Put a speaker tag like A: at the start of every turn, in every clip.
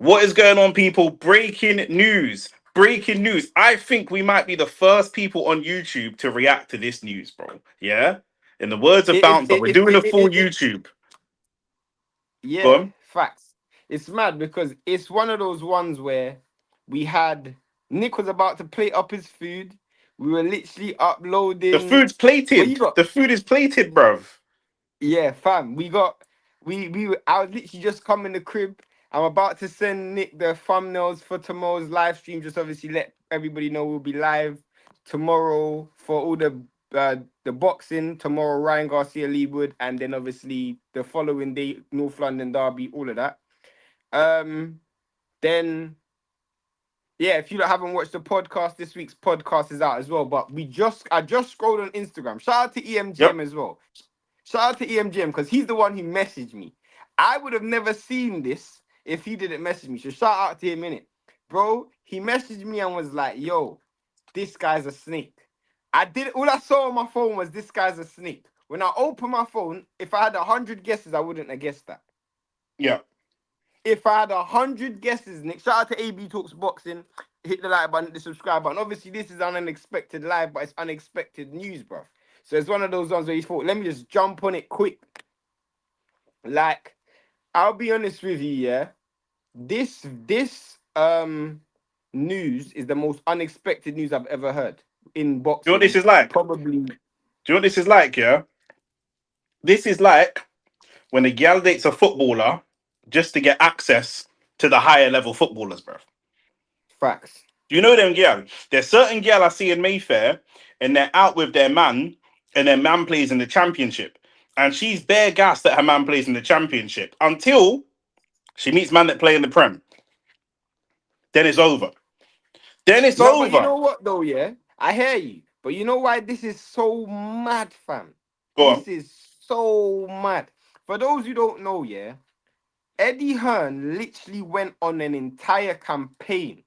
A: What is going on, people? Breaking news. Breaking news. I think we might be the first people on YouTube to react to this news, bro. Yeah? In the words of
B: It is.
A: Bouncer, we're doing a full YouTube. Go
B: Yeah,
A: on.
B: facts. It's mad because it's one of those ones where we had Nick was about to plate up his food. We were literally
A: The
B: uploading.
A: food's
B: What you
A: plated.
B: got?
A: The food is plated, bruv.
B: Yeah, fam. We got. I was literally just coming the crib. I'm about to send Nick the thumbnails for tomorrow's live stream. Just obviously let everybody know we'll be live tomorrow for all the boxing tomorrow. Ryan Garcia Leewood, and then obviously the following day North London Derby. All of that. Um, then yeah, if you haven't watched the podcast, this week's podcast is out as well. But I just scrolled on Instagram. Shout out to
A: Yep.
B: EMGM as well. Shout out to EMGM because he's the one who messaged me. I would have never seen this if he didn't message me. So shout out to him, innit? Bro, he messaged me and was like, yo, this guy's a snake. All I saw on my phone was this guy's a snake. When I opened my phone, if I had 100 guesses, I wouldn't have guessed that.
A: Yeah.
B: If I had 100 guesses, Nick, shout out to AB Talks Boxing. Hit the like button, hit the subscribe button. Obviously, this is an unexpected live, but it's unexpected news, bro. So it's one of those ones where you thought, let me just jump on it quick. Like, I'll be honest with you, yeah. This news is the most unexpected news I've ever heard in
A: Do you know what this
B: boxing.
A: is like? Do
B: Probably,
A: you know what this is like, yeah? This is like when a gal dates a footballer just to get access to the higher level footballers, bruv.
B: facts.
A: Do you know them gal? There's certain gal I see in Mayfair, and they're out with their man, and their man plays in the championship. And she's bare gas that her man plays in the championship until she meets man that play in the Prem. Then it's over. Then it's
B: No, but you
A: over.
B: know what though, yeah? I hear you. But you know why this is so mad, fam?
A: Go on.
B: This is so mad. For those who don't know, yeah, Eddie Hearn literally went on an entire campaign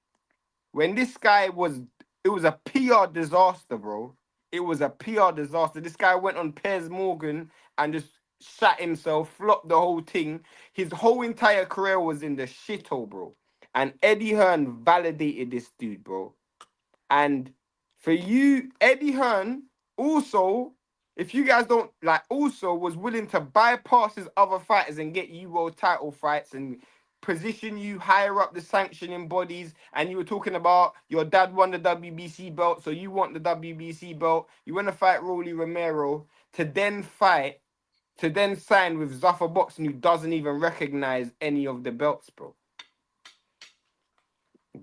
B: when this guy was, it was a PR disaster, bro. It was a PR disaster. This guy went on Piers Morgan and just shat himself, flopped the whole thing. His whole entire career was in the shithole, bro. And Eddie Hearn validated this dude, bro. And for you, Eddie Hearn also, if you guys don't like, also was willing to bypass his other fighters and get you world title fights and position you higher up the sanctioning bodies. And you were talking about your dad won the WBC belt, so you want the WBC belt. You want to fight Rolly Romero to then sign with Zuffa Boxing, who doesn't even recognize any of the belts, bro.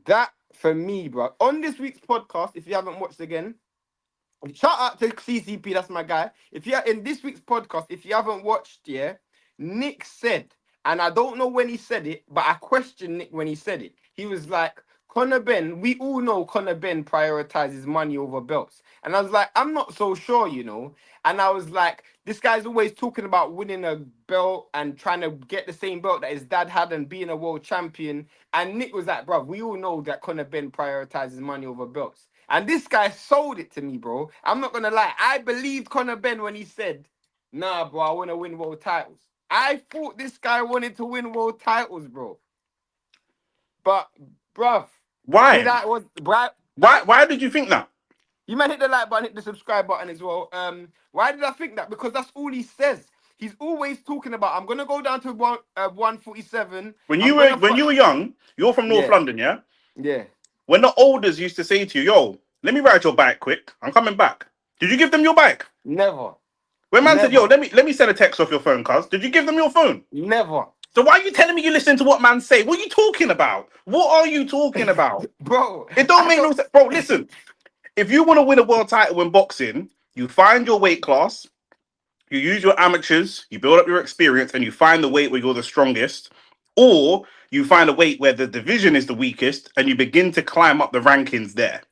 B: That for me, bro. On this week's podcast, if you haven't watched again, shout out to CCP, that's my guy. If you're in this week's podcast, if you haven't watched, yeah, Nick said, and I don't know when he said it, but I questioned Nick when he said it. He was like, Conor Benn, we all know Conor Benn prioritizes money over belts. And I was like, I'm not so sure, you know. And I was like, this guy's always talking about winning a belt and trying to get the same belt that his dad had and being a world champion. And Nick was like, bro, we all know that Conor Benn prioritizes money over belts. And this guy sold it to me, bro. I'm not gonna lie. I believed Conor Benn when he said, nah, bro, I want to win world titles. I thought this guy wanted to win world titles, bro. But, bruv,
A: Why?
B: did I was bruv,
A: Why did you think that?
B: you might hit the like button, hit the subscribe button as well. Why did I think that? Because that's all he says. He's always talking about, I'm gonna go down to 147.
A: When
B: I'm
A: you were
B: gonna
A: when
B: fight.
A: you were young, you're from North
B: Yeah,
A: London, yeah?
B: yeah.
A: When the elders used to say to you, yo, let me ride your bike quick. I'm coming back. Did you give them your bike?
B: Never,
A: When man said, yo,
B: never,
A: let me send a text off your phone, cuz, did you give them your phone?
B: never.
A: So why are you telling me you listen to what man say? What are you talking about? What are you talking about?
B: Bro,
A: It don't
B: I
A: make no
B: don't.
A: sense. Bro, listen. If you want to win a world title in boxing, you find your weight class, you use your amateurs, you build up your experience, and you find the weight where you're the strongest, or you find a weight where the division is the weakest, and you begin to climb up the rankings there.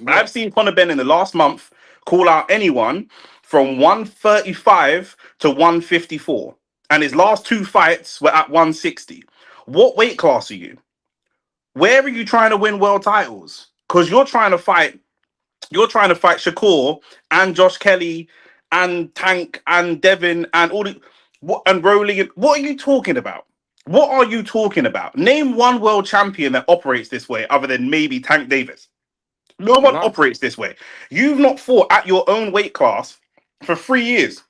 B: Yeah,
A: I've seen Conor Benn in the last month call out anyone from 135 to 154, and his last two fights were at 160. What weight class are you? Where are you trying to win world titles? Because you're trying to fight Shakur and Josh Kelly and Tank and Devin and all the what and Rowley. What are you talking about? What are you talking about? Name one world champion that operates this way other than maybe Tank Davis. No one
B: None.
A: operates this way. You've not fought at your own weight class for 3 years.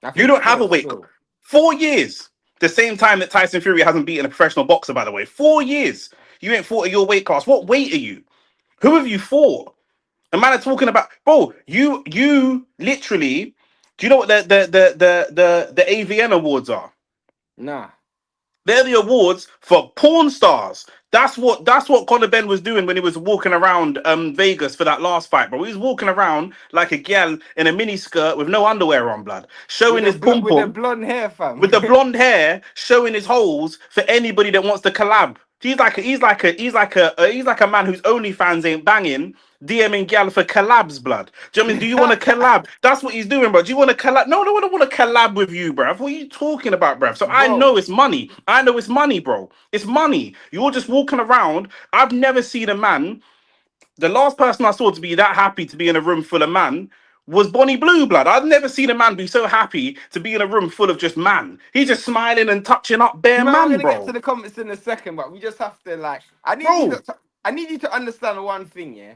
B: I
A: You
B: think
A: don't have a
B: four
A: weight.
B: still.
A: 4 years. The same time that Tyson Fury hasn't beaten a professional boxer, by the way. 4 years. You ain't fought at your weight class. What weight are you? Who have you fought? A man are talking about, bro. You literally. Do you know what the AVN awards are?
B: Nah.
A: They're the awards for porn stars. That's what Conor Benn was doing when he was walking around Vegas for that last fight, bro. He was walking around like a gal in a mini skirt with no underwear on, blood, showing his pum
B: With the
A: pum
B: blonde hair, fam.
A: with the blonde hair, showing his holes for anybody that wants to collab. He's like a man whose OnlyFans ain't banging, DMing gal for collabs, blood. Do you know what I mean? Do you want to collab? That's what he's doing, bro. Do you want to collab? No, I don't want to collab with you, bruv. What are you talking about, bruv? So I know
B: Bro,
A: it's money. I know it's money, bro. It's money. You're just walking around. I've never seen a man. The last person I saw to be that happy to be in a room full of man was Bonnie Blue Blood. I've never seen a man be so happy to be in a room full of just man. He's just smiling and touching up bare
B: man, we're
A: man,
B: gonna get to
A: bro.
B: the comments in a second, but we just have to like.
A: Bro,
B: I need you to understand one thing, yeah.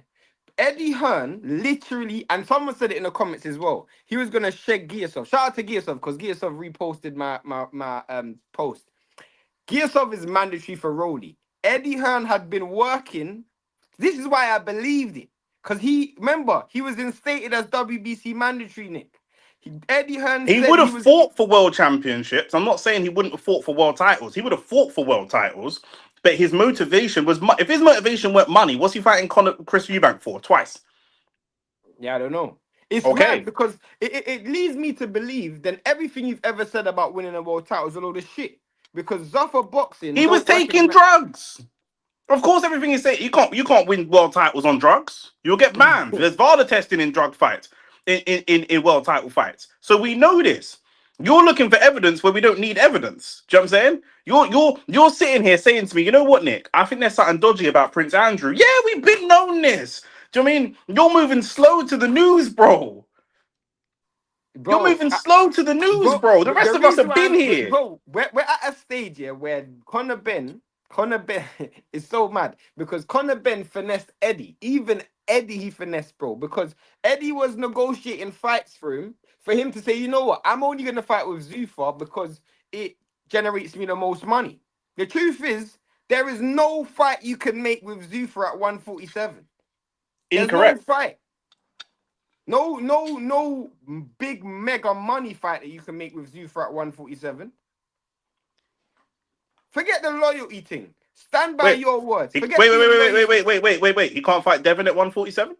B: Eddie Hearn literally, and someone said it in the comments as well. He was gonna shed Giasov. Shout out to Giasov because Giasov reposted my post. Giasov is mandatory for Rolly. Eddie Hearn had been working. This is why I believed it. Because he was instated as WBC mandatory, Nick. Eddie Hearn
A: he
B: said
A: would
B: he
A: have
B: was.
A: fought for world championships. I'm not saying he wouldn't have fought for world titles. He would have fought for world titles, but his motivation was if his motivation weren't money, what's he fighting Chris Eubank for twice?
B: Yeah, I don't know. It's mad
A: Okay,
B: because it leads me to believe then everything you've ever said about winning a world title is a load of shit. Because Zuffa Boxing
A: he was
B: don't
A: taking
B: recognize.
A: drugs. Of course, everything is saying you can't win world titles on drugs. You'll get banned. There's VADA testing in drug fights, in world title fights. So we know this. You're looking for evidence where we don't need evidence. Do you know what I'm saying? You're sitting here saying to me, you know what, Nick? I think there's something dodgy about Prince Andrew. Yeah, we've been known this. Do you know what I mean? You're moving slow to the news, bro. You're
B: Bro,
A: moving slow to the news,
B: bro,
A: bro. The
B: the
A: rest of us
B: reason
A: have
B: why
A: been here.
B: bro, we're at a stage here where Conor Ben is so mad because Conor Ben finessed Eddie. Even Eddie he finessed, bro, because Eddie was negotiating fights for him to say, you know what, I'm only gonna fight with Zuffa because it generates me the most money. The truth is, there is no fight you can make with Zuffa at 147. There's no
A: Incorrect.
B: fight. No big mega money fight that you can make with Zuffa at 147. Forget the loyalty thing. Stand by
A: Wait,
B: your words.
A: wait,
B: Forget
A: wait, wait,
B: being
A: wait,
B: loyal.
A: wait, wait, wait, wait, wait, wait. He can't fight Devin at 147.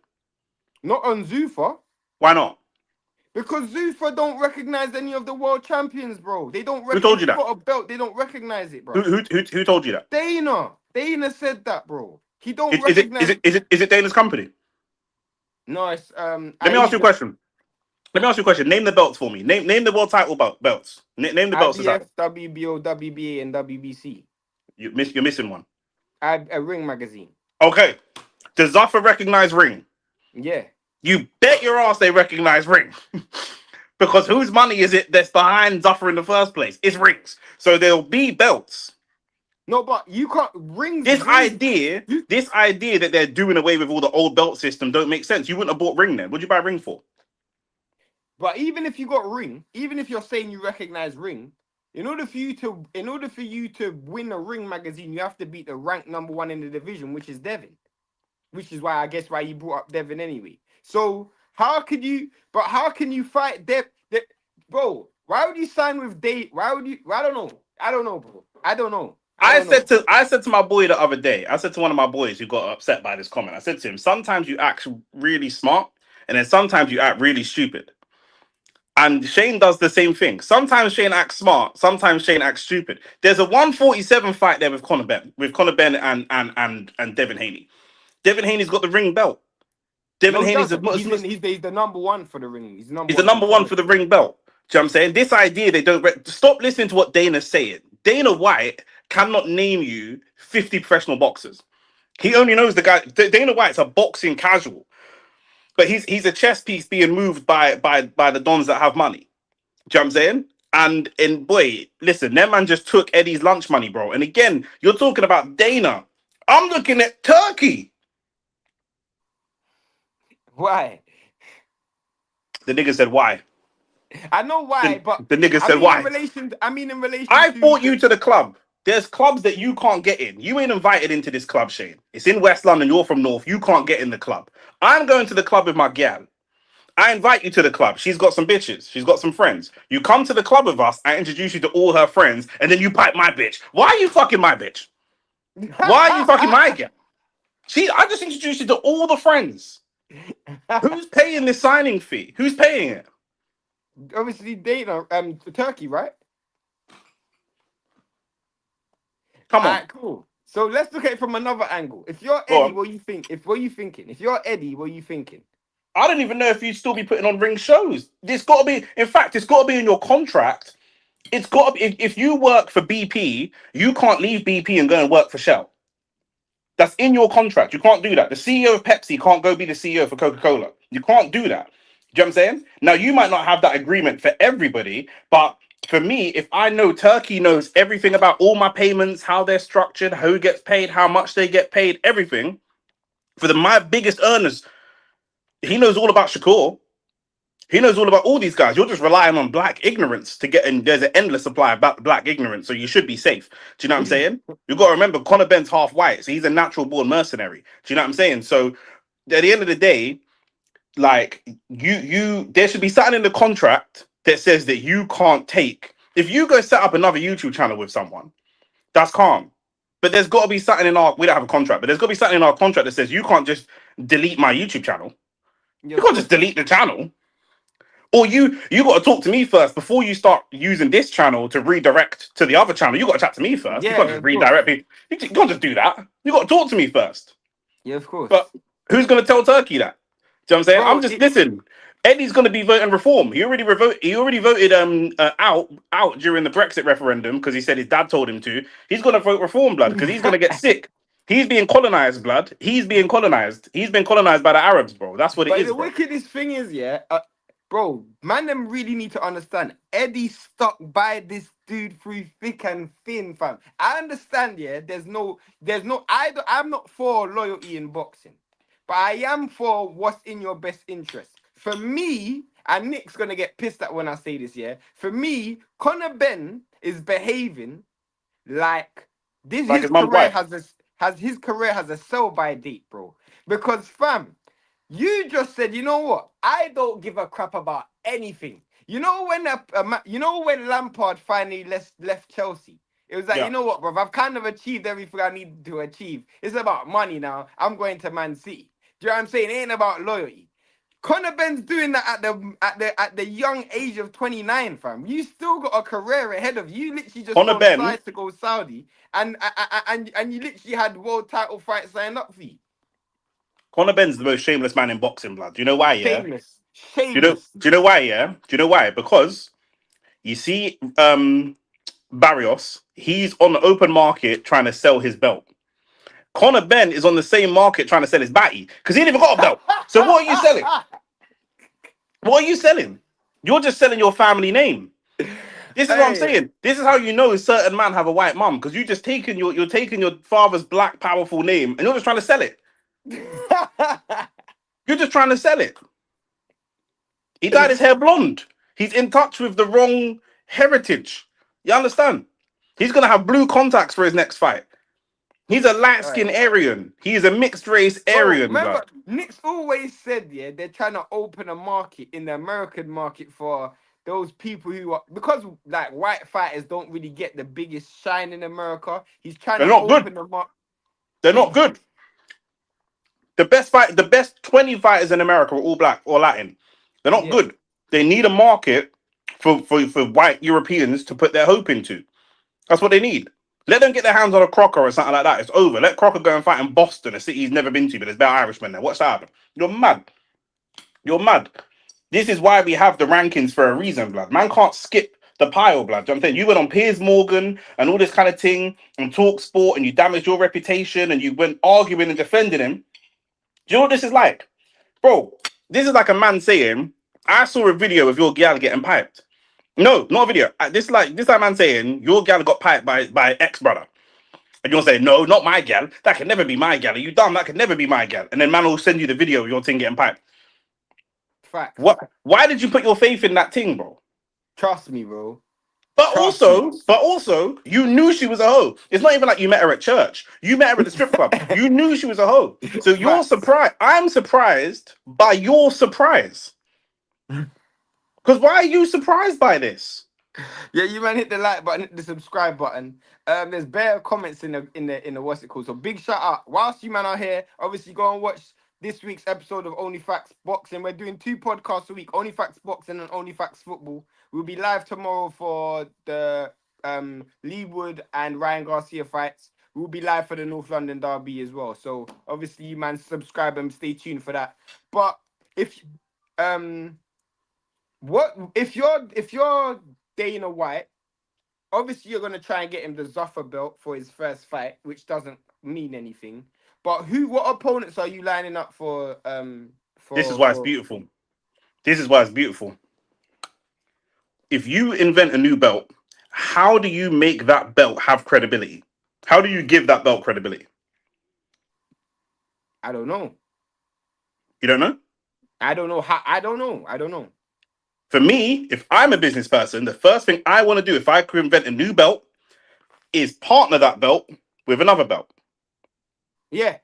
B: Not on Zuffa.
A: Why not?
B: Because Zuffa don't recognize any of the world champions, bro. They don't
A: Who
B: if
A: told you
B: you
A: that?
B: got a belt, they don't recognize it,
A: Who
B: bro.
A: who who told you that?
B: Dana said that, bro. He don't
A: Is it is
B: recognize.
A: it is it is it Dana's company?
B: No, it's
A: Let me ask you a question. Let me ask you a question. Name the belts for me. Name the world title belts. Name the belts. Is that
B: IBF, WBO, WBA, and WBC.
A: you're missing one?
B: A Ring magazine.
A: Okay. Does Zuffa recognize Ring?
B: Yeah.
A: You bet your ass they recognize Ring. Because whose money is it that's behind Zuffa in the first place? It's Rings. So there'll be belts.
B: No, but you can't rings.
A: This
B: Rings.
A: idea,
B: You,
A: this idea that they're doing away with all the old belt system don't make sense. You wouldn't have bought Ring then. What'd you buy Ring for?
B: but even if you got ring, even if you're saying you recognize ring, in order for you to win a ring magazine, you have to beat the ranked number one in the division, which is Devin. Which is why I guess why you brought up Devin anyway. So how could you? But how can you fight bro? Why would you sign with Dave? Why would you? I don't know. I don't know, bro. I don't know. I
A: I
B: don't
A: said
B: know.
A: to I said to my boy the other day, I said to one of my boys who got upset by this comment, I said to him, sometimes you act really smart and then sometimes you act really stupid. And Shane does the same thing. Sometimes Shane acts smart, sometimes Shane acts stupid. There's a 147 fight there with Conor Benn and Devin Haney. Devin Haney's got the ring belt. Devin
B: No, he
A: Haney's a,
B: doesn't. He's the number one for the ring. He's the number
A: he's the
B: one for
A: number
B: the
A: one
B: title.
A: for the ring belt. Do you know what I'm saying? This idea they don't stop listening to what Dana's saying. Dana White cannot name you 50 professional boxers. He only knows the guy. Dana White's a boxing casual, but he's a chess piece being moved by the dons that have money. Do you know what I'm saying? And boy, listen, that man just took Eddie's lunch money, bro. And again, you're talking about Dana. I'm looking at Turkey.
B: Why?
A: The nigga said, why?
B: I know why, but
A: The nigga
B: I
A: said,
B: mean in
A: why?
B: relation. I mean in relation
A: I
B: to
A: brought
B: the.
A: you to the club. There's clubs that you can't get in. You ain't invited into this club, Shane. It's in West London. You're from North. You can't get in the club. I'm going to the club with my gal. I invite you to the club. She's got some bitches. She's got some friends. You come to the club with us. I introduce you to all her friends, and then you pipe my bitch. Why are you fucking my bitch? Why are you fucking my gal? I just introduced you to all the friends. Who's paying the signing fee? Who's paying it?
B: Obviously, Dana, Turkey, right?
A: Come
B: All
A: on,
B: right, cool. So let's look at it from another angle. If you're
A: go
B: Eddie,
A: on.
B: what you think? If what you thinking? If you're Eddie, what you thinking?
A: I don't even know if you'd still be putting on ring shows. It's got to be. In fact, it's got to be in your contract. It's got to be. If you work for BP, you can't leave BP and go and work for Shell. That's in your contract. You can't do that. The CEO of Pepsi can't go be the CEO for Coca-Cola. You can't do that. Do you know what I'm saying? Now, you might not have that agreement for everybody, but for me, if I know Turkey knows everything about all my payments, how they're structured, who gets paid, how much they get paid, everything, for my biggest earners, he knows all about Shakur. He knows all about all these guys. You're just relying on black ignorance to get in. There's an endless supply of black ignorance, so you should be safe. Do you know what I'm saying? You got to remember, Conor Benn's half white, so he's a natural born mercenary. Do you know what I'm saying? So at the end of the day, like there should be something in the contract that says that you can't take. If you go set up another YouTube channel with someone, that's calm. But there's got to be something in our. We don't have a contract, but there's got to be something in our contract that says you can't just delete my YouTube channel.
B: Yeah,
A: You
B: of
A: can't just
B: course.
A: delete the channel. Or you got to talk to me first before you start using this channel to redirect to the other channel. You got to chat to me first. You can't
B: Yeah,
A: just
B: of course.
A: redirect me. You can't just do that. You got to talk to me first.
B: Yeah, of
A: But
B: course.
A: who's going to tell Turkey that? Do you know what I'm saying? I'm
B: Bro,
A: just listen. Eddie's going to be voting reform. He already voted out during the Brexit referendum because he said his dad told him to. He's going to vote reform, blood, because he's going to get sick. He's being colonized, blood. He's being colonized. He's been colonized by the Arabs, bro. That's what it
B: but
A: is,
B: the
A: bro.
B: wickedest thing is, yeah, bro, man, them really need to understand. Eddie stuck by this dude through thick and thin, fam. I understand, yeah. There's no. I'm not for loyalty in boxing, but I am for what's in your best interest. For me, and Nick's gonna get pissed at when I say this, yeah. For me, Conor Benn is behaving like this.
A: Like
B: His
A: his mum's
B: career
A: wife.
B: has a sell by date, bro. Because fam, you just said, you know what? I don't give a crap about anything. You know when you know when Lampard finally left Chelsea, it was like, you
A: Yeah.
B: know what, bro? I've kind of achieved everything I need to achieve. It's about money now. I'm going to Man City. Do you know what I'm saying? It ain't about loyalty. Conor Benn's doing that at the young age of 29, fam. You still got a career ahead of you. You literally just
A: Conor
B: gone
A: Ben.
B: sides to go Saudi, and you literally had world title fights signed up for you.
A: Conor Ben's the most shameless man in boxing, blood. Do you know why? Yeah.
B: Shameless,
A: Do you know?
B: shameless.
A: Do you know why? Yeah. Do you know why? Because you see, Barrios, he's on the open market trying to sell his belt. Conor Ben is on the same market trying to sell his batty because he ain't even got a belt. So what are you selling? What are you selling? You're just selling your family name. This is what I'm
B: Hey.
A: saying. This is how you know certain men have a white mum because you're taking your father's black powerful name and you're just trying to sell it. You're just trying to sell it. He dyed his hair blonde. He's in touch with the wrong heritage. You understand? He's gonna have blue contacts for his next fight. He's a light skinned
B: Right.
A: Aryan. He is a mixed race
B: Bro,
A: Aryan,
B: remember,
A: blood.
B: Nick's always said, yeah, they're trying to open a market in the American market for those people who are, because like white fighters don't really get the biggest shine in America. He's trying
A: They're
B: to
A: not good.
B: open the market.
A: They're not good. The best 20 fighters in America are all black or Latin. They're not
B: Yeah.
A: good. They need a market for white Europeans to put their hope into. That's what they need. Let them get their hands on a Crocker or something like that. It's over. Let Crocker go and fight in Boston, a city he's never been to, but there's better Irishmen there. What's that happen? You're mad. You're mad. This is why we have the rankings for a reason, blood. Man can't skip the pile, blood. Do you know what I'm saying? You went on Piers Morgan and all this kind of thing and talk sport and you damaged your reputation and you went arguing and defending him. Do you know what this is like? Bro, this is like a man saying, I saw a video of your gal getting piped. No, not a video. This like man saying your gal got piped by ex brother. And you'll say, no, not my gal. That can never be my gal. Are you dumb? That can never be my gal. And then man will send you the video of your thing getting piped.
B: Facts.
A: What? Why did you put your faith in that thing, bro?
B: Trust me, bro.
A: But
B: Trust me.
A: also, but also, you knew she was a hoe. It's not even like you met her at church. You met her at the strip club. You knew she was a hoe. So you're
B: Facts.
A: surprised. I'm surprised by your surprise. Because why are you surprised by this?
B: Yeah, you man hit the like button, hit the subscribe button. There's bare comments in the what's it called. So big shout out. Whilst you man are here, obviously go and watch this week's episode of OnlyFacts Boxing. We're doing 2 podcasts a week, OnlyFacts Boxing and OnlyFacts Football. We'll be live tomorrow for the Lee Wood and Ryan Garcia fights. We'll be live for the North London Derby as well. So obviously you man subscribe and stay tuned for that. But if what if you're Dana White, obviously you're gonna try and get him the Zuffa belt for his first fight, which doesn't mean anything. But what opponents are you lining up for?
A: This is why it's
B: For
A: beautiful. This is why it's beautiful. If you invent a new belt, how do you make that belt have credibility? How do you give that belt credibility?
B: I don't know.
A: You don't know?
B: I don't know how. I don't know. I don't know.
A: For me, if I'm a business person, the first thing I want to do if I could invent a new belt is partner that belt with another belt.
B: Yeah,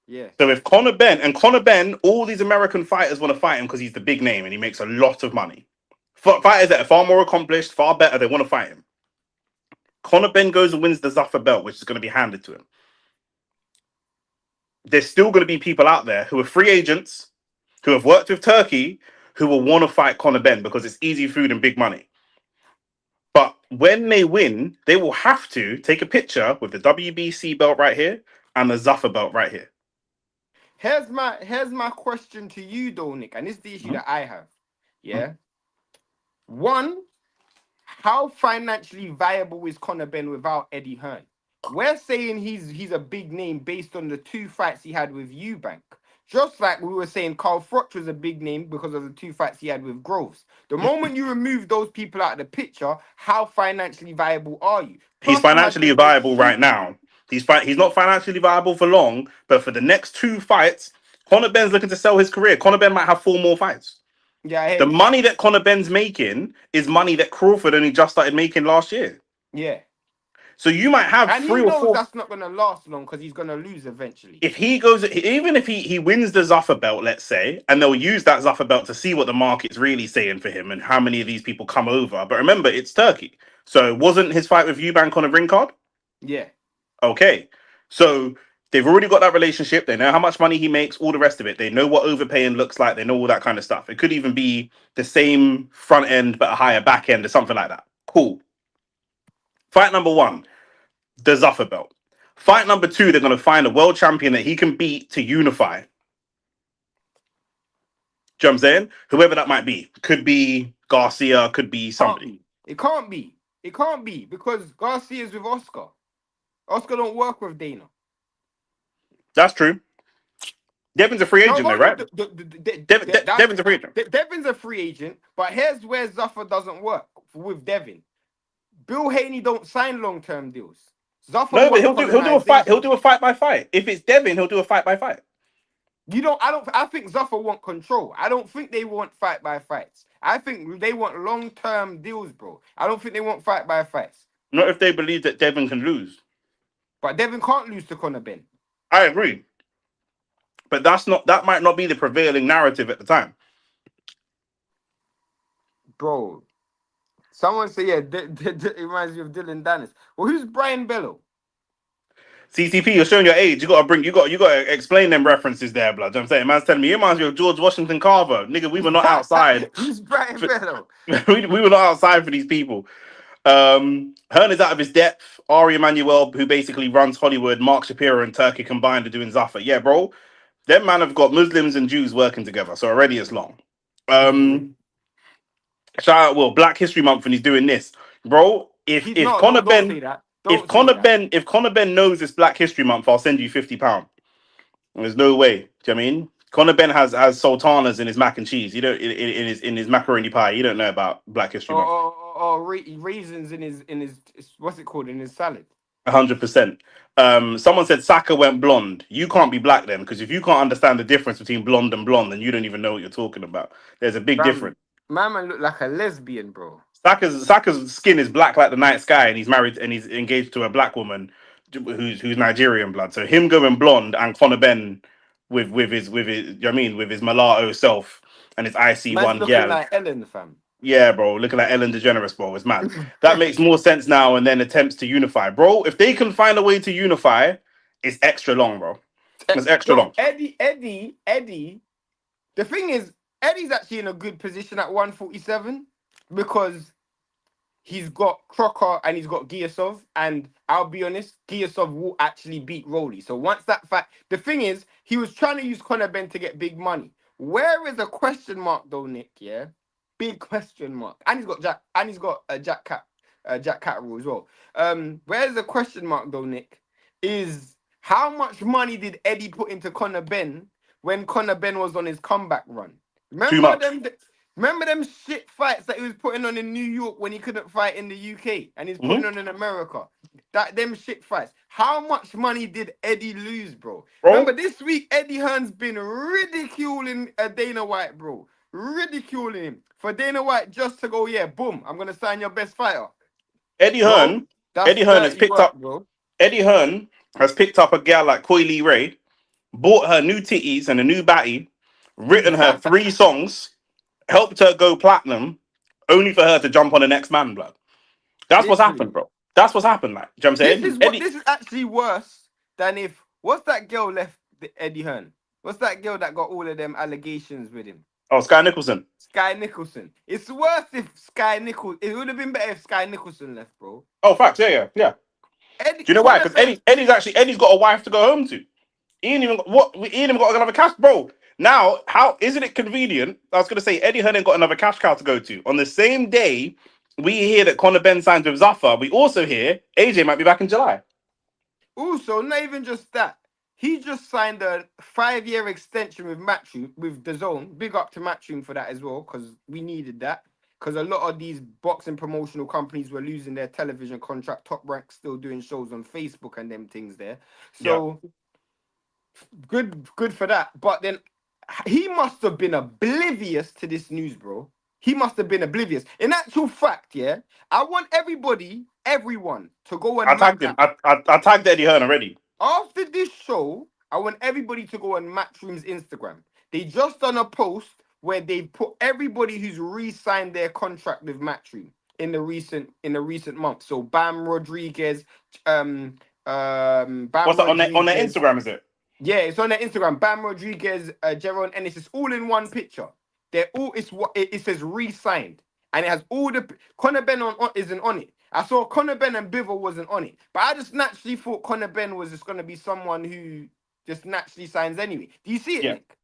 B: yeah,
A: So if Conor Benn, all these American fighters want to fight him because he's the big name and he makes a lot of money. Fighters that are far more accomplished, far better, they want to fight him. Conor Benn goes and wins the Zuffa belt, which is going to be handed to him. There's still going to be people out there who are free agents, who have worked with Turkey, who will want to fight Conor Benn because it's easy food and big money. But when they win, they will have to take a picture with the WBC belt right here and the Zuffa belt right here.
B: Here's my question to you, though, Nick, and this is the issue that I have. Yeah. One, how financially viable is Conor Benn without Eddie Hearn? We're saying he's a big name based on the 2 fights he had with Eubank. Just like we were saying Carl Froch was a big name because of the 2 fights he had with Groves. The moment you remove those people out of the picture, how financially viable are you?
A: He's
B: Plus, you had
A: financially viable right now. He's not financially viable for long, but for the next 2 fights, Conor Benn's looking to sell his career. Conor Benn might have 4 more fights.
B: Yeah, I hear
A: The
B: you.
A: money that Conor Benn's making is money that Crawford only just started making last year.
B: Yeah.
A: So you might have
B: And
A: 3
B: he
A: or
B: knows
A: 4.
B: that's not going to last long because he's going to lose eventually.
A: If he goes, even if he wins the Zuffa belt, let's say, and they'll use that Zuffa belt to see what the market's really saying for him and how many of these people come over. But remember, it's Turkey. So wasn't his fight with Eubank on a ring card?
B: Yeah.
A: Okay. So they've already got that relationship. They know how much money he makes, all the rest of it. They know what overpaying looks like. They know all that kind of stuff. It could even be the same front end, but a higher back end or something like that. Cool. Fight number 1, the Zuffa belt. Fight number 2, they're going to find a world champion that he can beat to unify. Do you know what I'm saying? Whoever that might be. Could be Garcia, could be somebody.
B: It can't be. It can't be because Garcia's with Oscar. Oscar don't work with Dana.
A: That's true. Devin's a free agent, though, right? Devin's a free agent.
B: Devin's a free agent, but here's where Zuffa doesn't work with Devin. Bill Haney don't sign long-term deals. Zuffa
A: No, but he'll do a fight. He'll do a fight by fight. If it's Devin, he'll do a fight by fight.
B: I think Zuffa want control. I don't think they want fight by fights. I think they want long-term deals, bro. I don't think they want fight by fights.
A: Not if they believe that Devin can lose.
B: But Devin can't lose to Conor Benn.
A: I agree. But that might not be the prevailing narrative at the time.
B: Bro. Someone say, it reminds me of Dylan Dennis. Well, who's Brian Bello?
A: CCP, you're showing your age. You gotta explain them references there, blood. You know what I'm saying? Man's telling me, it reminds me of George Washington Carver. Nigga, we were not outside.
B: Who's Brian Bello?
A: we were not outside for these people. Hearn is out of his depth. Ari Emanuel, who basically runs Hollywood, Mark Shapiro and Turkey combined are doing Zuffa. Yeah, bro. Them man have got Muslims and Jews working together, so already it's long. Shout out, Will, Black History Month, and he's doing this, bro. If Conor Benn knows it's Black History Month, I'll send you £50. There's no way. Do you know what I mean? Conor Benn has sultanas in his mac and cheese. You don't in his macaroni pie. You don't know about Black History Month.
B: raisins in his what's it called, in his salad.
A: 100%. Someone said Saka went blonde. You can't be black then, because if you can't understand the difference between blonde and blonde, then you don't even know what you're talking about. There's a big
B: Fam,
A: difference.
B: my man looked like a lesbian, bro.
A: Saka's skin is black like the night sky, and he's married and he's engaged to a black woman who's Nigerian blood. So him going blonde and Conor Benn with his you know what I mean, with his mulatto self and his
B: Man's
A: IC1
B: looking
A: gal.
B: like Ellen, fam.
A: Yeah, bro, looking at Ellen DeGeneres, bro, it's mad. That makes more sense now, and then attempts to unify, bro. If they can find a way to unify, it's extra long, bro. It's extra
B: Yo,
A: long.
B: Eddie. The thing is, Eddie's actually in a good position at 147 because he's got Crocker and he's got Giasov, and I'll be honest, Giasov will actually beat Rolly. So once that fact, the thing is, he was trying to use Conor Benn to get big money. Where is a question mark though, Nick? Yeah, big question mark, and he's got Jack, and he's got Jack Catterall as well. Where's the question mark though, Nick? Is how much money did Eddie put into Conor Benn when Conor Benn was on his comeback run?
A: Too
B: Remember
A: much.
B: them? Remember them shit fights that he was putting on in New York when he couldn't fight in the UK and he's putting
A: Hmm.
B: on in America? That them shit fights. How much money did Eddie lose, bro? Remember
A: Bro,
B: this week, Eddie Hearn's been ridiculing Dana White, bro. Ridiculing him for Dana White just to go, yeah, boom, I'm gonna sign your best fighter,
A: Eddie
B: bro.
A: Hearn,
B: That's
A: Eddie Hearn has
B: 30
A: picked
B: work,
A: up.
B: bro.
A: Eddie Hearn has picked up a gal like Coy Lee Ray, bought her new titties and a new batty, written her 3 songs, helped her go platinum, only for her to jump on the next man, blood. That's what's happened,
B: Literally.
A: bro. That's what's happened, like. Do you know what I'm saying? Eddie,
B: This is actually worse than if what's that girl left Eddie Hearn? What's that girl that got all of them allegations with him?
A: oh, Sky Nicholson.
B: Sky Nicholson. It's worse if Sky Nicholson. It would have been better if Sky Nicholson left, bro.
A: Oh, facts, yeah.
B: Eddie
A: Do you know why?
B: Conor
A: Because
B: Ben.
A: Eddie's got a wife to go home to. He ain't even got another cash, bro. Now, how isn't it convenient? I was gonna say Eddie Hearn ain't got another cash cow to go to. On the same day, we hear that Conor Ben signs with Zuffa. We also hear AJ might be back in July.
B: Also, not even just that. He just signed a 5-year extension with Matchroom, with the Zone. Big up to Matchroom for that as well, because we needed that. Because a lot of these boxing promotional companies were losing their television contract. Top Rank still doing shows on Facebook and them things there.
A: Yeah.
B: So good for that. But then he must have been oblivious to this news, bro. He must have been oblivious. In actual fact, yeah, I want everyone, to go
A: I
B: and
A: tagged him. I tagged Eddie Hearn already.
B: after this show, I want everybody to go on Matchroom's Instagram. They just done a post where they put everybody who's re-signed their contract with Matchroom in the recent month. So Bam Rodriguez,
A: What's
B: Bam
A: that on their
B: Rodriguez.
A: Instagram? Is it?
B: Yeah, it's on their Instagram. Bam Rodriguez, Jeron Ennis. It's all in one picture. They're all. It's what it says re-signed, and it has all the Conor Ben isn't on it. I saw Conor Ben and Bivol wasn't on it, but I just naturally thought Conor Ben was just gonna be someone who just naturally signs anyway. Do you see it,
A: Yeah.
B: Nick?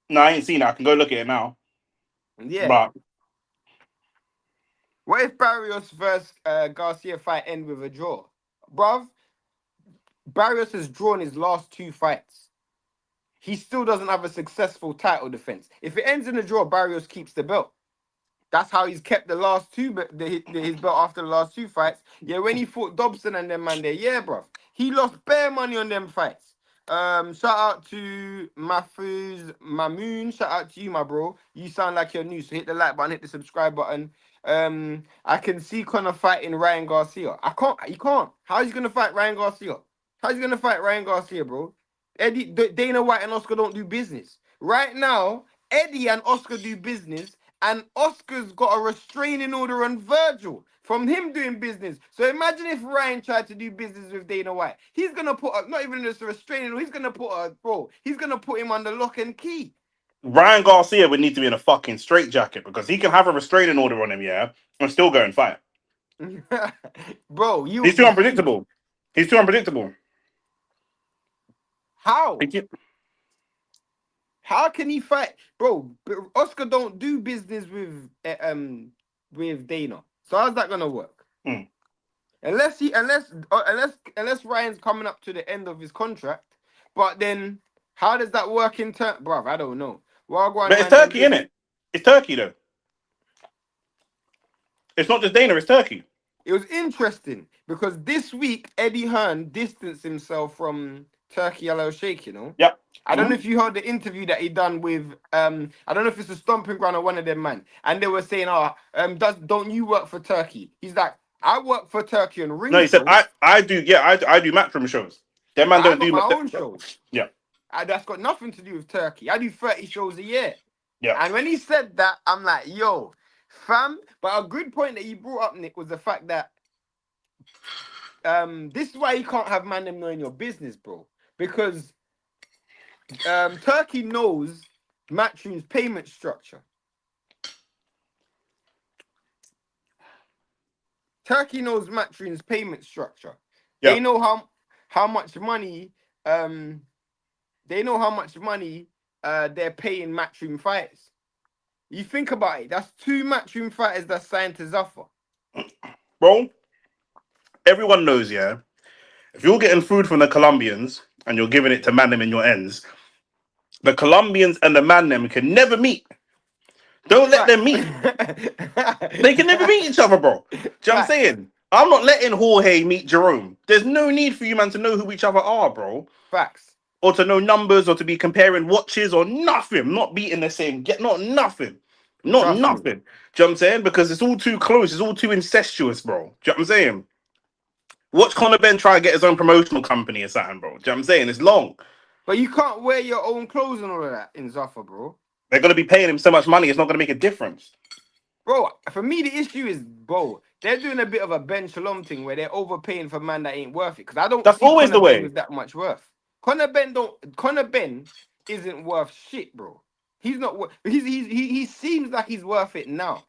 A: No, I ain't seen it. I can go look at it now.
B: Yeah.
A: But
B: What if Barrios versus Garcia fight end with a draw, bruv? Barrios has drawn his last 2 fights. He still doesn't have a successful title defense. If it ends in a draw, Barrios keeps the belt. That's how he's kept the last two, but his belt after the last 2 fights. Yeah, when he fought Dobson and them man there, yeah, bro, he lost bare money on them fights. Shout out to Mahfouz Mamoon. Shout out to you, my bro. You sound like you're new, so hit the like button, hit the subscribe button. I can see Conor fighting Ryan Garcia. I can't. He can't. How's he gonna fight Ryan Garcia? How's he gonna fight Ryan Garcia, bro? Dana White and Oscar don't do business right now. Eddie and Oscar do business, and Oscar's got a restraining order on Virgil from him doing business. So imagine if Ryan tried to do business with Dana White. He's gonna put not even just a restraining order, he's gonna put him under lock and key.
A: Ryan Garcia would need to be in a fucking straitjacket because he can have a restraining order on him, yeah, and still go and fight.
B: Bro, you
A: He's too unpredictable. He's too unpredictable.
B: how? How can he fight, bro? Oscar don't do business with Dana. So how's that gonna work?
A: Hmm.
B: Unless Ryan's coming up to the end of his contract, but then how does that work in turn, bro? I don't know. Well,
A: But it's Turkey, innit? It's Turkey though. It's not just Dana, it's Turkey.
B: It was interesting because this week Eddie Hearn distanced himself from Turkey Al Sheikh, you know.
A: Yep.
B: I don't know if you heard the interview that he done with I don't know if it's a stomping ground or one of them man. And they were saying, don't you work for Turkey? He's like, I work for Turkey on
A: No,
B: Ring
A: he said
B: Show,
A: I do. Yeah, I do matchroom shows. Them
B: but
A: man
B: I
A: don't
B: got
A: do.
B: my own shows.
A: Yeah,
B: That's got nothing to do with Turkey. I do 30 shows a year.
A: yeah.
B: And when he said that, I'm like, yo, fam. But a good point that you brought up, Nick, was the fact that this is why you can't have man them knowing your business, bro. Because Turkey knows Matchroom's payment structure. Turkey knows Matchroom's payment structure.
A: Yeah.
B: They know how much money they know how much money they're paying Matchroom fighters. You think about it, that's 2 Matchroom fighters that's signed to Zuffa.
A: Bro, everyone knows, yeah. If you're getting food from the Colombians and you're giving it to man them in your ends, the Colombians and the man them can never meet. Don't let them
B: Facts.
A: meet. They can never meet each other, bro. Do you know what I'm
B: Facts.
A: saying? I'm not letting Jorge meet Jerome. There's no need for you, man, to know who each other are, bro.
B: Facts.
A: Or to know numbers or to be comparing watches or nothing. Not beating the same. Not nothing. Not
B: Trust me.
A: nothing. Do you know what I'm saying? Because it's all too close. It's all too incestuous, bro. Do you know what I'm saying? Watch Conor Benn try to get his own promotional company or something, bro. Do you know what I'm saying? It's long.
B: But you can't wear your own clothes and all of that in Zuffa, bro.
A: They're going to be paying him so much money, it's not going to make a difference.
B: Bro, for me, the issue is, bro, they're doing a bit of a Ben Shalom thing where they're overpaying for man that ain't worth it. Because I don't
A: That's
B: see
A: always
B: Conor
A: the
B: Ben
A: way.
B: with that much worth. Conor Ben isn't worth shit, bro. He's not worth. He seems like he's worth it now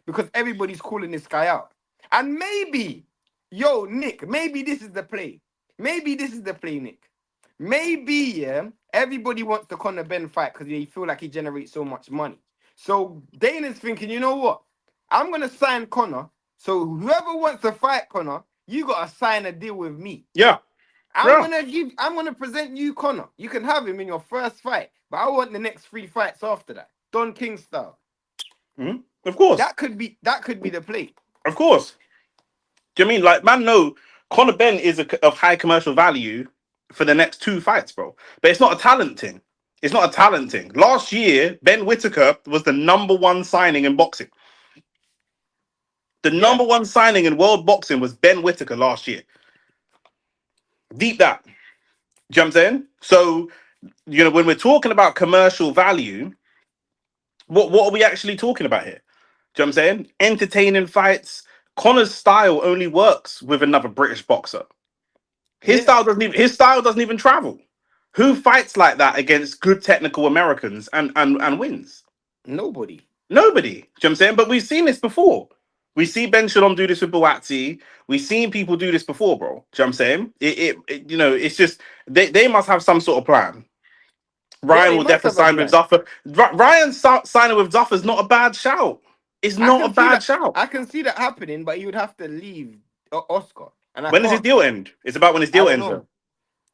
B: because everybody's calling this guy out. And maybe, yo, Nick, maybe this is the play. Maybe this is the play, Nick. Maybe, yeah, everybody wants the Conor Ben fight because they feel like he generates so much money. So Dana's thinking, you know what? I'm gonna sign Conor. So whoever wants to fight Conor, you gotta sign a deal with me.
A: Yeah. Yeah.
B: I'm gonna present you Conor. You can have him in your first fight, but I want the next 3 fights after that. Don King style.
A: Mm-hmm. Of course.
B: That could be the play.
A: Of course. Do you mean like man? No, Conor Ben is of high commercial value for the next 2 fights, bro. But it's not a talent thing. It's not a talent thing. Last year, Ben Whittaker was the #1 signing in boxing. The
B: Yeah.
A: #1 signing in world boxing was Ben Whittaker last year. Deep that. Do you know what I'm saying? So, when we're talking about commercial value, what are we actually talking about here? Do you know what I'm saying? Entertaining fights. Conor's style only works with another British boxer.
B: Yeah.
A: His style doesn't even travel. Who fights like that against good technical Americans and wins?
B: Nobody.
A: Nobody. Do you know what I'm saying? But we've seen this before. We see Ben Shalom do this with Buatsi. We've seen people do this before, bro. Do you know what I'm saying? It's just they must have some sort of plan.
B: Yeah,
A: Ryan
B: they
A: will
B: must
A: definitely
B: have a
A: sign with
B: plan.
A: Zuffa. Ryan signing with Zuffa is not a bad shout. It's
B: I
A: not a
B: can see
A: bad
B: that.
A: shout.
B: I can see that happening, but he would have to leave Oscar, and I
A: When does his
B: can't.
A: deal end? It's about when his
B: I
A: deal
B: don't
A: ends,
B: know.
A: though.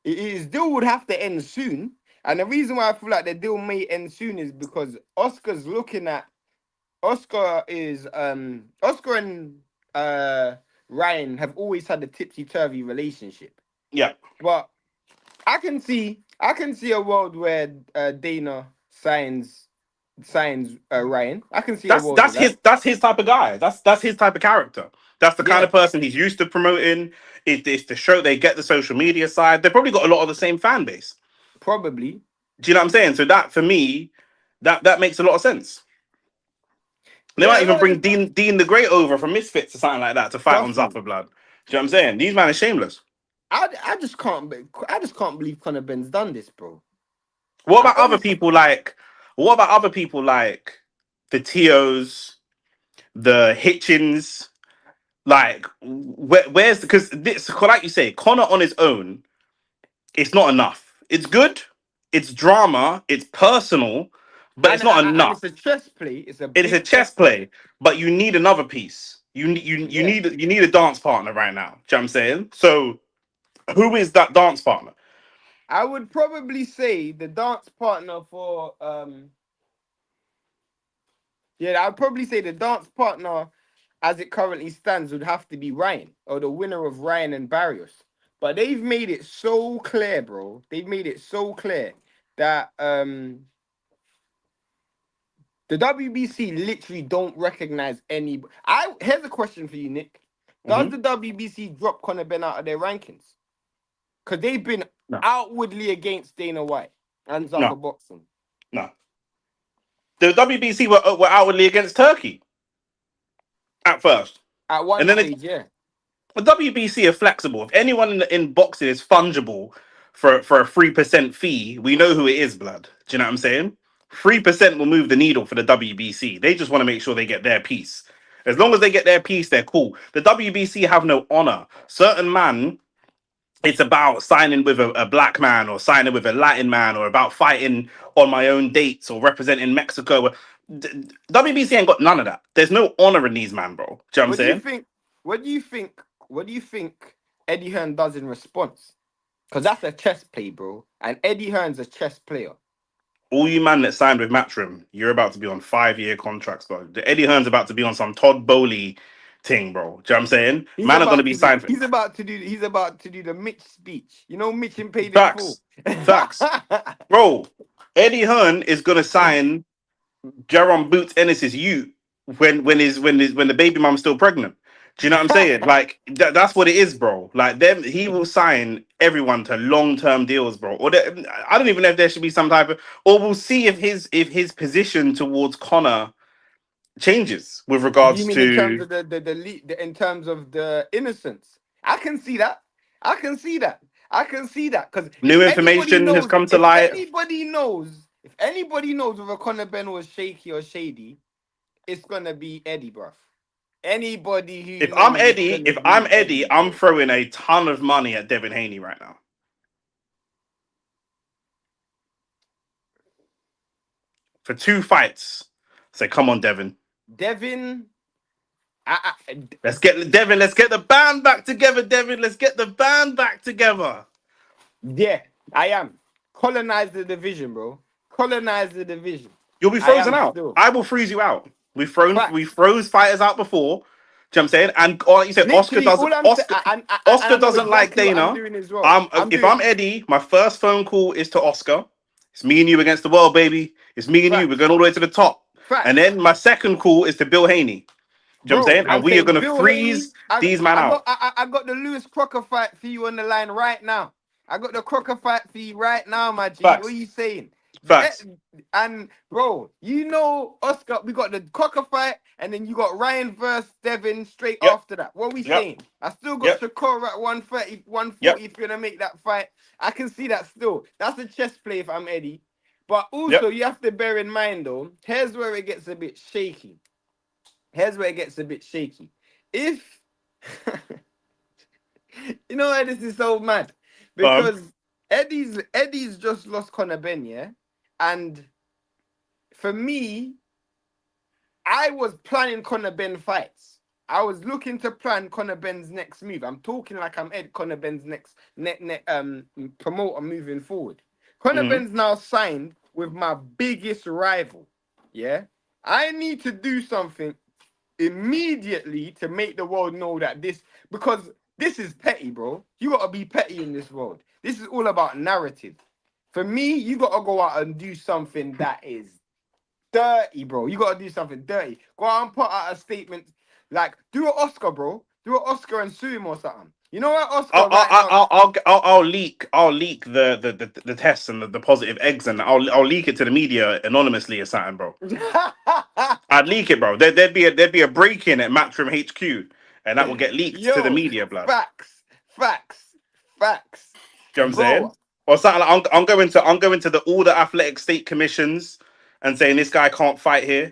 B: His deal would have to end soon, and the reason why I feel like the deal may end soon is because Oscar's looking at Oscar and Ryan have always had a tipsy turvy relationship,
A: Yeah.
B: but I can see a world where Dana signs Ryan. I can see a
A: That's
B: world of
A: that's
B: that.
A: his that's his type of guy. That's his type of character. That's the kind
B: Yeah,
A: of person he's used to promoting. It's the show. They get the social media side. They've probably got a lot of the same fan base.
B: probably.
A: Do you know what I'm saying? So that for me, that makes a lot of sense. They
B: Yeah,
A: might
B: a
A: even
B: lot
A: bring
B: of
A: Dean the Great over from Misfits or something like that to fight on
B: trust me.
A: Zuffa Blood. Do you know what I'm saying? These man are shameless.
B: I just can't believe Conor Ben's done this, bro.
A: What
B: I
A: about other
B: honestly
A: people like? What about other people like the Tios, the Hitchens? Like, where's because this, like you say, Connor on his own, it's not enough. It's good, it's drama, it's personal, but it's not
B: and
A: enough.
B: it's a chess play. It's a
A: It is a
B: big chess
A: chess
B: play.
A: play, but you need another piece.
B: Yeah,
A: You need a dance partner right now. Do you know what I'm saying? So, who is that dance partner?
B: I would probably say the dance partner for yeah, I'd probably say the dance partner as it currently stands, would have to be Ryan or the winner of Ryan and Barrios. But they've made it so clear, bro. They've made it so clear that the WBC literally don't recognize any. Here's a question for you, Nick. Does
A: Hmm.
B: the WBC drop Conor Benn out of their rankings? Because they've been
A: No,
B: outwardly against Dana White and
A: no,
B: Zuffa Boxing
A: no. The WBC were outwardly against Turkey at first,
B: at
A: and
B: one
A: then
B: stage. Yeah.
A: the WBC are flexible. If anyone in boxing is fungible for a 3% fee, we know who it is. Blood. Do you know what I'm saying? 3% will move the needle for the WBC. They just want to make sure they get their piece. As long as they get their piece, they're cool. The WBC have no honor. Certain man, it's about signing with a black man or signing with a Latin man or about fighting on my own dates or representing Mexico. WBC ain't got none of that. There's no honor in these man, bro. Do you know what I'm
B: What do you
A: saying?
B: think? What do you think? What do you think Eddie Hearn does in response? Because that's a chess play, bro. And Eddie Hearn's a chess player.
A: All you man that signed with Matchroom, you're about to be on 5-year contracts, bro. The Eddie Hearn's about to be on some Todd Bowley thing, bro. Do you know what I'm saying?
B: He's
A: Man are gonna
B: about
A: be
B: to do.
A: signed for
B: He's about to do. He's about to do the Mitch speech. You know, Mitch and paid in full.
A: facts. Facts. Bro, Eddie Hearn is gonna sign Jaron Boots Ennis's you when the baby mom's still pregnant. Do you know what I'm saying? Like that's what it is, bro. Like them, he will sign everyone to long-term deals, bro. I don't even know if there should be some type of, or we'll see if his position towards Connor changes with
B: You
A: regards
B: mean in terms
A: to
B: of in terms of the innocence? I can see that. I can see that. I can see that because
A: new information has come to light.
B: if anybody knows whether Conor Benn was shaky or shady, it's gonna be Eddie, bruv. Anybody who knows, it's gonna
A: If I'm
B: be
A: Eddie,
B: Eddie,
A: I'm
B: bro.
A: throwing a ton of money at Devin Haney right now for 2 fights. Say, come on, Devin.
B: Devin, I, I,
A: Let's get Devin. Let's get the band back together, Devin. Let's get the band back together.
B: yeah, I am. Colonize the division, bro. Colonize the division.
A: You'll be
B: I
A: frozen
B: am
A: out.
B: still.
A: I will freeze you out. We
B: Facts.
A: froze fighters out before. Do you know what I'm saying? And like you said,
B: Literally, all I'm saying, and
A: Oscar
B: I know
A: doesn't like
B: exactly what I'm
A: Dana.
B: doing as well. I'm
A: If I'm
B: doing
A: Eddie, my first phone call is to Oscar. It's me and you against the world, baby. It's me and you. We're
B: facts,
A: going all the way to the top. And
B: facts,
A: then my second call is to Bill Haney. Do you know what I'm
B: bro.
A: saying?
B: Man,
A: And we are
B: saying
A: going to
B: Bill Haney.
A: freeze these man out.
B: I got the Lewis Crocker fight for you on the line right now. I got the Crocker fight for you right now, my G. What are
A: Facts.
B: you saying? Eh,
A: Facts.
B: And bro, you know Oscar, we got the Crocker fight, and then you got Ryan versus Devin straight
A: Yep.
B: after that. What are we
A: Yep.
B: saying? I still got
A: Yep.
B: Shakur at 130,
A: Yep.
B: 140 if you're gonna make that fight. I can see that still. That's a chess play if I'm Eddie. But
A: Yep.
B: also you have to bear in mind though, here's where it gets a bit shaky. Here's where it gets a bit shaky. If you know why this is so mad?
A: Um.
B: Because Eddie's just lost Conor Benn, yeah? And for me, I was planning Conor Benn fights. I was looking to plan Conor Benn's next move. I'm talking like I'm Ed Conor Benn's next promoter moving forward. Conor
A: Mhm.
B: Benn's now signed with my biggest rival. Yeah. I need to do something immediately to make the world know that because this is petty, bro. You gotta be petty in this world. This is all about narrative. For me, you gotta go out and do something that is dirty, bro. You gotta do something dirty. Go out and put out a statement like do an Oscar, bro. Do an Oscar and sue him or something. You know what, Oscar, right now.
A: I'll leak the tests and the positive eggs and I'll leak it to the media anonymously or something, bro. I'd leak it, bro. There'd be a break in at Matchroom HQ, and that will get leaked to the
B: Yo,
A: media, blood.
B: facts, facts, facts,
A: Do you know what I'm
B: bro.
A: saying? Or something like I'm going to all the athletic state commissions and saying this guy can't fight here.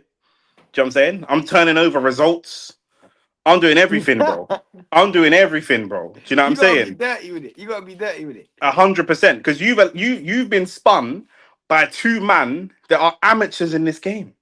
A: Do you know what I'm saying? I'm turning over results. I'm doing everything, bro. I'm doing everything, bro. Do you know what I'm
B: You gotta be
A: saying?
B: dirty with it. You gotta be dirty with it.
A: 100%. Because you've been spun by two men that are amateurs in this game.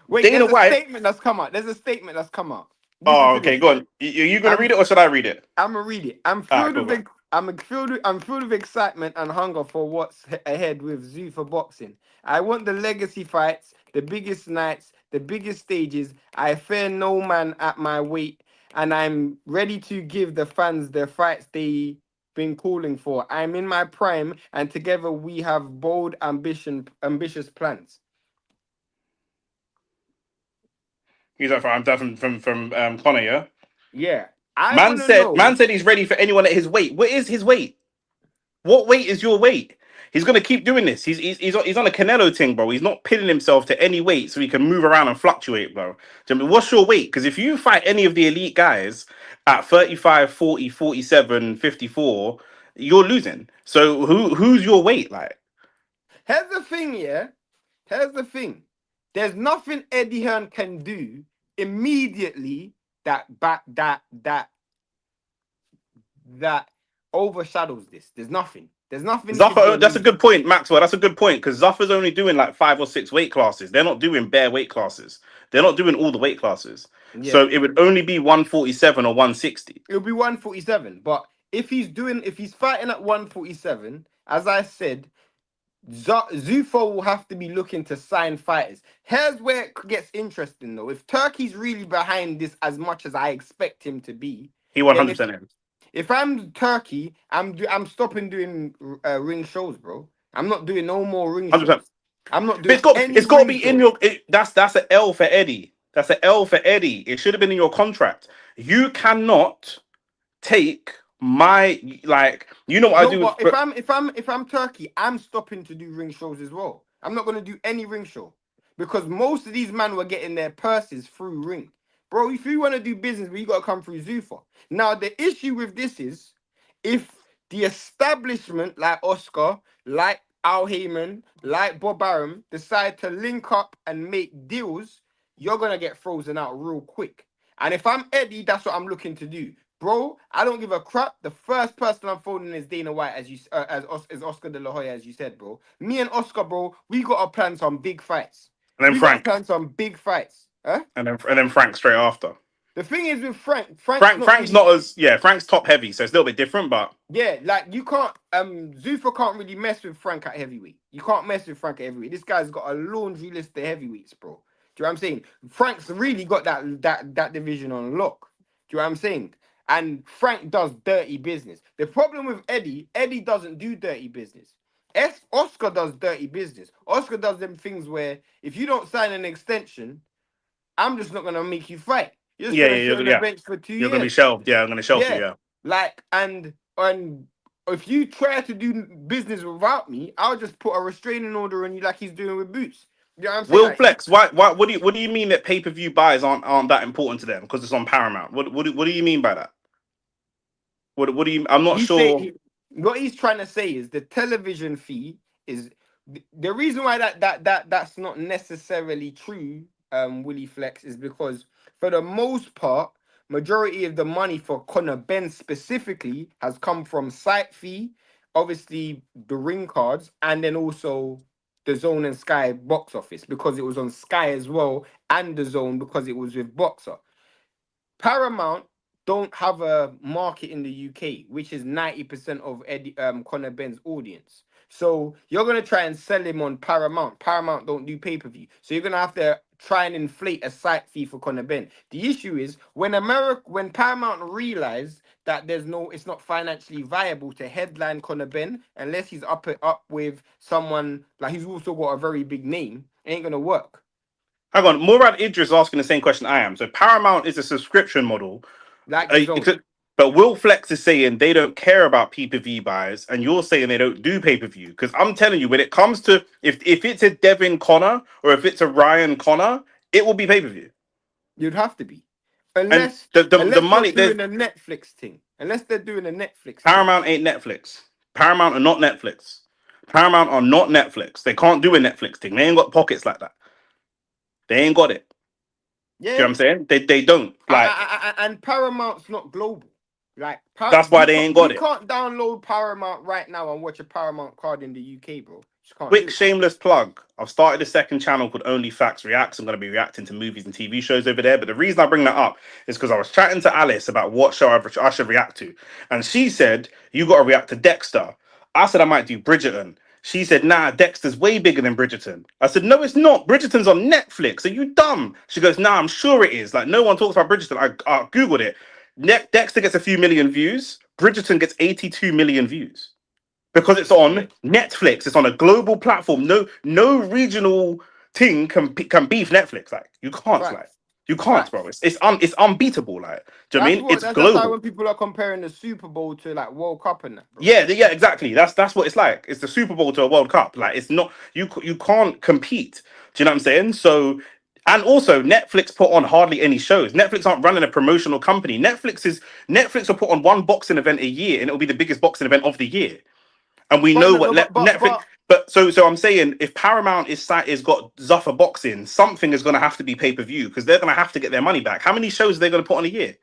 B: Wait,
A: Dana
B: there's a
A: White.
B: statement that's come out. There's a statement that's come out. Listen
A: Oh,
B: to
A: okay,
B: this.
A: go on. You gonna
B: I'm
A: read it or should I read it?
B: I'm gonna read it.
A: All right, cool, go on.
B: I'm filled with excitement and hunger for what's ahead with Zuffa Boxing. I want the legacy fights, the biggest nights, the biggest stages. I fear no man at my weight, and I'm ready to give the fans the fights they been calling for. I'm in my prime, and together we have bold ambitious plans.
A: He's like, I'm from Connor, yeah.
B: Yeah, I
A: Man
B: want to
A: said, man
B: know.
A: said he's ready for anyone at his weight. What is his weight? What weight is your weight? He's gonna keep doing this. He's on a Canelo thing, bro. He's not pinning himself to any weight so he can move around and fluctuate, bro. Do you know what I mean? What's your weight? Because if you fight any of the elite guys at 35, 40, 47, 54, you're losing. So who's your weight like?
B: Here's the thing, yeah. Here's the thing. There's nothing Eddie Hearn can do immediately that overshadows this. There's nothing. There's nothing he can do
A: Zuffa, that's a good
B: immediately.
A: point, Maxwell. That's a good point because Zuffa's only doing like 5 or 6 weight classes. They're not doing bare weight classes. They're not doing all the weight classes.
B: Yeah.
A: So it would only be 147 or 160.
B: It'll be 147. But if he's fighting at 147, as I said, Zuffa will have to be looking to sign fighters. Here's where it gets interesting though. If Turkey's really behind this as much as I expect him to be,
A: He
B: then
A: 100% is.
B: if I'm Turkey, I'm stopping doing ring shows, bro. I'm not doing no more ring
A: 100%.
B: shows. I'm not
A: But
B: doing any
A: it's got to
B: ring
A: be in
B: shows.
A: your. That's an L for Eddie. That's an L for Eddie. It should have been in your contract. You cannot take my like. You know what I
B: No,
A: do
B: but
A: with.
B: if I'm Turkey, I'm stopping to do ring shows as well. I'm not gonna do any ring show because most of these men were getting their purses through ring, bro. If you want to do business, you gotta come through Zuffa. Now the issue with this is if the establishment like Oscar, like Al Heyman, like Bob Arum decide to link up and make deals, you're gonna get frozen out real quick. And if I'm Eddie, that's what I'm looking to do. Bro, I don't give a crap. The first person I'm phoning is Dana White, as Oscar De La Hoya, as you said, bro. Me and Oscar, bro, we gotta plan some big fights.
A: And then
B: We gotta
A: Frank,
B: plan some big fights. Huh?
A: and then Frank straight after.
B: The thing is with Frank's not
A: Frank's
B: really.
A: not as Frank's top heavy, so it's a little bit different. But
B: Yeah, like you can't. Zuffa can't really mess with Frank at heavyweight. You can't mess with Frank at heavyweight. This guy's got a laundry list of heavyweights, bro. Do you know what I'm saying? Frank's really got that division on lock. Do you know what I'm saying? And Frank does dirty business. The problem with Eddie doesn't do dirty business. Oscar does dirty business. Oscar does them things where if you don't sign an extension, I'm just not gonna make you fight. You're just
A: yeah,
B: gonna
A: yeah,
B: sit on the bench for two
A: you're gonna be
B: years.
A: shelved. Yeah, I'm gonna shelf you.
B: Yeah,
A: Yeah.
B: like and if you try to do business without me, I'll just put a restraining order on you like he's doing with Boots. You know what I'm saying?
A: Will
B: Like,
A: Flex, why what do you mean that pay-per-view buys aren't that important to them because it's on Paramount? What do you mean by that? What do you? I'm not sure.
B: what he's trying to say is the television fee is the reason why that's not necessarily true. Willie Flex is because for the most part, majority of the money for Conor Benn specifically has come from site fee, obviously the ring cards, and then also the Zone and Sky box office because it was on Sky as well, and the Zone because it was with Boxer. Paramount don't have a market in the UK, which is 90% of Conor Benn's audience. So you're gonna try and sell him on Paramount. Paramount don't do pay-per-view. So you're gonna have to try and inflate a site fee for Conor Benn. The issue is when Paramount realized that it's not financially viable to headline Conor Benn unless he's up with someone like he's also got a very big name, it ain't gonna work.
A: Hang on, Murad Idris asking the same question I am. So Paramount is a subscription model,
B: Like the Zone.
A: but Will Flex is saying they don't care about pay-per-view buys, and you're saying they don't do pay-per-view. Because I'm telling you, when it comes to if it's a Devin Connor or if it's a Ryan Connor, it will be pay-per-view.
B: You'd have to be.
A: And
B: Unless
A: the money
B: they're
A: there's
B: doing a Netflix thing. Unless they're doing a Netflix thing.
A: Paramount ain't Netflix. Paramount are not Netflix. Paramount are not Netflix. They can't do a Netflix thing. They ain't got pockets like that. They ain't got it. Do you know
B: Yeah.
A: what I'm saying? They don't. Like
B: And Paramount's not global. Like
A: that's why they ain't got
B: you
A: it.
B: can't download Paramount right now and watch a Paramount card in the UK, bro. Just can't do
A: Quick
B: it.
A: shameless plug. I've started a second channel called OnlyFacts Reacts. I'm going to be reacting to movies and TV shows over there. But the reason I bring that up is because I was chatting to Alice about what show I should react to. And she said, you got to react to Dexter. I said I might do Bridgerton. She said, nah, Dexter's way bigger than Bridgerton. I said, no, it's not. Bridgerton's on Netflix. Are you dumb? She goes, nah, I'm sure it is. Like, no one talks about Bridgerton. I Googled it. Dexter gets a few million views. Bridgerton gets 82 million views because it's on
B: Shit.
A: Netflix. It's on a global platform. No regional thing can beef Netflix. Like, you can't, like,
B: Facts.
A: you can't, bro.
B: Facts.
A: It's unbeatable. Like, do you know what I
B: That's
A: mean?
B: what
A: It's
B: that's why
A: global.
B: when people are comparing the Super Bowl to like World Cup and that, bro.
A: Yeah, yeah, exactly. That's what it's like. It's the Super Bowl to a World Cup. Like, it's not you can't compete. Do you know what I'm saying? So, and also Netflix put on hardly any shows. Netflix aren't running a promotional company. Netflix will put on one boxing event a year, and it'll be the biggest boxing event of the year. And we
B: But
A: know
B: no,
A: what
B: no,
A: Netflix. But so I'm saying if Paramount is got Zuffa Boxing, something is going to have to be pay per view because they're going to have to get their money back. How many shows are they going to put on a year?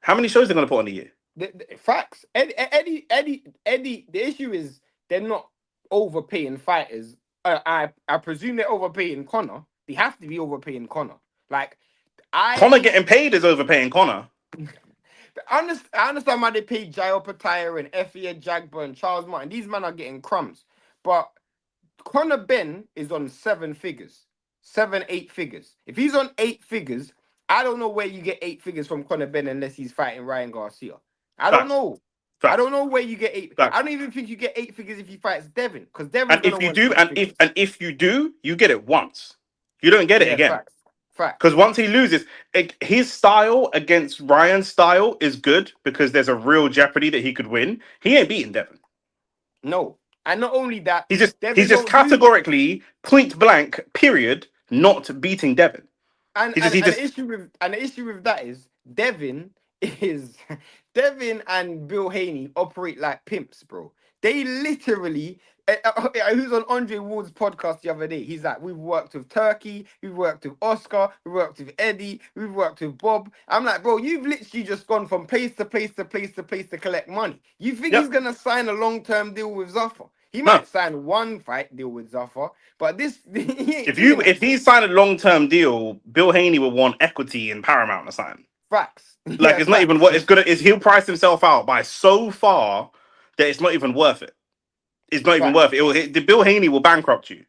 A: How many shows are they going to put on a year?
B: facts. Eddie. The issue is they're not overpaying fighters. I presume they're overpaying Conor. They have to be overpaying Conor. Like
A: Conor
B: I
A: getting paid is overpaying Conor.
B: I understand why they paid Jairo Pataya and Effie Jagba and Charles Martin. These men are getting crumbs. But Conor Benn is on 7 figures. 8 figures. If he's on 8 figures, I don't know where you get 8 figures from Conor Benn unless he's fighting Ryan Garcia. I don't
A: Facts.
B: know. I
A: Facts.
B: don't know where you get eight. I
A: Facts.
B: don't even think you get 8 figures if he fights Devin, because Devin's
A: And
B: gonna
A: if you
B: want
A: do,
B: eight figures.
A: and if you do, you get it once. You don't get it
B: Yeah,
A: again.
B: facts. Facts.
A: Because once he loses, his style against Ryan's style is good because there's a real jeopardy that he could win. He ain't beating Devin.
B: No. And not only that,
A: He's
B: Devin
A: just
B: don't do
A: categorically point blank period not beating Devin.
B: and
A: He just
B: and,
A: he
B: and
A: just
B: the issue with that is Devin is Devin and Bill Haney operate like pimps, bro. They literally who's on Andre Ward's podcast the other day. He's like, we've worked with Turkey, we've worked with Oscar, we've worked with Eddie, we've worked with Bob. I'm like, bro, you've literally just gone from place to place to place to place to collect money. You think he's
A: yep.
B: gonna sign a long-term deal with Zuffa? He
A: No.
B: might sign one fight deal with Zuffa, but this he ain't doing that,
A: If
B: bro.
A: he signed a long term deal, Bill Haney would want equity in Paramount or something.
B: Facts.
A: Like
B: Yeah,
A: it's not even
B: facts.
A: what it's gonna is he'll price himself out by so far that it's not even worth it. It's not even worth
B: Facts.
A: it. The Bill Haney will bankrupt you.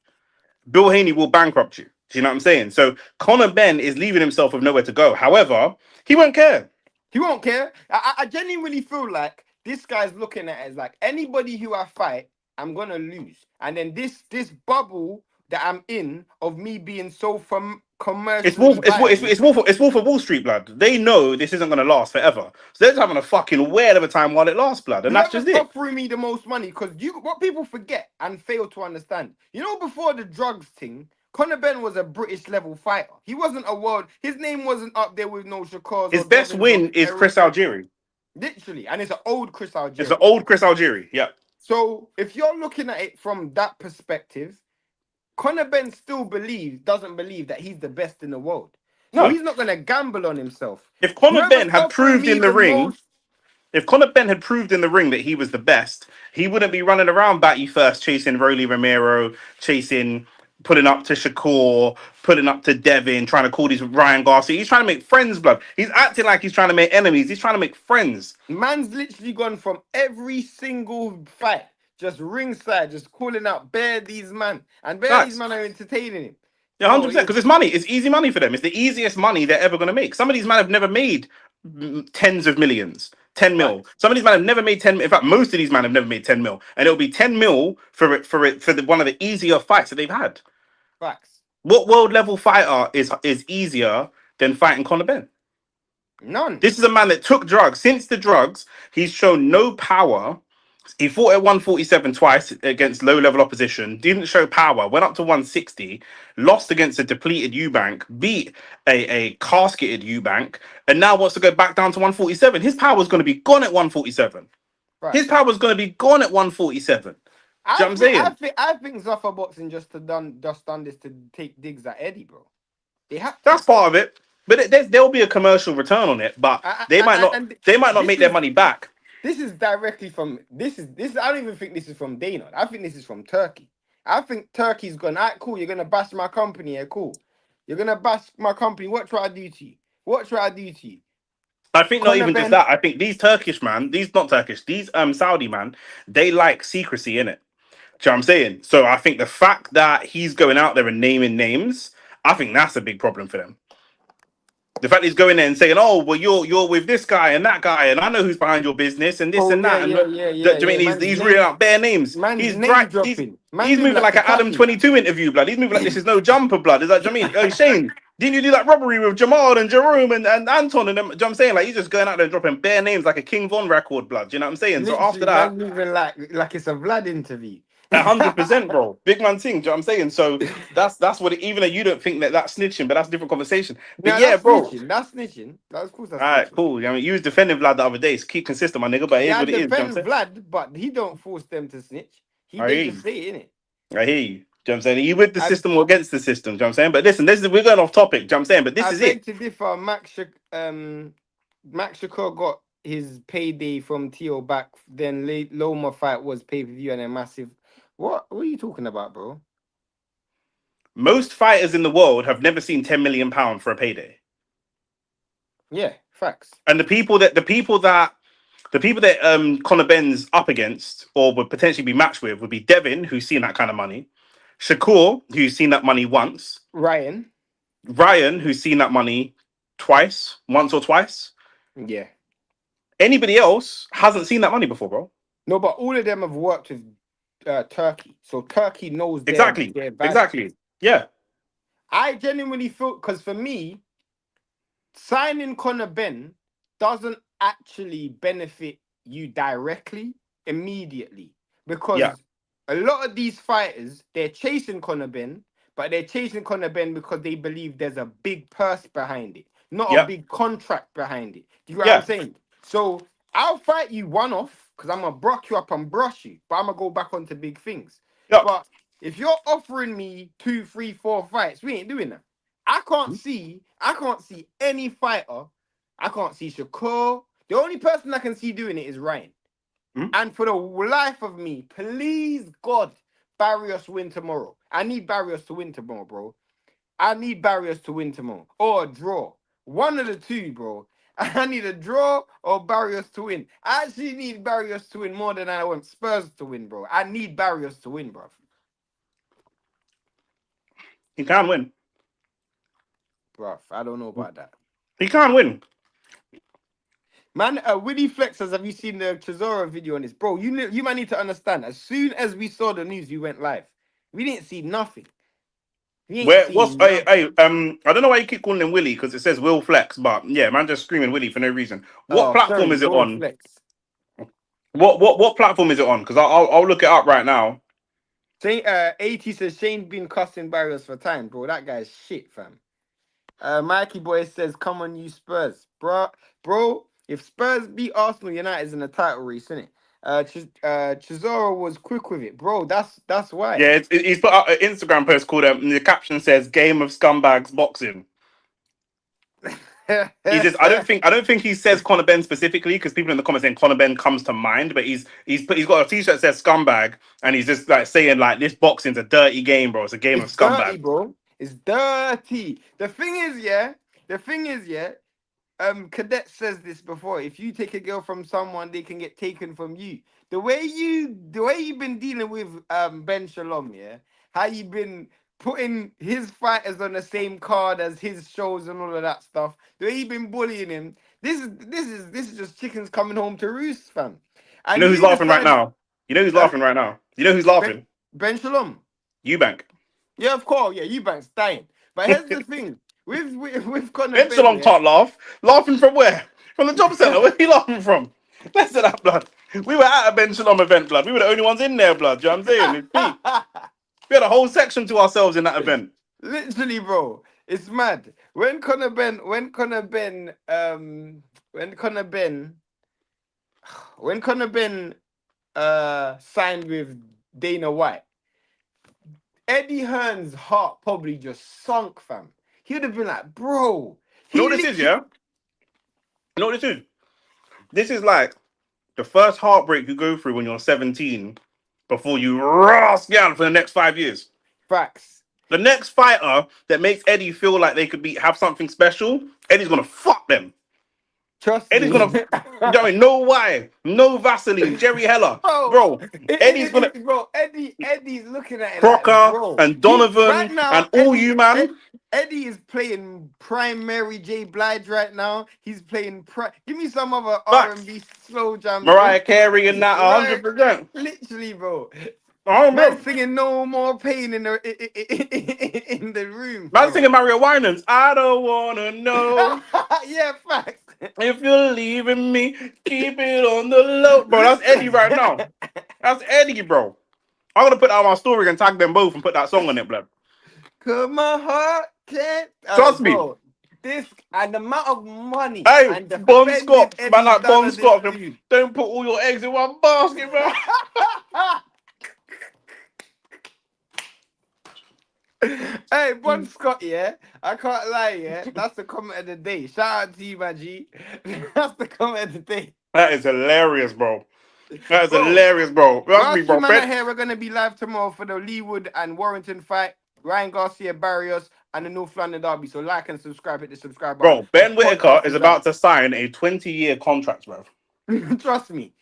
A: Bill Haney will bankrupt you. Do you know what I'm saying? So Conor Benn is leaving himself with nowhere to go. However, he won't care.
B: He won't care. I genuinely feel like this guy's looking at it as like anybody who I fight, I'm gonna lose. And then this bubble that I'm in of me being so from commercially viable.
A: It's Wolf of Wall Street, blood. They know this isn't gonna last forever. So they're just having a fucking whale of a time while it lasts, blood. And that's
B: Whoever's
A: just it.
B: offering me the most money, because what people forget and fail to understand, before the drugs thing, Conor Benn was a British level fighter. He wasn't a world. His name wasn't up there with no Shakars
A: His
B: or
A: best
B: Devins or
A: win is Chris
B: Errol.
A: Algieri.
B: Literally, and it's an old Chris
A: It's the
B: Algieri.
A: old Chris Algieri. Yeah.
B: So if you're looking at it from that perspective, Conor Benn still doesn't believe that he's the best in the world. So
A: No.
B: he's not gonna gamble on himself.
A: If Conor
B: Whoever's
A: Benn had
B: offering
A: proved
B: me
A: in the
B: the
A: ring
B: most,
A: If Conor Benn had proved in the ring that he was the best, he wouldn't be running around batty first, chasing Rolly Romero, putting up to Shakur, putting up to Devin, trying to call these Ryan Garcia. He's trying to make friends, blood. He's acting like he's trying to make enemies. He's trying to make friends.
B: man's literally gone from every single fight, just ringside, just calling out bear these man, and bear these
A: Facts.
B: man are entertaining him.
A: Yeah,
B: Bro,
A: 100%. Because it's money. It's easy money for them. It's the easiest money they're ever going to make. Some of these men have never made tens of millions. 10 mil.
B: facts,
A: Some of these men have never made 10. In fact, most of these men have never made 10 mil. And it'll be 10 mil one of the easier fights that they've had.
B: facts.
A: What world level fighter is easier than fighting Conor Benn?
B: None.
A: This is a man that took drugs. Since the drugs, he's shown no power. He fought at 147 twice against low level opposition, didn't show power, went up to 160, lost against a depleted Eubank, beat a casketed Eubank, and now wants to go back down to 147. His power is going to be gone at 147. His
B: Facts.
A: power is going to be gone at 147. Do you know what I'm saying?
B: I think Zuffa Boxing just done this to take digs at Eddie, bro. They have to.
A: That's part of it. But there'll be a commercial return on it, but they might not.
B: And
A: They might not
B: this
A: make their
B: is
A: money back.
B: this is directly from this. I don't even think this is from Dana. I think this is from Turkey. I think Turkey's gone. All right, cool. You're gonna bash my company. Yeah, cool. You're gonna bash my company. What should I do to you? What should I do to you?
A: I think not
B: Conor
A: even just
B: Benn.
A: that. I think these Turkish man, these not Turkish, these Saudi man, they like secrecy in it. Do you know what I'm saying? So I think the fact that he's going out there and naming names, I think that's a big problem for them. The fact he's going there and saying, "Oh, well, you're with this guy and that guy, and I know who's behind your business and this
B: Oh
A: and
B: yeah,
A: that." And
B: yeah, yeah,
A: do
B: yeah,
A: you
B: yeah.
A: mean he's reading out bare names?
B: Man's
A: He's
B: name
A: right.
B: dropping. Man
A: He's
B: moving
A: moving
B: like
A: like an Adam
B: Takashi.
A: 22 interview, blood. He's moving like this is no jumper, blood. Is that? Do you know what I mean? Oh, Shane, didn't you do that robbery with Jamal and Jerome and Anton and them? Do you know what I'm saying? Like he's just going out there and dropping bare names like a King Von record, blood. Do you know what I'm saying? So after
B: Literally,
A: that.
B: man moving like it's a Vlad interview.
A: 100%, bro. Big man thing. Do you know what I'm saying? So that's what. Even though you don't think that that's snitching, but that's a different conversation. But
B: No,
A: yeah,
B: that's
A: bro.
B: snitching. That's snitching. That, of course,
A: All
B: that's
A: right,
B: snitching.
A: cool. I mean, you was defending Vlad the other day. So keep consistent, my nigga. But
B: Yeah,
A: here's
B: I
A: what it is. You know what I'm
B: defend
A: saying?
B: Vlad, but he don't force them to snitch.
A: I
B: They
A: hear
B: just
A: you.
B: say it, innit?
A: I hear you. Do you know what I'm saying? Are you with the
B: I
A: system or against the system? Do you know what I'm saying? But listen, we're going off topic. Do you know what I'm saying? But this
B: I
A: is it.
B: beg to differ. Max Shakur got his payday from Tio back. Then Loma fight was pay per view and a massive. What are you talking about, bro?
A: Most fighters in the world have never seen £10 million for a payday.
B: Yeah, facts.
A: And the people that Conor Benn's up against or would potentially be matched with would be Devin, who's seen that kind of money, Shakur, who's seen that money once,
B: Ryan.
A: Ryan, who's seen that money once or twice.
B: Yeah.
A: Anybody else hasn't seen that money before, bro.
B: No, but all of them have worked with Turkey, so Turkey knows
A: Exactly.
B: their value.
A: Exactly. Yeah.
B: I genuinely feel because for me, signing Conor Benn doesn't actually benefit you directly immediately
A: Yeah.
B: because a lot of these fighters they're chasing Conor Benn, but they're chasing Conor Benn because they believe there's a big purse behind it, not a
A: Yeah.
B: big contract behind it. Do you know what I'm
A: Yeah.
B: saying? So I'll fight you one off because I'm gonna brock you up and brush you, but I'm gonna go back onto big things.
A: Yeah.
B: But if you're offering me 2, 3, 4 fights, we ain't doing that. I can't see any fighter. I can't see Shakur. The only person I can see doing it is Ryan.
A: Mhm.
B: And for the life of me, please God, Barrios win tomorrow. I need Barrios to win tomorrow, bro. I need Barrios to win tomorrow. Or a draw. One of the two, bro. I need a draw or Barrios to win. I actually need Barrios to win more than I want Spurs to win, bro. I need Barrios to win, bro.
A: He can win.
B: Bruv, I don't know about that.
A: He can win.
B: Man, Willie Flexers, have you seen the Chisora video on this? Bro, you might need to understand. As soon as we saw the news, we went live. We didn't see nothing. We ain't
A: Where what's
B: seen nothing.
A: I don't know why you keep calling him Willie because it says Will Flex, but yeah, man, just screaming Willie for no reason. What
B: Oh,
A: platform
B: sorry,
A: is it
B: Will
A: on?
B: Flex.
A: What platform is it on? Because I'll look it up right now.
B: Shane, 80 says Shane been cussing Barrios for time, bro. That guy's shit, fam. Mikey Boy says, come on, you Spurs. Bro, if Spurs beat Arsenal, United's in the title race, isn't it? Chisora was quick with it, bro. That's why.
A: Yeah, he's put out an Instagram post called the caption says "Game of Scumbags Boxing." He says, I don't think he says Conor Benn specifically because people in the comments saying Conor Benn comes to mind, but he's got a t-shirt that says scumbag and he's just like saying like this boxing's a dirty game, bro. It's a game of
B: It's dirty,
A: scumbag.
B: bro. It's dirty. The thing is, yeah. Cadet says this before. If you take a girl from someone, they can get taken from you. The way you've been dealing with Ben Shalom, yeah, how you been putting his fighters on the same card as his shows and all of that stuff. The way you've been bullying him. This is just chickens coming home to roost, fam.
A: You know
B: And
A: who's
B: you
A: laughing right
B: decided,
A: now? You know who's
B: huh?
A: laughing right now? You know who's
B: Ben,
A: laughing?
B: ben Shalom.
A: Eubank.
B: Yeah, of course. Yeah, Eubank's dying. But here's the thing. With Conor
A: Ben
B: Ben,
A: Shalom
B: yeah.
A: can't laugh. Laughing from where? From the job centre. Where are you laughing from? Let's say that, blood. We were at a Ben Shalom event, blood. We were the only ones in there, blood. Do you know what I'm saying? It's peak. We had a whole section to ourselves in that event.
B: Literally, bro. It's mad. When Conor Ben signed with Dana White, Eddie Hearn's heart probably just sunk, fam. He would have been like, bro,
A: You know
B: he
A: what this is,
B: literally
A: yeah? You know what this is? This is like the first heartbreak you go through when you're 17 before you rasp down for the next 5 years.
B: facts.
A: The next fighter that makes Eddie feel like they could have something special, Eddie's gonna fuck them.
B: Trust
A: Eddie's
B: me.
A: gonna, you know what I mean? No why, no Vaseline, Jerry Heller,
B: Bro,
A: bro. Eddie's gonna
B: bro, Eddie's looking at it like,
A: Crocker
B: bro,
A: and
B: he right
A: Donovan
B: now,
A: and all you man.
B: Eddie is playing prime Mary J. Blige right now. He's playing give me some other
A: Facts.
B: R&B slow jams, bro.
A: Mariah Carey and that,
B: Right,
A: 100%.
B: literally, bro.
A: Oh,
B: Man
A: bro.
B: singing no more pain in in the room,
A: Man
B: bro.
A: singing Mario Winans. I don't wanna know
B: Yeah, facts.
A: if you're leaving me. Keep it on the low, bro. That's Eddie right now. That's Eddie, bro. I'm gonna put that on my story and tag them both and put that song on it, blood.
B: Cause my heart can't. Oh,
A: Trust me.
B: bro, this and the amount of money
A: Hey,
B: and the
A: Bon
B: spending
A: Scott, man,
B: Eddie's
A: like
B: done
A: Bon
B: on this
A: Scott.
B: dude.
A: Don't put all your eggs in one basket, bro.
B: Hey, Bon Scott, yeah, I can't lie, yeah. That's the comment of the day. Shout out to you, my G. That's the comment of the day,
A: That is hilarious, bro. That is
B: bro.
A: hilarious, bro. Trust me,
B: Whilst you
A: bro.
B: man are here, we're gonna be live tomorrow for the Leewood and Warrington fight. Ryan Garcia Barrios and the North London Derby. So like and subscribe, hit the subscribe button.
A: Bro,
B: The
A: Ben Whitaker
B: podcast
A: is
B: is done.
A: about to sign a 20-year contract, bro.
B: Trust me.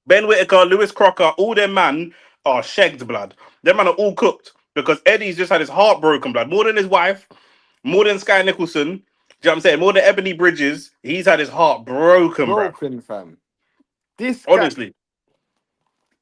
A: Ben Whitaker, Lewis Crocker, all them man are shagged, blood. Them man are all cooked because Eddie's just had his heart broken, blood. More than his wife, more than Sky Nicholson. Do you know what I'm saying? More than Ebony Bridges. He's had his heart broken, bro.
B: Broken, fam. This guy,
A: Honestly.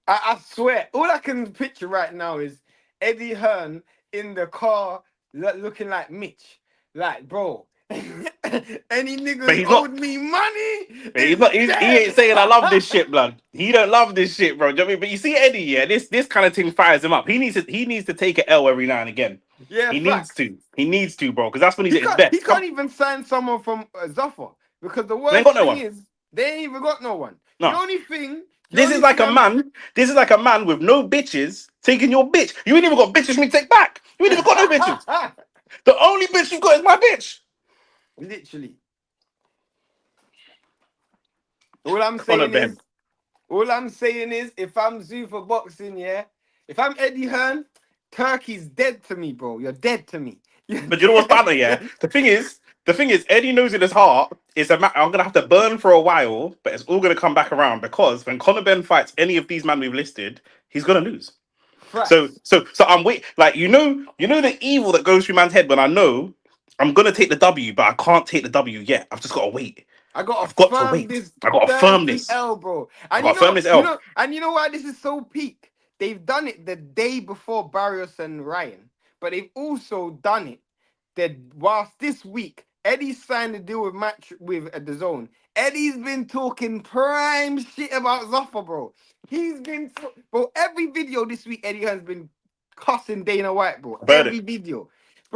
B: I swear, all I can picture right now is Eddie Hearn in the car looking like Mitch. Like, bro, any
A: But
B: niggas
A: he's not.
B: owed me money
A: He's
B: is
A: not. He
B: dead.
A: ain't saying I love this shit, blood. He don't love this shit, bro. Do you know what I mean? But you see Eddie, yeah. This kind of thing fires him up. He needs to. He needs to take an L every now and again.
B: Yeah,
A: He needs
B: facts.
A: to. He needs to, bro. Because that's when he's
B: He
A: at his
B: can't. He
A: best.
B: can't
A: Come,
B: even sign someone from Zuffa because the
A: they ain't
B: worst
A: got no
B: thing
A: one.
B: is they ain't even got no one. The
A: No.
B: only thing, the
A: This is
B: only
A: like
B: thing
A: a
B: I'm
A: man. This is like a man with no bitches taking your bitch. You ain't even got bitches for me to take back. You ain't even got no bitches. The only bitch you've got is my bitch.
B: literally. All I'm
A: Conor
B: saying
A: Benn.
B: is, all I'm saying is, if I'm Zuffa Boxing, yeah, if I'm Eddie Hearn, Turkey's dead to me, bro. You're dead to me. You're
A: But you know what's better, yeah?
B: dead.
A: The thing is, Eddie knows in his heart it's a I'm gonna have to burn for a while, but it's all gonna come back around because when Conor Benn fights any of these men we've listed, he's gonna lose. So
B: Facts.
A: so so I'm wait like you know the evil that goes through man's head when I know I'm gonna take the W, but I can't take the W yet. I've just gotta wait.
B: I gotta
A: I've got to
B: firm
A: wait.
B: this
A: I gotta firm
B: dirty
A: this.
B: L, bro.
A: I
B: And
A: gotta firm this L.
B: you know why this is so peak? They've done it the day before Barrios and Ryan, but they've also done it that whilst this week Eddie signed a deal with match with the Zone. Eddie's been talking prime shit about Zuffa, bro. Bro. Every video this week, Eddie has been cussing Dana White, bro.
A: I've heard
B: Every
A: it.
B: video,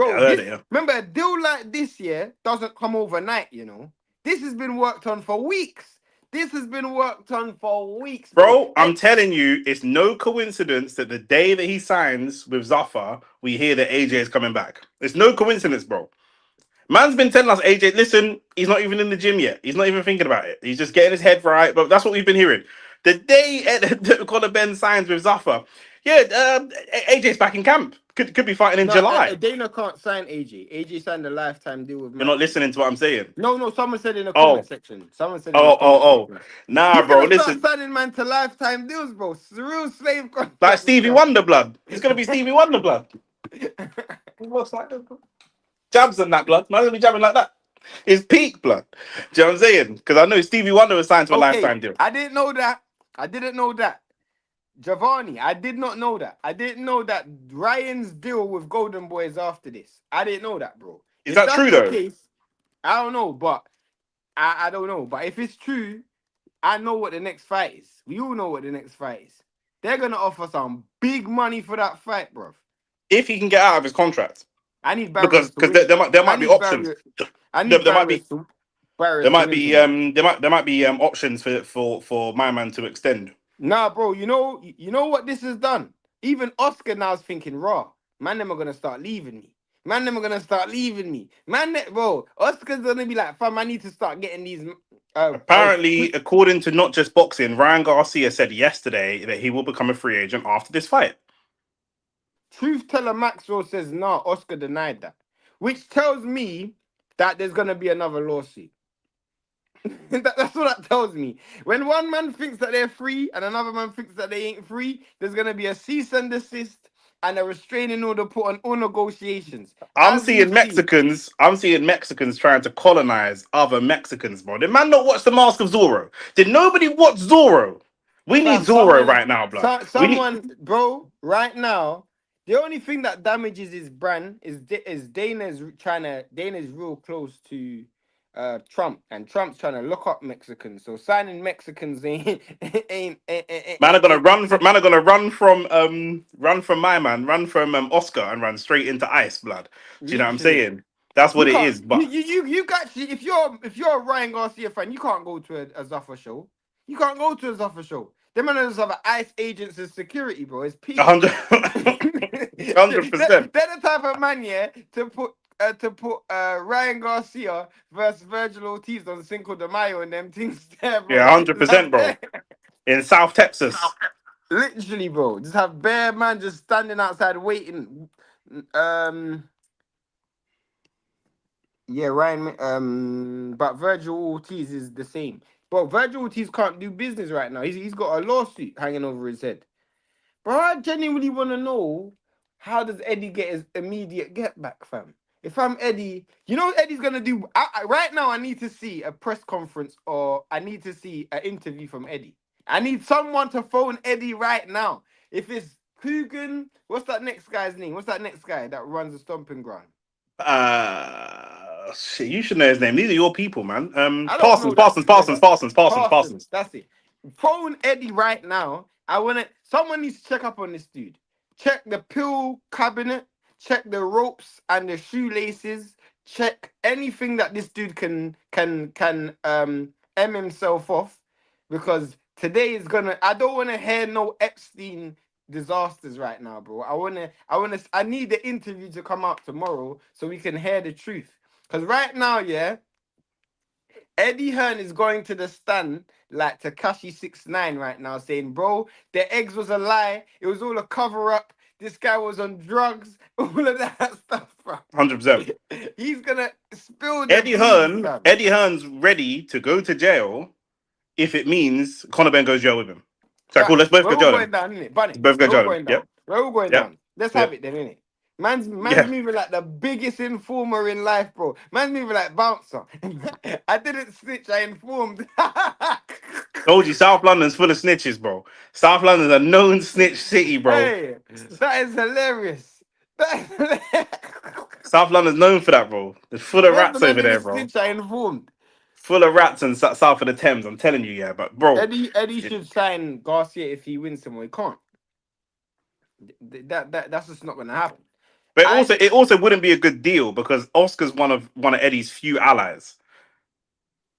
A: Yeah, I
B: bro.
A: heard
B: This
A: it, yeah.
B: remember a deal like this, yeah, doesn't come overnight, you know. This has been worked on for weeks. This has been worked on for weeks, bro.
A: Bro, I'm telling you, it's no coincidence that the day that he signs with Zuffa, we hear that AJ is coming back. It's no coincidence, bro. Man's been telling us, AJ, listen, he's not even in the gym yet. He's not even thinking about it. He's just getting his head right. But that's what we've been hearing. The day Conor Benn signs with Zuffa, yeah, AJ's back in camp. Could be fighting in
B: No,
A: July.
B: Dana can't sign AJ. AJ signed a lifetime deal with
A: You're not
B: Matchroom.
A: listening to what I'm saying.
B: No, no, someone said in the comment
A: Oh,
B: section. Someone said in the
A: oh, oh,
B: comment
A: oh.
B: section.
A: Nah,
B: He's
A: bro,
B: gonna start
A: listen.
B: signing man to lifetime deals, bro. Real slave
A: Like
B: contracts,
A: Stevie
B: bro.
A: Wonder blood. He's gonna be Stevie Wonder blood. What's like that? Jabs and that blood. Man, gonna be jabbing like that. It's peak blood. Do you know what I'm saying? Because I know Stevie Wonder was signed to a
B: Okay,
A: lifetime deal.
B: I didn't know that. I didn't know that. Giovanni, I did not know that. I didn't know that Ryan's deal with Golden Boy is after this. I didn't know that, bro.
A: Is
B: If
A: that
B: that's
A: true
B: the
A: though?
B: case, I don't know, but I don't know. But if it's true, I know what the next fight is. We all know what the next fight is. They're gonna offer some big money for that fight, bro.
A: If he can get out of his contract,
B: I need
A: because
B: Barrios to
A: because
B: win.
A: there
B: I
A: might be
B: need
A: options.
B: Barrios. I
A: There,
B: need
A: there might be there
B: Barrios to
A: might
B: win
A: be
B: today.
A: there might be options for my man to extend.
B: Nah, bro. You know what this has done. Even Oscar now is thinking, raw. Man, them are gonna start leaving me. Man, them are gonna start leaving me. Bro. Oscar's gonna be like, fam, I need to start getting these.
A: Apparently, according to not just boxing, Ryan Garcia said yesterday that he will become a free agent after this fight.
B: Truth teller Maxwell says, nah, Oscar denied that. Which tells me that there's gonna be another lawsuit. That's what that tells me. When one man thinks that they're free and another man thinks that they ain't free, there's gonna be a cease and desist and a restraining order put on all negotiations.
A: I'm
B: As we've
A: seeing
B: seen,
A: Mexicans. I'm seeing Mexicans trying to colonize other Mexicans, bro. Did man not watch The Mask of Zorro? Did nobody watch Zorro? We need
B: fam,
A: Zorro right now, blood. We need.
B: bro, right now, the only thing that damages his brand is Dana's real close to Trump, and Trump's trying to look up Mexicans. So signing Mexicans
A: Man are gonna
B: ain't
A: run from. Man are gonna run from my man. Run from Oscar and run straight into ice, blood. Do you know what I'm
B: literally.
A: saying? That's
B: You
A: what it
B: can't.
A: is. But
B: You actually, if you're a Ryan Garcia fan, you can't go to a Zuffa show. You can't go to a Zuffa show. Them man just have ICE agents as security, bro. It's
A: a
B: peak.
A: hundred, hundred
B: They're
A: percent.
B: the type of man, yeah, to put Ryan Garcia versus Virgil Ortiz on Cinco de Mayo and them things there, bro.
A: Yeah, 100%, bro. In South Texas.
B: Literally, bro. Just have bare man just standing outside waiting. Um. Yeah, Ryan. But Virgil Ortiz is the same. But Virgil Ortiz can't do business right now. He's got a lawsuit hanging over his head. Bro, I genuinely want to know, how does Eddie get his immediate get back, fam? If I'm Eddie, you know what Eddie's gonna do. Right now, I need to see a press conference or I need to see an interview from Eddie. I need someone to phone Eddie right now. If it's Coogan, what's that next guy's name? What's that next guy that runs the stomping ground?
A: Shit, you should know his name. These are your people, man.
B: I don't
A: Parsons,
B: know that
A: Parsons, Parsons,
B: fella.
A: Parsons, Parsons,
B: Parsons,
A: Parsons.
B: that's it. Phone Eddie right now. Someone needs to check up on this dude. Check the pill cabinet, check the ropes and the shoelaces, check anything that this dude can M himself off. Because today is gonna I don't wanna hear no Epstein disasters right now, bro. I need the interview to come out tomorrow so we can hear the truth. Because right now, yeah, Eddie Hearn is going to the stand like Takashi 69 right now, saying, "Bro, the eggs was a lie. It was all a cover up. This guy was on drugs. All of that stuff, bro."
A: 100%.
B: He's gonna spill the beans, fam.
A: Eddie Hearn's ready to go to jail if it means Conor Benn goes jail with him. So cool, let's
B: Facts.
A: both
B: We're
A: go
B: all
A: jail then.
B: going down, innit? Bunny.
A: Let's both go
B: We're all
A: jail then.
B: going
A: Yep,
B: down. We're all going
A: yep,
B: down. Let's have
A: yep.
B: it then, innit? Man's
A: Yeah.
B: moving like the biggest informer in life, bro. Man's moving like bouncer. I didn't snitch, I informed.
A: Told you, South London's full of snitches, bro. South London's a known snitch city, bro.
B: Hey, that is hilarious. That is hilarious.
A: South London's known for that, bro. There's full of
B: Where's the
A: rats
B: man
A: over
B: in the
A: there, bro.
B: snitch I informed?
A: Full of rats and south of the Thames. I'm telling you, yeah. But bro,
B: Eddie
A: it,
B: should sign Garcia if he wins tomorrow. He can't. That's just not gonna happen.
A: but
B: I
A: it also wouldn't be a good deal because Oscar's one of Eddie's few allies.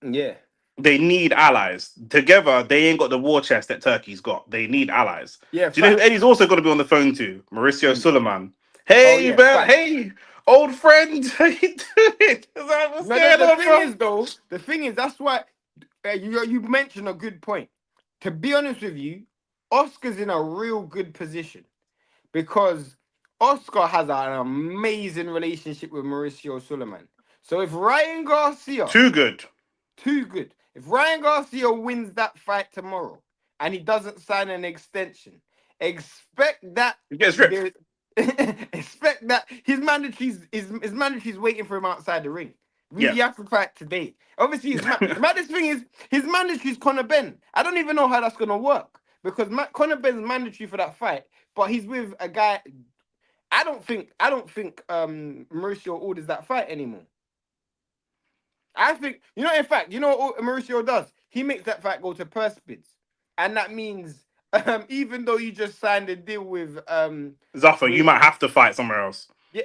B: Yeah.
A: They need allies. Together, they ain't got the war chest that Turkey's got. They need allies.
B: Yeah,
A: Do you know who
B: facts.
A: Eddie's also going to be on the phone to? Mauricio
B: Mm.
A: Suleiman.
B: Oh
A: Hey,
B: yeah,
A: man.
B: facts.
A: Hey, old friend. How you doing? What's
B: No,
A: going
B: the
A: on,
B: thing
A: bro?
B: is though, that's why you mentioned a good point. To be honest with you, Oscar's in a real good position because Oscar has an amazing relationship with Mauricio Suleiman. So if Ryan Garcia,
A: Too good.
B: too good, if Ryan Garcia wins that fight tomorrow and he doesn't sign an extension, expect that
A: He gets ripped.
B: there, expect that his mandatory's waiting for him outside the ring.
A: Yeah.
B: We have to fight today. Obviously, the maddest thing is his mandatory's Conor Benn. I don't even know how that's gonna work because Conor Benn's mandatory for that fight, but he's with a guy. I don't think Mauricio orders that fight anymore. I think in fact, you know what Mauricio does? He makes that fight go to purse bids, and that means even though you just signed a deal
A: Zuffa, you
B: with
A: might have to fight somewhere else.
B: yeah,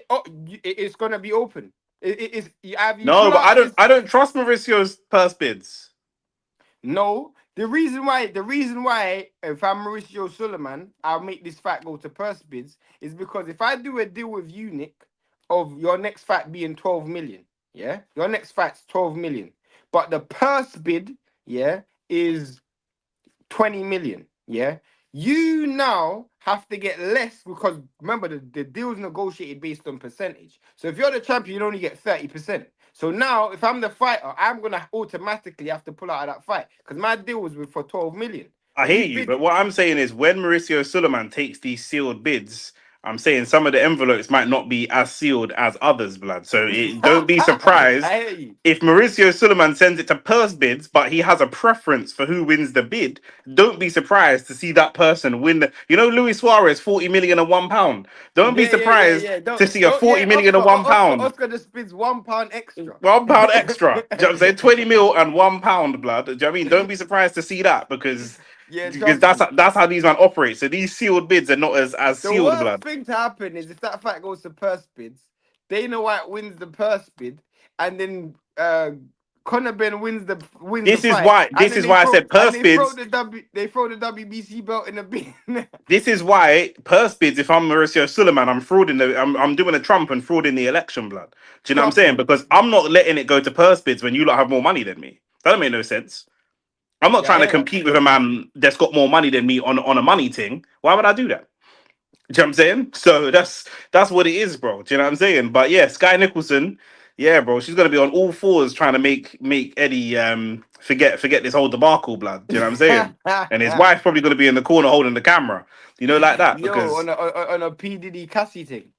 B: it's gonna be open. It's have you
A: No,
B: pull
A: but
B: out this?
A: I don't trust Mauricio's purse bids.
B: No, the reason why if I'm Mauricio Suleiman, I'll make this fight go to purse bids is because if I do a deal with you, Nick, of your next fight being 12 million, yeah, your next fight's 12 million, but the purse bid, yeah, is 20 million, yeah. You now have to get less because remember the deal's negotiated based on percentage. So if you're the champion, you only get 30%. So now, if I'm the fighter, I'm gonna automatically have to pull out of that fight because my deal was with for 12 million.
A: I hear
B: He's
A: you,
B: bid.
A: but what I'm saying is when Mauricio Suleiman takes these sealed bids, I'm saying some of the envelopes might not be as sealed as others, blood. So don't be
B: I
A: surprised
B: hear you.
A: if Mauricio Suleiman sends it to purse bids, but he has a preference for who wins the bid. Don't be surprised to see that person win. Luis Suarez, 40 million and £1. Don't be surprised
B: Yeah.
A: to see a
B: Don't.
A: 40
B: Yeah,
A: million and £1.
B: Oscar just bids £1 extra.
A: £1 extra. Do you know what I'm saying? 20 mil and £1, blood. Do you know what I mean? Don't be surprised to see that because
B: Yeah,
A: because
B: trust me.
A: that's how these men operate. So these sealed bids are not as
B: The
A: sealed,
B: worst
A: blood.
B: thing to happen is if that fight goes to purse bids, Dana White wins the purse bid, and then Conor Benn wins the
A: This is
B: fight,
A: why
B: and
A: this
B: then
A: is why I said purse bids.
B: they throw the WBC belt in the bin.
A: This is why purse bids. If I'm Mauricio Suleiman, I'm doing a Trump and frauding the election, blood. Do you know what I'm
B: Trust
A: saying?
B: me.
A: Because I'm not letting it go to purse bids when you lot have more money than me. That don't make no sense. I'm not
B: Yeah, I
A: trying to
B: hear that
A: compete
B: still.
A: with a man that's got more money than me on a money thing. Why would I do that? Do you know what I'm saying? So that's what it is, bro. Do you know what I'm saying? But yeah, Sky Nicholson, yeah, bro, she's gonna be on all fours trying to make Eddie forget this whole debacle, blood. Do you know what I'm saying? And his wife's probably gonna be in the corner holding the camera, like that,
B: Yo,
A: because
B: on a P Diddy Cassie thing.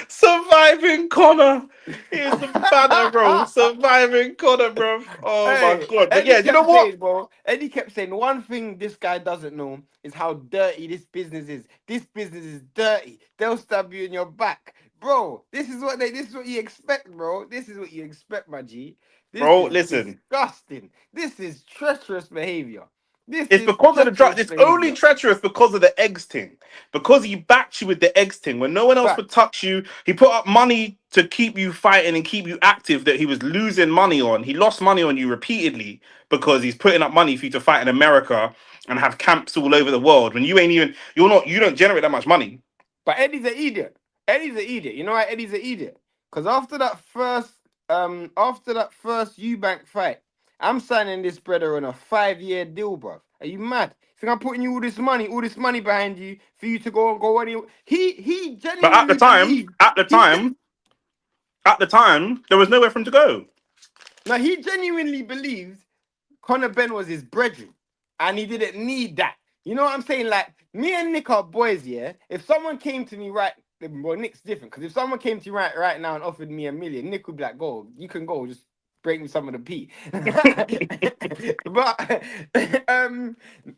A: surviving Connor is the banner, bro. Surviving Connor, bro. Oh my
B: Hey,
A: god! But
B: Eddie
A: yeah, you know
B: kept
A: what?
B: saying, bro. Eddie kept saying one thing this guy doesn't know is how dirty this business is. This business is dirty. They'll stab you in your back, bro. This is what you expect, bro. This is what you expect, my G. This
A: Bro,
B: is
A: listen.
B: disgusting. This is treacherous behavior. This
A: It's
B: is
A: because of the drug.
B: treacherous
A: It's only
B: behavior.
A: treacherous because of the eggs thing. Because he backed you with the eggs thing. When no one else would
B: Facts.
A: touch you, he put up money to keep you fighting and keep you active that he was losing money on. He lost money on you repeatedly because he's putting up money for you to fight in America and have camps all over the world. When you don't generate that much money.
B: But Eddie's an idiot. Eddie's an idiot. You know why Eddie's an idiot? Because after that first Eubank fight, I'm signing this brother on a 5-year deal, bro. Are you mad? Think I'm putting you all this money behind you for you to go anywhere? He
A: But
B: genuinely believed
A: at the time, there was nowhere for him to go.
B: he genuinely believed Conor Benn was his brethren, and he didn't need that. You know what I'm saying? Like me and Nick are boys, yeah. If someone came to me well, Nick's different because if someone came to you right now and offered me 1 million, Nick would be like, "Go, you can go, just break me some of the pee." But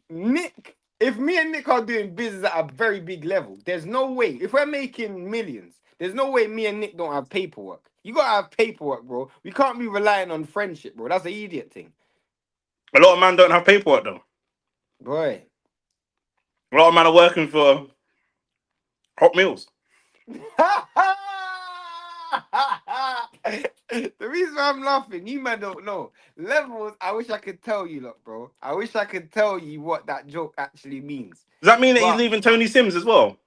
B: Nick, if me and Nick are doing business at a very big level, there's no way. If we're making millions, there's no way me and Nick don't have paperwork. You gotta have paperwork, bro. We can't be relying on friendship, bro. That's an idiot thing.
A: A lot of men don't have paperwork though.
B: Boy.
A: A lot of men are working for hot meals.
B: The reason why I'm laughing, you man don't know. Levels, I wish I could tell you, look, bro. I wish I could tell you what that joke actually means.
A: Does that mean that he's
B: But
A: leaving Tony Sims as well?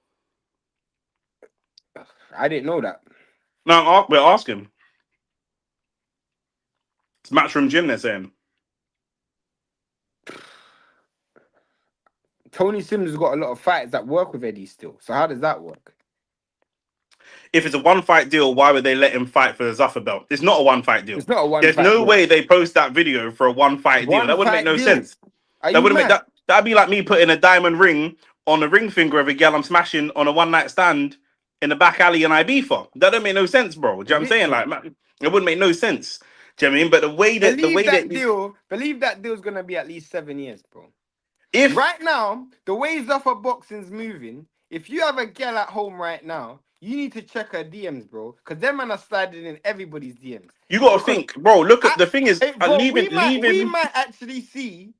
B: I didn't know that.
A: No, we're asking. It's Matchroom Gym, they're saying.
B: Tony Sims has got a lot of fighters that work with Eddie still. So how does that work?
A: If it's a one fight deal, why would they let him fight for the Zuffa belt? It's not a one fight deal.
B: It's not a one
A: There's
B: fight
A: no
B: deal.
A: way they post that video for a one fight deal.
B: One
A: That wouldn't make
B: fight
A: no
B: deal.
A: sense.
B: Are
A: That
B: you
A: wouldn't make
B: mad?
A: that. That'd be like me putting a diamond ring on the ring finger of a girl I'm smashing on a one night stand in the back alley in Ibiza. That don't make no sense, bro. Do you know what I'm saying? Like,
B: Literally.
A: man, it wouldn't make no sense. Do you know what I mean? But
B: Believe that deal's gonna be at least 7 years, bro.
A: if
B: Right now, the way Zuffa Boxing's moving, if you have a girl at home right now, you need to check her DMs, bro. Because them man are sliding in everybody's DMs.
A: you got to
B: Because
A: think, bro. Look at the thing is,
B: bro, we
A: leaving.
B: might actually see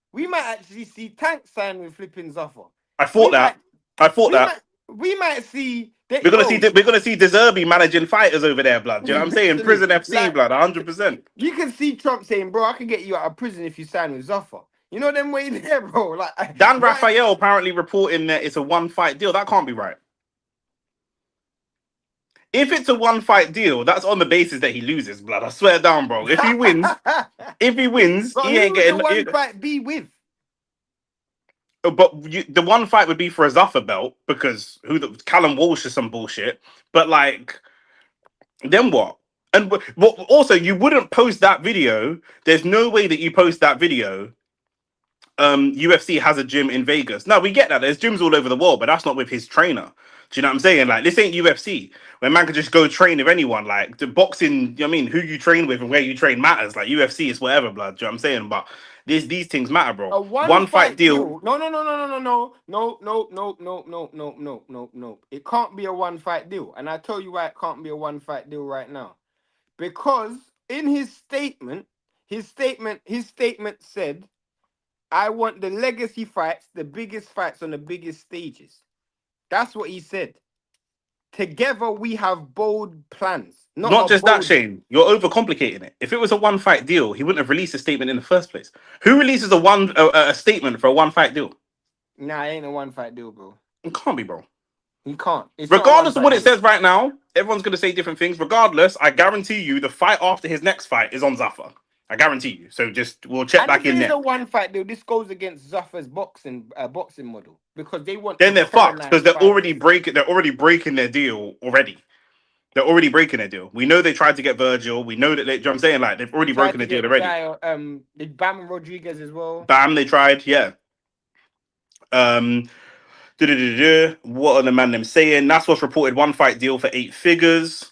B: Tank sign with flipping Zuffa.
A: I thought
B: We might
A: that. I thought
B: we
A: that.
B: might we might see that
A: We're gonna see Deserby managing fighters over there, blood. Do you know what I'm saying?
B: literally,
A: Prison FC,
B: like
A: blood, 100%.
B: you can see Trump saying, bro, I can get you out of prison if you sign with Zuffa. You know them way there, bro. Like
A: Dan
B: right.
A: Raphael apparently reporting that it's a one fight deal. That can't be right. If it's a one fight deal, that's on the basis that he loses, blood. I swear down, bro.
B: But
A: If he wins, he
B: who
A: ain't
B: would the
A: getting.
B: one fight be with?
A: But the one fight would be for a Zuffa belt because Callum Walsh is some bullshit. But like, then what? And also, you wouldn't post that video. There's no way that you post that video. UFC has a gym in Vegas. Now we get that. There's gyms all over the world, but that's not with his trainer. Do you know what I'm saying? Like, this ain't UFC where man can just go train with anyone. Like, the boxing, I mean, who you train with and where you train matters. Like, UFC is whatever, blood. Do you know what I'm saying? But these things matter, bro.
B: A one
A: One fight
B: fight
A: deal.
B: deal. No, no, no, no, no, no, no, no, no, no, no, no, no, no, no. It can't be a one fight deal. And I tell you why it can't be a one fight deal right now. Because in his statement said, I want the legacy fights, the biggest fights on the biggest stages. That's what he said. Together we have bold plans.
A: Not
B: Not a
A: just that,
B: bold.
A: Shane. You're overcomplicating it. If it was a one fight deal, he wouldn't have released a statement in the first place. Who releases a statement for a one fight deal?
B: Nah, it ain't a one fight deal, bro.
A: It can't be, bro.
B: He can't. It's not a one
A: Regardless of
B: fight
A: what it
B: deal.
A: says right now, everyone's going to say different things. Regardless, I guarantee you the fight after his next fight is on Zuffa. I guarantee you. So just we'll check
B: And
A: back
B: if it
A: in
B: is
A: there.
B: a one fight deal, this goes against Zuffa's boxing model because they want
A: Then
B: to
A: they're fucked because
B: colonize fighters.
A: they're already breaking their deal already. They're already breaking their deal. We know they tried to get Virgil. We know that you know what I'm saying? Like, they've
B: They
A: already
B: tried
A: broken
B: to
A: the deal
B: get
A: already.
B: they Bam Rodriguez as well.
A: Bam, they tried, yeah. Um What are the man them saying? That's what's reported. One fight deal for 8 figures.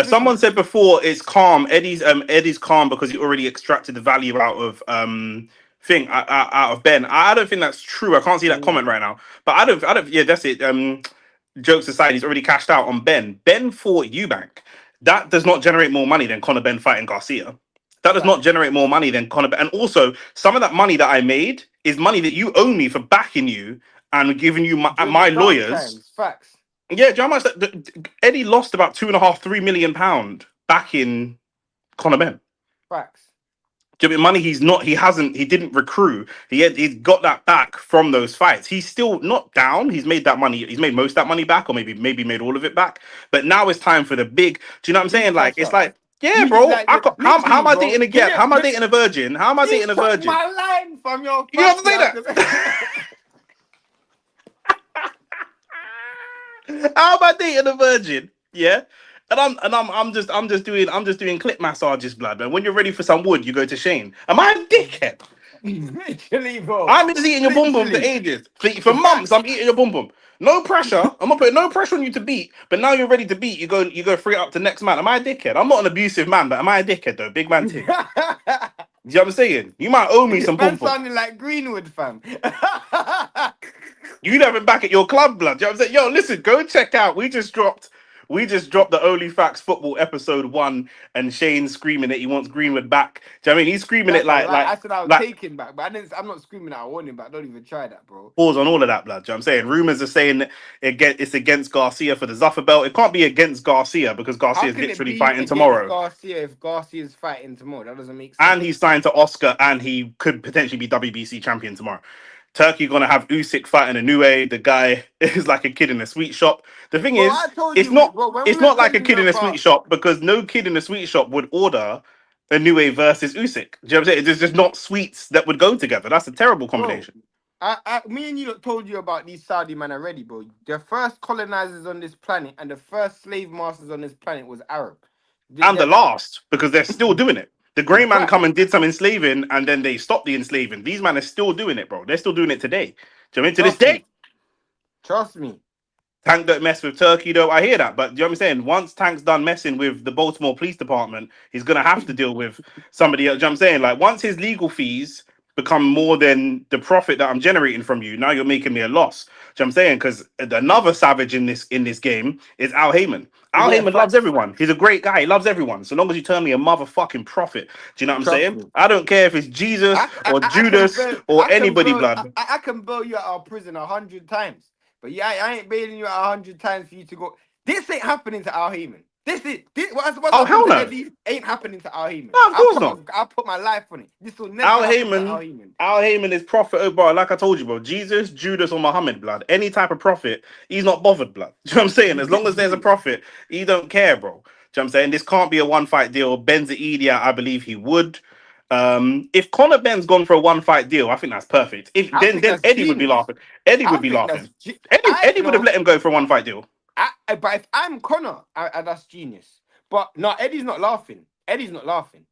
A: Someone
B: Everything.
A: said before it's calm. Eddie's calm because he already extracted the value out of out of Ben. I don't think that's true. I can't see that comment right now. But I don't yeah, that's it. Jokes aside, he's already cashed out on Ben. Ben fought Eubank. That does not generate more money than Conor Ben fighting Garcia. That does not
B: Facts.
A: generate more money than Conor Ben. And also, some of that money that I made is money that you owe me for backing you and giving you
B: During the
A: my
B: dark
A: lawyers.
B: times. Facts.
A: Yeah, do you know how much Eddie lost about 2.5, £3 million back in Conor Ben.
B: Facts.
A: Do you know what I mean? He didn't recruit. He's got that back from those fights. He's still not down. He's made that money. He's made most of that money back, or maybe made all of it back. But now it's time for the big. Do you know what I'm
B: Big
A: saying? Like,
B: cash
A: it's
B: ups.
A: like, yeah,
B: You need
A: bro.
B: like
A: How
B: literally,
A: am I
B: bro.
A: dating a
B: Give
A: girl? How am I
B: it.
A: dating a virgin? How am I
B: You
A: dating a
B: took
A: virgin?
B: my line from your
A: You have to
B: fucking
A: say
B: house.
A: that. How am I dating a virgin? Yeah. And I'm just doing clip massages, blood. And when you're ready for some wood, you go to Shane. Am I a dickhead?
B: Literally, bro.
A: I'm just eating your bum bum for
B: Literally.
A: ages. For months,
B: Facts.
A: I'm eating your bum bum. No pressure. I'm not putting no pressure on you to beat. But now you're ready to beat. You go free up to next man. Am I a dickhead? I'm not an abusive man, but am I a dickhead though? Big man ting. You know what I'm saying? You might owe me some pum
B: Man
A: pum.
B: sounding like Greenwood, fam.
A: You'd have it back at your club, blood. You know what I'm saying? Yo, listen, go check out. We just dropped the OnlyFacts football episode 1, and Shane screaming that he wants Greenwood back. Do you know what I mean? He's screaming it
B: That's a
A: like
B: lie.
A: like
B: I said I was
A: like
B: taking back, but I'm not screaming out. I want him back. Don't even try that, bro.
A: pause on all of that, blood. Do you know what I'm saying? Rumors are saying that it's against Garcia for the Zuffa belt. It can't be against Garcia because
B: How
A: Garcia is
B: can it
A: literally
B: be
A: fighting
B: against
A: tomorrow.
B: Garcia if Garcia's fighting tomorrow? That doesn't make
A: And
B: sense.
A: he's signed to Oscar, and he could potentially be WBC champion tomorrow. Turkey gonna have Usyk fighting Inoue. The guy is like a kid in a sweet shop. The thing
B: Bro, I
A: is,
B: told
A: it's
B: you,
A: not
B: bro, when we
A: it's
B: were
A: not like a
B: telling you
A: kid in a sweet
B: about,
A: shop because no kid in a sweet shop would order Inoue versus Usyk. Do you know what I'm saying? There's just not sweets that would go together. That's a terrible
B: bro,
A: combination.
B: me and you lot told you about these Saudi men already, bro. The first colonizers on this planet and the first slave masters on this planet was Arab.
A: And the last, because they're still doing it. The grey man
B: Fact,
A: come and did some enslaving, and then they stopped the enslaving. These men are still doing it, bro. They're still doing it today. Do you know what I mean? To this
B: trust
A: day.
B: me, trust me.
A: Tank don't mess with Turkey, though. I hear that, but do you know what I'm saying? Once Tank's done messing with the Baltimore Police Department, he's gonna have to deal with somebody else. Do you know what I'm saying? Like, once his legal fees become more than the profit that I'm generating from you, now you're making me a loss. Do you know what I'm saying? Because another savage in this game is Al Heyman. Al
B: Yeah,
A: Heyman loves
B: facts.
A: everyone. He's a great guy. He loves everyone. So long as you turn me a motherfucking profit. Do you know what I'm
B: Trust
A: saying?
B: me.
A: I don't care if it's Jesus or Judas or anybody, blood.
B: I can bail you out of prison 100 times. But yeah, I ain't bailing you out 100 times for you to go. This ain't happening to Al Heyman. What's
A: Oh,
B: happened
A: hell
B: to
A: no.
B: Eddie ain't happening to Al Heyman.
A: No, of course not.
B: I'll put my life on it. This will never
A: Al
B: happen to Al
A: Heyman,
B: Heyman.
A: Al Heyman is prophet, oh, bro. Like I told you, bro. Jesus, Judas, or Muhammad, blood. Any type of prophet, he's not bothered, blood. Do you know what I'm saying? As long as there's a
B: Literally.
A: prophet, he don't care, bro. Do you know what I'm saying? This can't be a one fight deal. Benzaedia, I believe he would. If Conor Benn's gone for a one fight deal, I think that's perfect. If
B: I think
A: then
B: that's
A: Eddie would be
B: genius.
A: laughing. Eddie
B: I
A: would be
B: think that's
A: laughing. Eddie would have
B: no.
A: let him go for a one fight deal.
B: But if I'm Connor, that's genius. But no, Eddie's not laughing. Eddie's not laughing.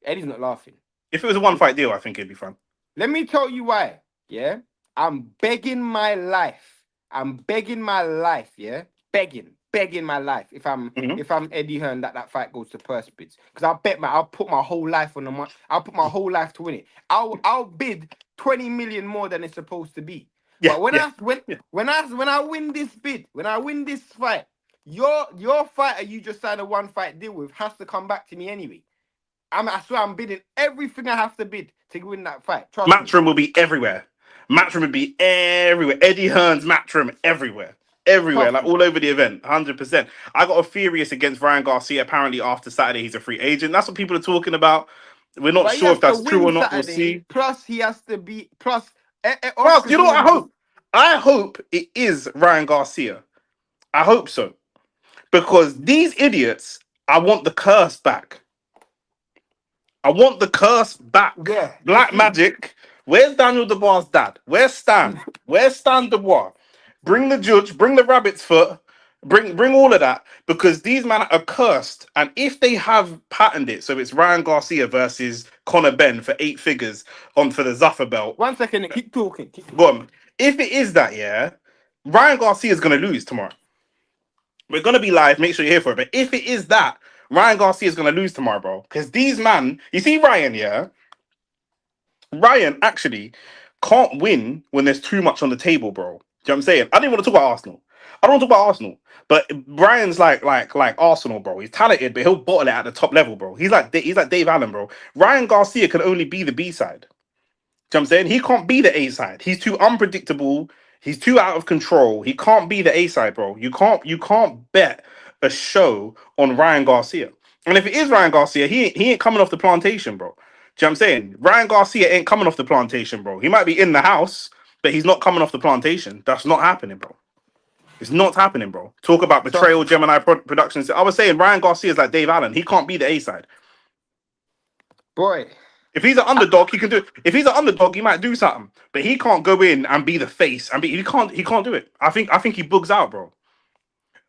B: Eddie's not laughing.
A: If it was a one fight deal, I think it'd be fun.
B: Let me tell you why. Yeah, I'm begging my life. I'm begging my life. Yeah, begging my life.
A: Hmm.
B: If I'm Eddie Hearn, that fight goes to purse bids. Because I'll put my whole life on the. I'll put my whole life to win it. I'll bid 20 million more than it's supposed to be.
A: Yeah,
B: But when
A: yeah.
B: I when
A: Yeah.
B: when I win this bid, when I win this fight, your fighter you just signed a one fight deal with has to come back to me anyway. I swear I'm bidding everything I have to bid to win that fight. Trust me.
A: Matchroom will be everywhere. Matchroom would be everywhere. Eddie Hearn's matchroom everywhere. Everywhere,
B: Trust
A: like
B: me.
A: all over the event, 100%. I got a furious against Ryan Garcia. Apparently, after Saturday, he's a free agent. That's what people are talking about. We're not
B: But he
A: sure if
B: has to
A: that's true
B: win
A: or not. We'll
B: Saturday.
A: see.
B: Plus, he has to be. Plus,
A: Plus,
B: Oscar's
A: you know what I
B: already.
A: hope? I hope it is Ryan Garcia. I hope so. Because these idiots, I want the curse back. I want the curse back.
B: Yeah, we'll
A: Black
B: see.
A: Magic. Where's Daniel Dubois' dad? Where's Stan? Where's Stan Dubois? Bring the judge. Bring the rabbit's foot. Bring all of that because these men are cursed. And if they have patterned it, so it's Ryan Garcia versus Conor Benn for 8 figures on for the Zuffa belt.
B: 1 second. Keep talking. Keep
A: Go
B: talking.
A: on. If it is that, yeah, Ryan Garcia is gonna lose tomorrow. We're gonna be live. Make sure you're here for it. But if it is that, Ryan Garcia is gonna lose tomorrow, bro. Because these man, you see Ryan, yeah. Ryan actually can't win when there's too much on the table, bro. Do you know what I'm saying? I didn't want to talk about Arsenal. I don't want to talk about Arsenal. But Ryan's like Arsenal, bro. He's talented, but he'll bottle it at the top level, bro. He's like Dave Allen, bro. Ryan Garcia can only be the B side. You know what I'm saying? He can't be the A side. He's too unpredictable. He's too out of control. He can't be the A side, bro. You can't bet a show on Ryan Garcia. And if it is Ryan Garcia, he ain't coming off the plantation, bro. Do you know what I'm saying? Ryan Garcia ain't coming off the plantation, bro. He might be in the house, but he's not coming off the plantation. That's not happening, bro. It's not happening, bro. Talk about
B: Trust
A: betrayal,
B: me,
A: Gemini Productions. I was saying Ryan Garcia is like Dave Allen. He can't be the A side.
B: boy.
A: If he's an underdog, he can do. If he's an underdog, he might do something, but he can't go in and be the face. And he can't. He can't do it. I think he bugs out, bro.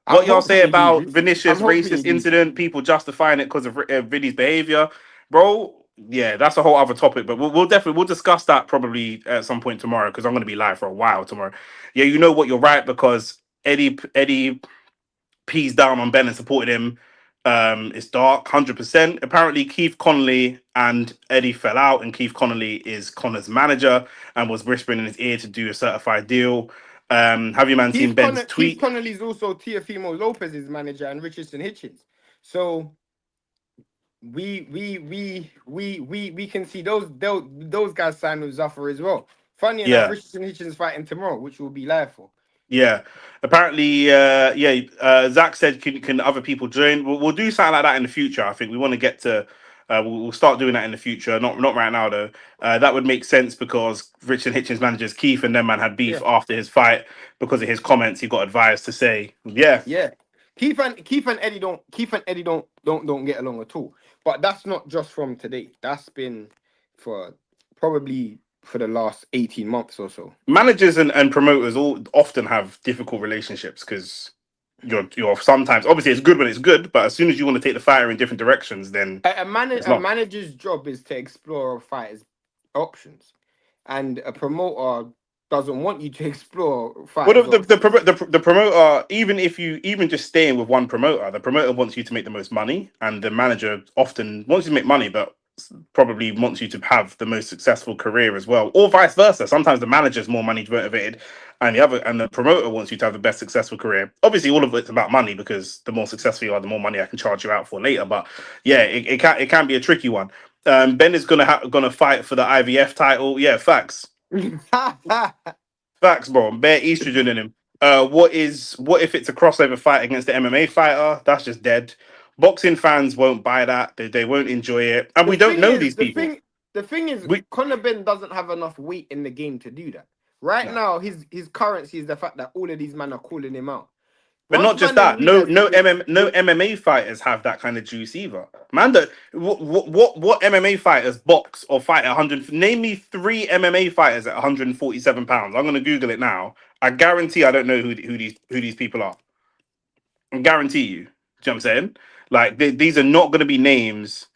B: I'm
A: What y'all say
B: hoping he
A: about
B: loses. I'm
A: Vinicius
B: hoping he
A: racist
B: loses.
A: incident? People justifying it because of Vinny's behavior, bro. Yeah, that's a whole other topic, but we'll definitely we'll discuss that probably at some point tomorrow because I'm going to be live for a while tomorrow. Yeah, you know what? You're right because Eddie P's down on Ben and supported him. It's dark, 100%. Apparently, Keith Connolly and Eddie fell out, and Keith Connolly is Connor's manager and was whispering in his ear to do a certified deal. Have you man seen Ben's
B: Keith
A: tweet?
B: Connolly's also Teofimo Lopez's manager and Richardson Hitchens. So we can see those guys sign with Zuffa as well. Funny enough,
A: Yeah,
B: Richardson Hitchens fighting tomorrow, which we'll be live for.
A: yeah. Apparently, yeah. Zach said, "Can other people join?" We'll do something like that in the future. I think we want to get to. We'll start doing that in the future. Not right now though. That would make sense because Richard Hitchens managers Keith and them man had beef
B: Yeah,
A: after his fight because of his comments. He got advised to say, "Yeah,
B: yeah. Keith and Eddie don't get along at all. But that's not just from today. That's been for probably for the last 18 months or so.
A: managers and promoters all often have difficult relationships because you're sometimes obviously it's good when it's good, but as soon as you want to take the fighter in different directions, then it's
B: A
A: not."
B: manager's job is to explore a fighter's options, and a promoter doesn't want you to explore
A: Well,
B: fighters' options.
A: the promoter, even if you even just staying with one promoter, the promoter wants you to make the most money, and the manager often wants you to make money, but probably wants you to have the most successful career as well, or vice versa. Sometimes the manager's more money motivated, and the promoter wants you to have the best successful career. Obviously, all of it's about money because the more successful you are, the more money I can charge you out for later. But yeah, it can be a tricky one. Ben is gonna fight for the IVF title. Yeah, facts. Facts, bro. Bare estrogen in him. What if it's a crossover fight against the MMA fighter? That's just dead. Boxing fans won't buy that. They won't enjoy it, and
B: the
A: we don't
B: thing
A: know
B: is,
A: these people.
B: the thing is,
A: We
B: Conor Benn doesn't have enough weight in the game to do that. Right
A: Nah.
B: now, his currency is the fact that all of these men are calling him out.
A: But not
B: Once
A: just
B: man them
A: that.
B: realize that
A: No MMA fighters have that kind of juice either. Man, what MMA fighters box or fight at 100? Name me three MMA fighters at 147 pounds. I'm gonna Google it now. I guarantee I don't know who these people are. I guarantee you. Do you know what I'm saying? Like these are not gonna be names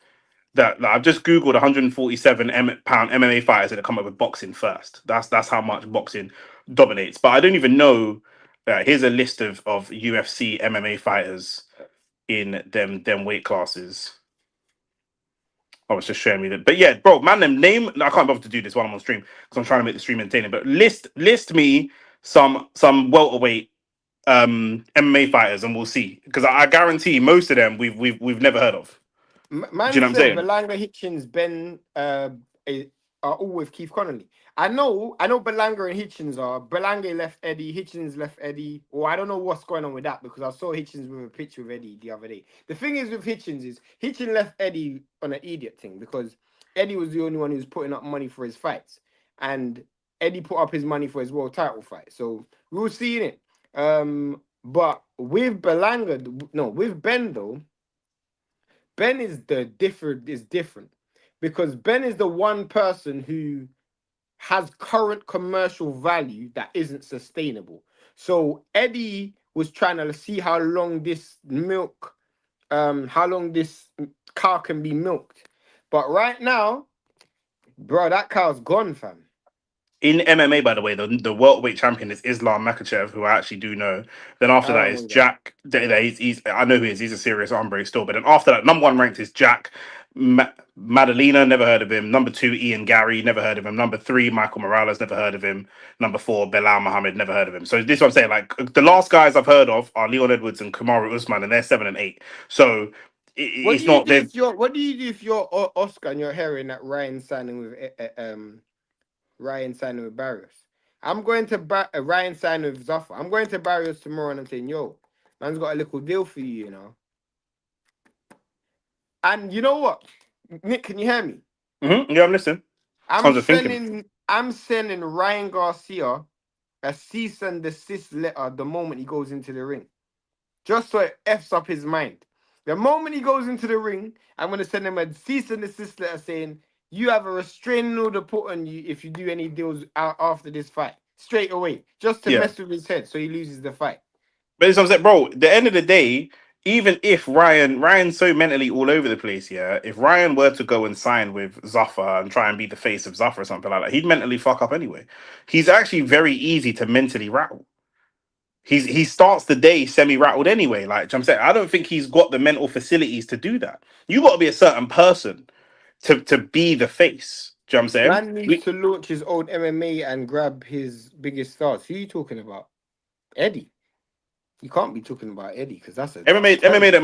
A: that like, I've just googled 147 pound MMA fighters that come up with boxing first. That's how much boxing dominates. But I don't even know. Here's a list of UFC MMA fighters in them weight classes. I was just showing me that. But yeah, bro, man, them name. I can't bother to do this while I'm on stream because I'm trying to make the stream entertaining. But list me some welterweight MMA fighters and we'll see. Because I guarantee most of them we've never heard of. Do you
B: Man
A: know what I'm
B: said
A: saying?
B: Belanga, Hitchens, Ben are all with Keith Connolly. I know Belanga and Hitchens are. Belanga left Eddie, Hitchens left Eddie. Or I don't know what's going on with that because I saw Hitchens with a picture of Eddie the other day. The thing is with Hitchens is Hitchens left Eddie on an idiot thing because Eddie was the only one who was putting up money for his fights. And Eddie put up his money for his world title fight. So we were seeing it. But with Belanga, no, with Ben though. Ben is different because Ben is the one person who has current commercial value that isn't sustainable. So Eddie was trying to see how long this cow can be milked. But right now, bro, that cow's gone, fam.
A: In MMA, by the way, the welterweight champion is Islam Makachev, who I actually do know. Then after
B: I
A: that
B: don't
A: is
B: know that.
A: Jack. He's I know who he is. He's a serious hombre still. But then after that, number one ranked is Jack Madalena. Never heard of him. Number two, Ian Gary. Never heard of him. Number three, Michael Morales. Never heard of him. Number four, Belal Muhammad. Never heard of him. So this is what I'm saying. Like the last guys I've heard of are Leon Edwards and Kamaru Usman, and they're 7 and 8. So
B: What do
A: it's
B: you
A: not.
B: do
A: There's
B: if you're What do you do if you're Oscar and you're hearing that Ryan signing with Barrios? I'm going to Ryan signing with Zuffa. I'm going to Barrios tomorrow and I'm saying, yo, man's got a little deal for you, you know. And you know what, Nick, can you hear me?
A: Yeah, I'm listening.
B: I'm
A: I'm just thinking.
B: sending I'm sending Ryan Garcia a cease and desist letter the moment he goes into the ring, just so it f's up his mind. The moment he goes into the ring, I'm gonna send him a cease and desist letter saying you have a restraining order put on you if you do any deals after this fight straight away, just to
A: Yeah.
B: mess with his head so he loses the fight.
A: But it's what I'm saying, bro. At the end of the day, even if Ryan's so mentally all over the place, yeah. If Ryan were to go and sign with Zuffa and try and be the face of Zuffa or something like that, he'd mentally fuck up anyway. He's actually very easy to mentally rattle. He starts the day semi rattled anyway. Like I'm saying, I don't think he's got the mental facilities to do that. You got to be a certain person to be the face. Do you know what I'm saying?
B: Man needs to launch his own MMA and grab his biggest stars. Who are you talking about? Eddie. You can't be talking about Eddie because that's a
A: MMA
B: terrible.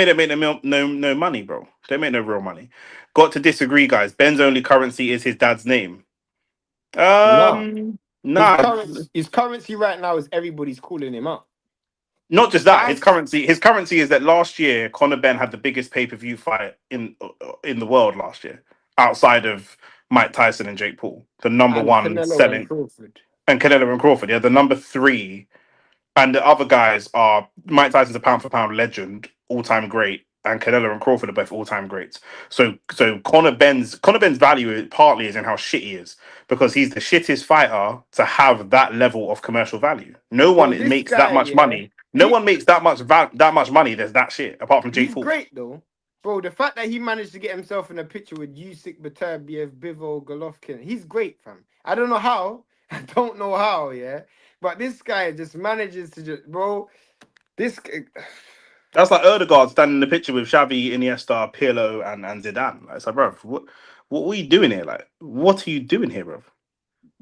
A: don't make no money, bro. They make no real money. Got to disagree, guys. Ben's only currency is his dad's name.
B: No,
A: Nah,
B: his currency right now is everybody's calling him out.
A: not just that.
B: I
A: His currency is that last year Conor Benn had the biggest pay-per-view fight in the world last year, outside of Mike Tyson and Jake Paul. The number
B: and
A: one
B: Canelo and
A: selling
B: Crawford.
A: and Canelo and Crawford. Yeah, the number three. And the other guys are Mike Tyson's a pound for pound legend, all time great, and Canelo and Crawford are both all time greats. So Conor Benn's value partly is in how shit he is because he's the shittest fighter to have that level of commercial value. No
B: Bro,
A: one
B: this
A: makes that
B: guy,
A: much
B: yeah,
A: money. No
B: he
A: one makes that much money. There's that shit apart from Jake
B: he's
A: Paul.
B: great though. Bro, the fact that he managed to get himself in a picture with Usyk, Baturbiev, Bivol, Golovkin, he's great, fam. I don't know how. I don't know how, yeah. But this guy just manages to bro, this
A: That's like Erdegaard standing in the picture with Xavi, Iniesta, Pirlo, and Zidane. Like, it's like, bro, what are you doing here? Like, what are you doing here, bro?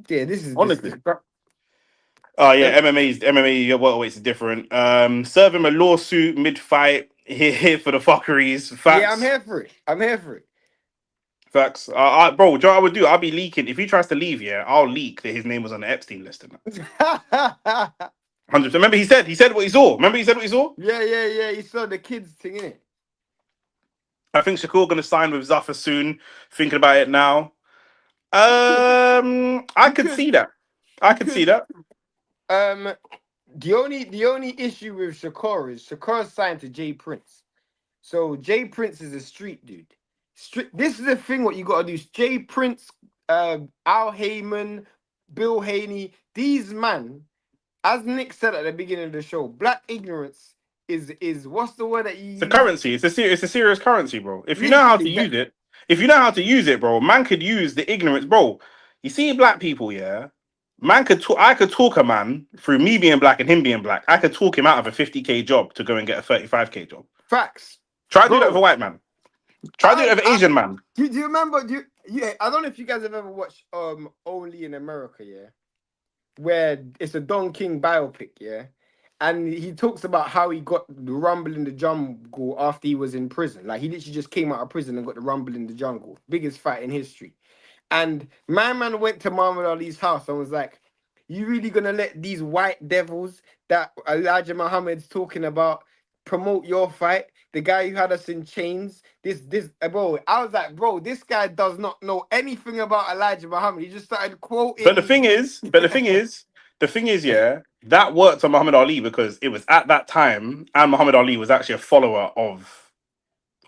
B: yeah, this is this.
A: Honestly. Oh yeah, MMA welterweights is different. Serve him a lawsuit mid fight. Here for the fuckeries.
B: Yeah, I'm
A: Facts.
B: here for it. I'm here for it.
A: Facts. Bro, do you know what I would do? I'll be leaking. If he tries to leave, yeah, I'll leak that his name was on the Epstein list and that. 100%. Remember he said what he saw. Remember he said what he saw?
B: Yeah. You saw the kids thing in it.
A: I think Shakur gonna sign with Zuffa soon. Thinking about it now.
B: He could.
A: I
B: He
A: could
B: could.
A: see that. I
B: He
A: could see
B: could.
A: that.
B: Um, the only issue with Shakur is Shakur signed to Jay Prince. So Jay Prince is a street dude. This is the thing. What you got to do is Jay Prince, Al Heyman, Bill Haney. These man, as Nick said at the beginning of the show, black ignorance is what's the word that you
A: It's a
B: use?
A: currency. It's a serious currency, bro. If you know how
B: Literally,
A: to use it, if you know how to use it, bro, man could use the ignorance, bro. You see, black people, yeah. Man could talk. I could talk a man through me being black and him being black. I could talk him out of a 50K job to go and get a 35K job.
B: facts,
A: Try to do that with a
B: bro.
A: white man. Try to do it
B: I,
A: with an
B: I
A: Asian man.
B: do you remember? Yeah, I don't know if you guys have ever watched Only in America, yeah, where it's a Don King biopic, yeah, and he talks about how he got the Rumble in the Jungle after he was in prison. Like he literally just came out of prison and got the Rumble in the Jungle, biggest fight in history. And my man went to Muhammad Ali's house and was like, "You really gonna let these white devils that Elijah Muhammad's talking about promote your fight? The guy who had us in chains, this bro." I was like, "Bro, this guy does not know anything about Elijah Muhammad. He just started
A: But the
B: quoting."
A: thing is, yeah, that worked on Muhammad Ali because it was at that time, and Muhammad Ali was actually a follower of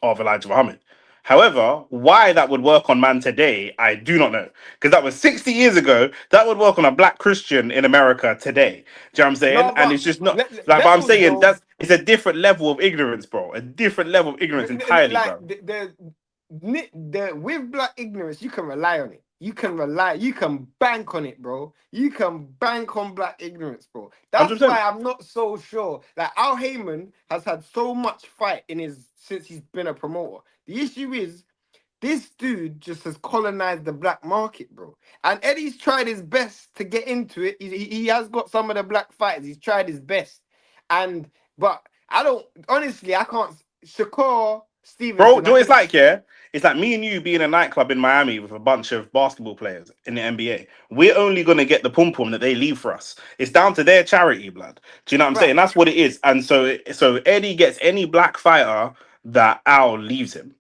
A: Elijah Muhammad. However, why that would work on man today, I do not know. Because that was 60 years ago. That would work on a black Christian in America today. Do you know what I'm saying?
B: No,
A: And
B: but
A: it's just not like, but I'm
B: levels,
A: saying
B: bro.
A: that's it's a different level of ignorance, bro. A different level of ignorance entirely,
B: Like
A: bro.
B: the with black ignorance, you can rely on it. You can bank on it, bro. You can bank on black ignorance, bro. That's why
A: 100%.
B: I'm not so sure. Like Al Heyman has had so much fight in his since he's been a promoter. The issue is this dude just has colonized the black market, bro. And Eddie's tried his best to get into it. He has got some of the black fighters. He's tried his best. And but I don't honestly I can't Shakur
A: Bro, do
B: Stevenson,
A: you
B: I
A: know what it's
B: think
A: like, yeah? It's like me and you being in a nightclub in Miami with a bunch of basketball players in the NBA. We're only going to get the pom pom that they leave for us. It's down to their charity, blood. Do you know what I'm saying?
B: facts,
A: That's what it is. And so Eddie gets any black fighter that Al leaves him.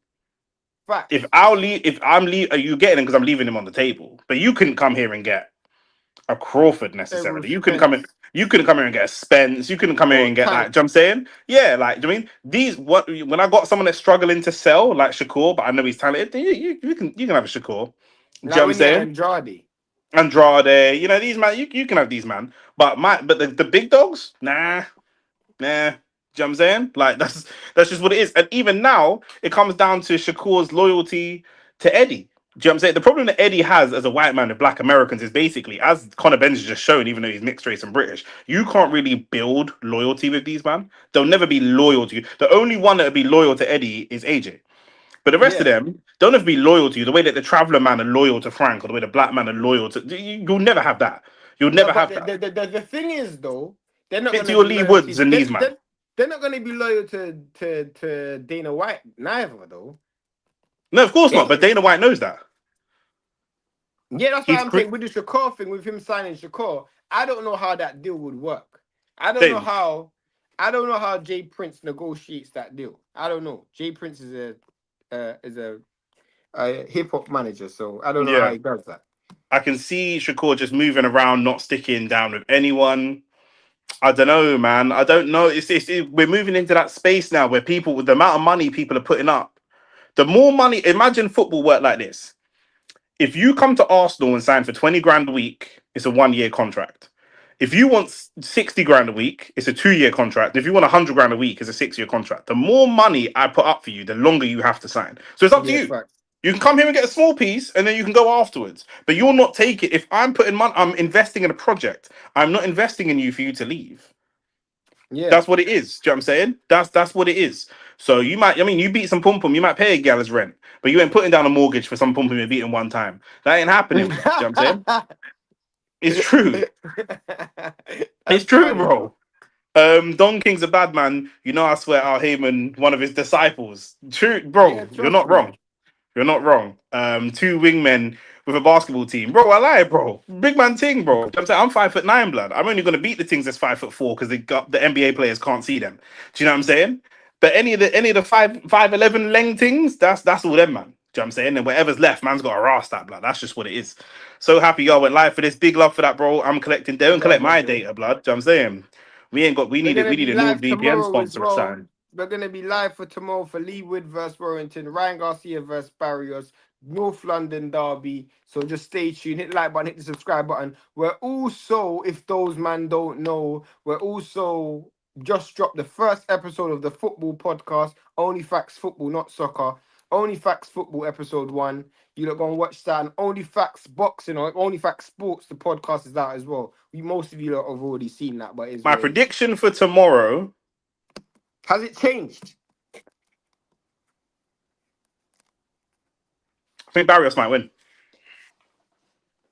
A: If
B: facts.
A: Al leave, if I'm leave, are you getting him because I'm leaving him on the table? But you couldn't come here and get a Crawford
B: Errol
A: necessarily. You couldn't come in.
B: Spence
A: You couldn't come here and get a Spence. You couldn't come here
B: or
A: and get like.
B: Tank.
A: Do you know what I'm saying? Yeah, like. Do you mean these? What when I got someone that's struggling to sell like Shakur, but I know he's talented. You can have a Shakur. Do you know
B: Like
A: what I'm
B: when you had
A: saying?
B: Andrade.
A: Andrade. You know these man. You can have these man. But the big dogs, nah. Do you know what I'm saying? Like that's just what it is. And even now, it comes down to Shakur's loyalty to Eddie. Do you know what I'm saying? The problem that Eddie has as a white man with black Americans is basically, as Conor Ben's just shown, even though he's mixed race and British, you can't really build loyalty with these man. They'll never be loyal to you. The only one that would be loyal to Eddie is AJ. But the rest of
B: Yeah.
A: them don't have to be loyal to you. The way that the traveller man are loyal to Frank, or the way the black man are loyal to you'll never have that. You'll
B: No,
A: never
B: but
A: have that.
B: the thing is though, they're not
A: Stick to
B: gonna
A: your
B: be
A: Lee
B: loyal
A: Woods
B: to
A: and these man.
B: they're not gonna be loyal to Dana White neither though.
A: No, of course not.
B: They,
A: But Dana White knows that.
B: yeah, that's what
A: He's
B: I'm saying. With the Shakur thing, with him signing Shakur, I don't know how that deal would work. I don't know
A: same.
B: how. I don't know how Jay Prince negotiates that deal. I don't know. Jay Prince is a hip hop manager, so I don't know how
A: Yeah.
B: he does that.
A: I can see Shakur just moving around, not sticking down with anyone. I don't know, man. I don't know. We're moving into that space now where people, with the amount of money people are putting up, the more money. Imagine football work like this. If you come to Arsenal and sign for 20 grand a week, it's a 1 year contract. If you want 60 grand a week, it's a 2 year contract. If you want 100 grand a week, it's a 6 year contract. The more money I put up for you, the longer you have to sign. So it's up to
B: Yeah,
A: you.
B: facts.
A: You can come here and get a small piece, and then you can go afterwards. But you'll not take it. If I'm putting money, I'm investing in a project. I'm not investing in you for you to leave.
B: Yeah.
A: That's what it is. Do you know what I'm saying? That's what it is. So you might, I mean, you beat some pum pum, you might pay a gal as rent, but you ain't putting down a mortgage for some pum pum you beating one time. That ain't happening, blood. Do you know what I'm saying? It's true. It's
B: That's
A: true,
B: funny,
A: bro.
B: though.
A: Don King's a bad man. You know, I swear, Al Heyman, one of his disciples. True,
B: Yeah,
A: bro. You're
B: trust
A: not
B: me.
A: wrong. You're not wrong. Two wingmen with a basketball team. Bro, I lie, bro. Big man ting, bro. I'm saying I'm 5'9", blood. I'm only gonna beat the things that's 5'4" because the NBA players can't see them. Do you know what I'm saying? But any of the 5'11" leng things, that's all them, man. Do you know what I'm saying? And whatever's left, man's got to rast that, blood. That's just what it is. So happy y'all went live for this. Big love for that, bro. I'm collecting. They don't collect
B: Love,
A: my
B: love, bro.
A: data, blood. Do you know what I'm saying? We ain't got. We
B: We're
A: need it.
B: gonna
A: We need
B: be
A: a new
B: live
A: VPN
B: tomorrow as
A: sponsor or
B: well.
A: something.
B: We're gonna be live for tomorrow for Lee Wood versus Warrington, Ryan Garcia versus Barrios, North London Derby. So just stay tuned, hit the like button, hit the subscribe button. We're also, if those man don't know, we're also just dropped the first episode of the football podcast, Only Facts Football, not soccer. Only Facts Football episode 1. You lot go and watch that. And Only Facts Boxing or Only Facts Sports, the podcast is out as well. Most of you lot have already seen that, but it's
A: My
B: what it is.
A: prediction for tomorrow.
B: Has it changed?
A: I think Barrios might win.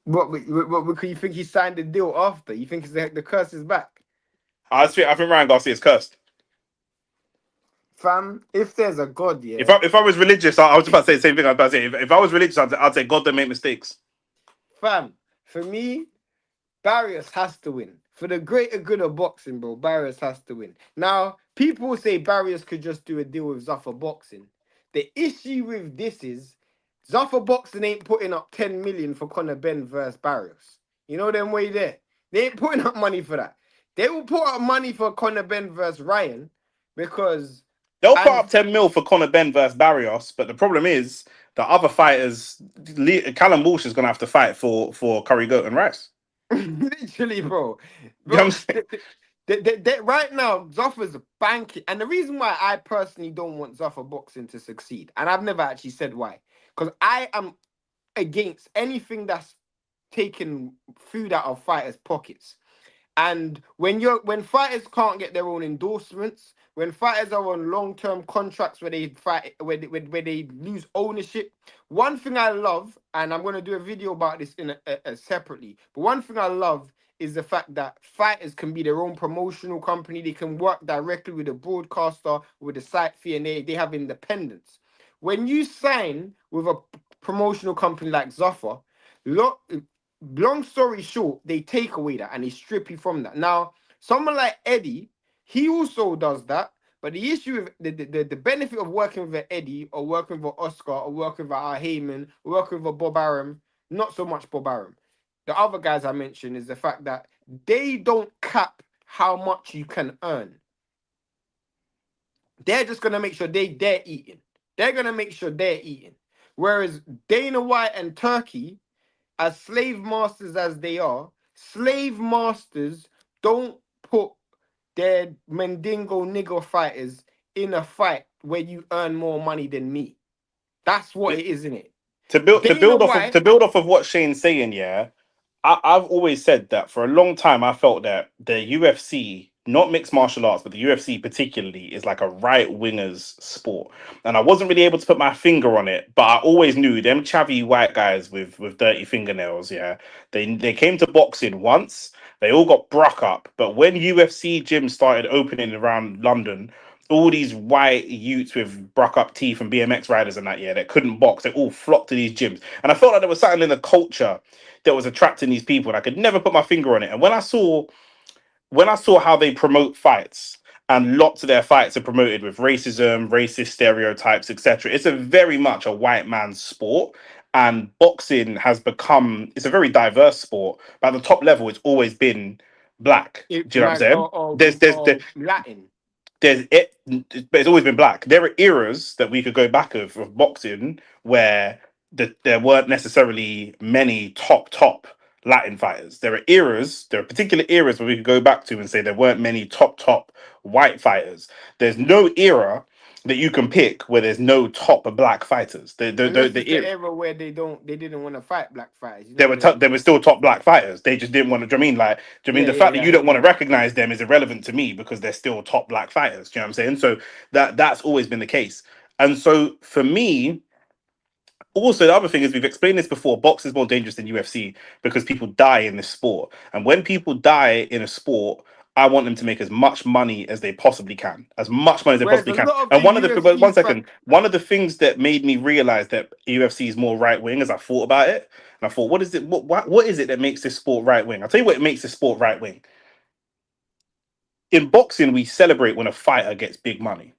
B: What because you think he signed the deal after? You think the curse is back?
A: I think Ryan Garcia is cursed.
B: Fam, if there's a God,
A: If
B: yeah.
A: I was religious, I was about to say the same thing. I was about to say if I was religious, I'd say God don't make mistakes.
B: Fam, for me, Barrios has to win. For the greater good of boxing, bro, Barrios has to win. Now, people say Barrios could just do a deal with Zuffa Boxing. The issue with this is Zuffa Boxing ain't putting up 10 million for Conor Benn versus Barrios. You know them way there. They ain't putting up money for that. They will put up money for Conor Benn versus Ryan because
A: They'll put
B: and
A: up 10 mil for Conor Benn versus Barrios, but the problem is the other fighters. Callum Walsh is going to have to fight for Curry Goat and Rice.
B: literally, bro,
A: You know what I'm
B: bro.
A: saying?
B: Right now, Zuffa's banking, and the reason why I personally don't want Zuffa Boxing to succeed, and I've never actually said why, because I am against anything that's taking food out of fighters' pockets. And when fighters can't get their own endorsements, when fighters are on long-term contracts where they fight where they lose ownership, one thing I love, and I'm gonna do a video about this in a separately, but one thing I love is the fact that fighters can be their own promotional company. They can work directly with a broadcaster, with a site fee, and they have independence. When you sign with a promotional company like Zuffa, look, long story short, they take away that and they strip you from that. Now, someone like Eddie, he also does that. But the issue with the benefit of working with an Eddie or working with an Oscar or working with a Heyman or working with a Bob Arum, not so much Bob Arum. The other guys I mentioned is the fact that they don't cap how much you can earn. They're just gonna make sure they're eating. They're gonna make sure they're eating. Whereas Dana White and Turkey, as slave masters as they are, slave masters don't put their Mendingo nigger fighters in a fight where you earn more money than me. That's what it is, isn't it?
A: To build to
B: Dana
A: build off of
B: White,
A: to build off of what Shane's saying, yeah, I've always said that for a long time. I felt that the UFC, not mixed martial arts, but the UFC particularly, is like a right wingers sport, and I wasn't really able to put my finger on it, but I always knew them chavvy white guys with dirty fingernails. Yeah, they came to boxing once. They all got bruck up, but when UFC gyms started opening around London, all these white youths with bruck up teeth and BMX riders and that, yeah, that couldn't box, they all flocked to these gyms. And I felt like there was something in the culture that was attracting these people, and I could never put my finger on it. And when I saw how they promote fights, and lots of their fights are promoted with racism, racist stereotypes, etc. It's a very much a white man's sport. And boxing has become, it's a very diverse sport, but at the top level it's always been black. Do you know what I'm
B: man,
A: saying? There's
B: Latin.
A: there's it, but it's always been black. There are eras that we could go back of boxing where there weren't necessarily many top Latin fighters. There are particular eras where we could go back to and say there weren't many top white fighters. There's no era that you can pick where there's no top black fighters.
B: Unless it's the era where they didn't want to fight black fighters. You
A: They
B: know
A: were
B: they
A: they were still top black fighters. They just didn't want to. Do you know what I mean, like, do you know what I mean,
B: yeah,
A: the
B: yeah,
A: fact that
B: yeah,
A: you
B: I
A: don't
B: get
A: want to
B: you.
A: recognize them is irrelevant to me because they're still top black fighters. Do you know what I'm saying? So that's always been the case. And so for me, also the other thing is we've explained this before. Box is more dangerous than UFC because people die in this sport, and when people die in a sport, I want them to make as much money as they possibly can, as much money as they
B: Whereas
A: possibly
B: a
A: can.
B: lot of the
A: And
B: UFC
A: one second, one of the things that made me realize that UFC is more right wing, as I thought about it, and I thought, what is it? What is it that makes this sport right wing? I'll tell you what makes this sport right wing. In boxing, we celebrate when a fighter gets big money.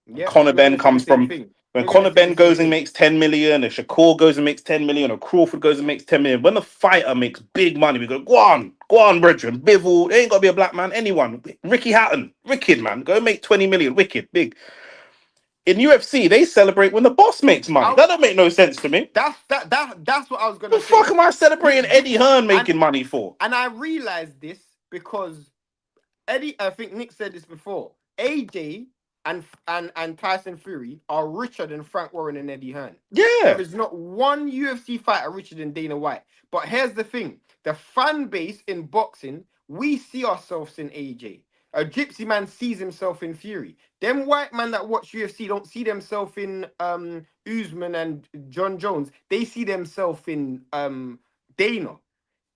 A: When
B: yeah,
A: Conor
B: we're
A: Benn
B: gonna say the
A: comes
B: same
A: from
B: thing.
A: when
B: We're gonna
A: Conor
B: say
A: Ben
B: the same
A: goes and
B: thing.
A: makes 10 million, or Shakur goes and makes 10 million, or Crawford goes and makes 10 million. When the fighter makes big money, we go, go on. Go on, brethren. Bivol, it ain't got to be a black man. Anyone. Ricky Hatton. Wicked, man. Go make 20 million. Wicked. Big. In UFC, they celebrate when the boss makes money.
B: I,
A: That don't make no sense to me.
B: that's what I was
A: The
B: gonna
A: fuck
B: say.
A: am I celebrating
B: Thi-
A: Eddie Hearn
B: and
A: making money for?
B: and I realized this because Eddie, I think Nick said this before. AJ and Tyson Fury are richer than Frank Warren and Eddie Hearn. There
A: Yeah.
B: is not one UFC fighter richer than Dana White. But here's the thing: the fan base in boxing, we see ourselves in AJ. A gypsy man sees himself in Fury. Them white men that watch UFC don't see themselves in Usman and John Jones. They see themselves in Dana.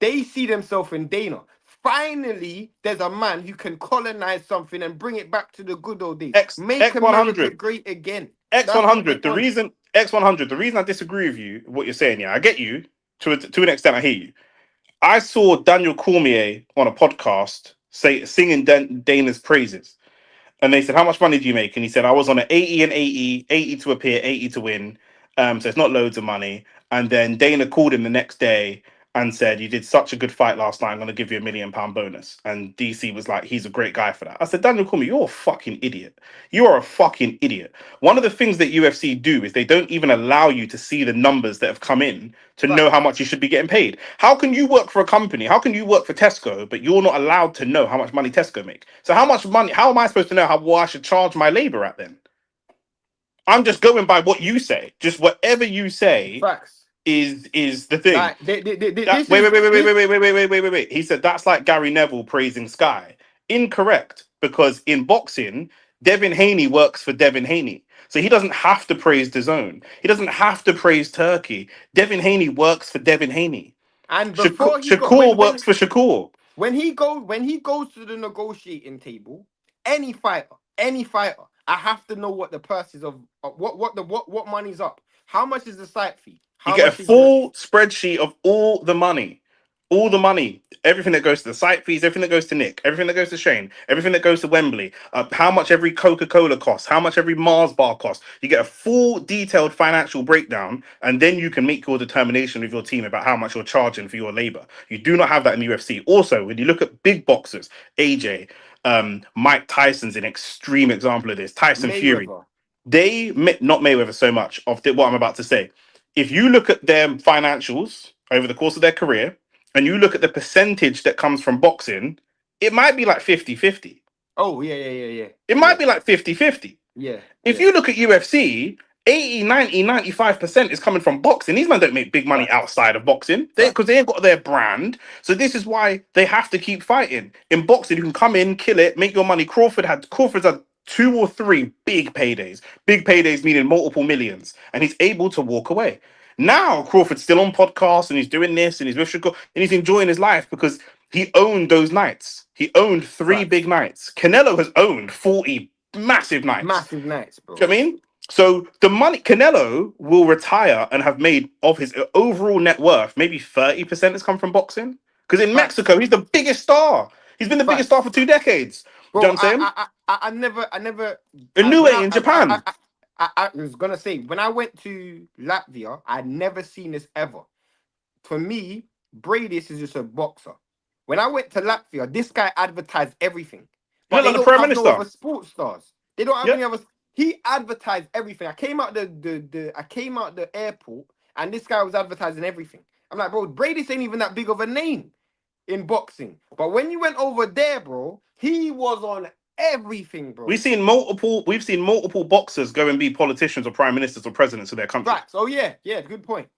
B: They see themselves in Dana. Finally, there's a man who can colonize something and bring it back to the good old days. Make America
A: X100.
B: great again. That's what they
A: X100. The
B: want.
A: reason X100. The reason I disagree with you, what you're saying, yeah, I get you to an extent. I hear you. I saw Daniel Cormier on a podcast singing Dana's praises. And they said, how much money do you make? And he said, I was on an 80 and 80, 80 to appear, 80 to win. So it's not loads of money. And then Dana called him the next day and said, you did such a good fight last night. I'm going to give you £1 million bonus. And DC was like, he's a great guy for that. I said, Daniel Cormier, you're a fucking idiot. You are a fucking idiot. One of the things that UFC do is they don't even allow you to see the numbers that have come in to know how
B: Facts.
A: much you should be getting paid. How can you work for a company? How can you work for Tesco, but you're not allowed to know how much money Tesco make? So how much money? How am I supposed to know what I should charge my labor at then? I'm just going by what you say. Just whatever you say
B: Facts.
A: is the thing.
B: Like
A: That,
B: this
A: wait,
B: is
A: wait, wait, wait, wait,
B: this.
A: wait, wait, wait, wait, wait, wait, wait. He said that's like Gary Neville praising Sky. Incorrect, because in boxing, Devin Haney works for Devin Haney. So he doesn't have to praise DAZN. He doesn't have to praise Turkey. Devin Haney works for Devin Haney.
B: And before he got
A: Shakur works for Shakur.
B: when he goes to the negotiating table, any fighter, I have to know what the purses of what money's up. How much is the site fee?
A: You
B: How
A: get a
B: much is the
A: full spreadsheet of all the money, everything that goes to the site fees, everything that goes to Nick, everything that goes to Shane, everything that goes to Wembley, how much every Coca-Cola costs, how much every Mars bar costs. You get a full detailed financial breakdown, and then you can make your determination with your team about how much you're charging for your labor. You do not have that in the UFC. Also, when you look at big boxers, AJ, Mike Tyson's an extreme example of this. Tyson Fury,
B: Mayweather?
A: not Mayweather so much of what I'm about to say. If you look at their financials over the course of their career and you look at the percentage that comes from boxing, it might be like 50-50.
B: Oh yeah.
A: It might be like 50-50.
B: Yeah,
A: If
B: yeah.
A: you look at UFC, 80, 90, 95% is coming from boxing. These men don't make big money
B: Facts.
A: outside of boxing because
B: Facts.
A: they ain't got their brand. So this is why they have to keep fighting. In boxing, you can come in, kill it, make your money. Crawford's had 2 or 3 big paydays meaning multiple millions, and he's able to walk away. Now Crawford's still on podcasts and he's doing this and he's with Shakur and he's enjoying his life because he owned those nights. He owned 3 big
B: Facts.
A: nights. Canelo has owned 40 massive nights.
B: Massive nights,
A: Do you
B: bro.
A: know what I mean? So the money Canelo will retire and have made of his overall net worth, maybe 30% has come from boxing. Because in
B: Facts.
A: Mexico, he's the biggest star. He's been the biggest star
B: Facts.
A: for 2 decades. Do you know what
B: Bro,
A: I'm saying?
B: I never, when
A: Inoue in Japan.
B: I was gonna say when I went to Latvia, I'd never seen this ever. For me, Bradis is just a boxer. When I went to Latvia, this guy advertised everything,
A: You
B: but
A: look
B: they
A: like the
B: don't
A: Prime
B: have no
A: Minister.
B: other sports stars. They don't have
A: Yeah.
B: any other. He advertised everything. I came out I came out the airport, and this guy was advertising everything. I'm like, bro, Bradis ain't even that big of a name in boxing. But when you went over there, bro, he was on everything, bro.
A: We've seen multiple boxers go and be politicians or prime ministers or presidents of their country.
B: Facts. Oh yeah, good point.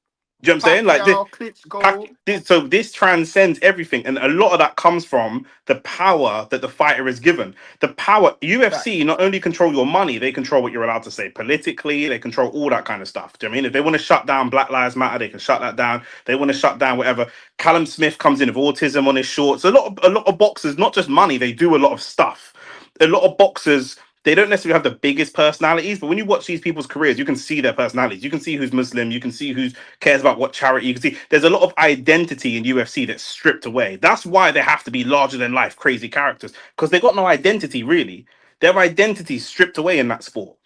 A: Do you know what I'm saying? Like
B: Pacquiao, Klitschko.
A: so this transcends everything, and a lot of that comes from the power that the fighter is given. The power UFC
B: Facts.
A: not only control your money, they control what you're allowed to say politically. They control all that kind of stuff. Do you know what I mean? If they want to shut down Black Lives Matter, they can shut that down. They want to shut down whatever. Callum Smith comes in with autism on his shorts. A lot of boxers, not just money, they do a lot of stuff. A lot of boxers, they don't necessarily have the biggest personalities, but when you watch these people's careers, you can see their personalities. You can see who's Muslim. You can see who cares about what charity. You can see there's a lot of identity in UFC that's stripped away. That's why they have to be larger than life, crazy characters, because they got no identity really. Their identity is stripped away in that sport.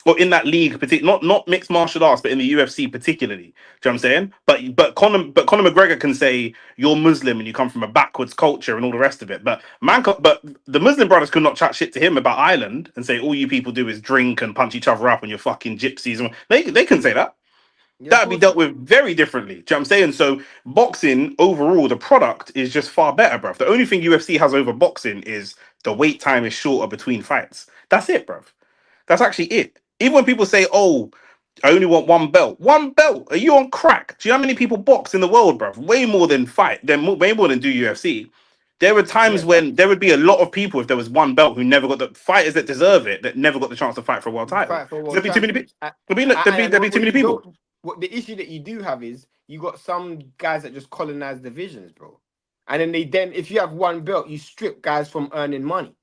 A: or in that league, not mixed martial arts, but in the UFC particularly. Do you know what I'm saying? But Conor McGregor can say you're Muslim and you come from a backwards culture and all the rest of it. But the Muslim brothers could not chat shit to him about Ireland and say all you people do is drink and punch each other up and you're fucking gypsies. And they can say that.
B: Yeah, of
A: That'd be
B: course.
A: dealt with very differently. Do you know what I'm saying? So boxing overall, the product is just far better, bruv. The only thing UFC has over boxing is the wait time is shorter between fights. That's it, bruv. That's actually it. Even when people say, "Oh, I only want one belt," one belt. Are you on crack? Do you know how many people box in the world, bruv? Way more than fight. Way more than do UFC. There were times
B: Yeah,
A: when
B: facts.
A: there would be a lot of people if there was one belt who never got the fighters that deserve it that never got the chance to fight for a world title.
B: Fight for a
A: 'Cause
B: world
A: there'd be too many
B: champion.
A: people. There'd be too
B: What
A: many
B: you
A: people.
B: don't, what the issue that you do have is you got some guys that just colonize divisions, bro. And then if you have one belt, you strip guys from earning money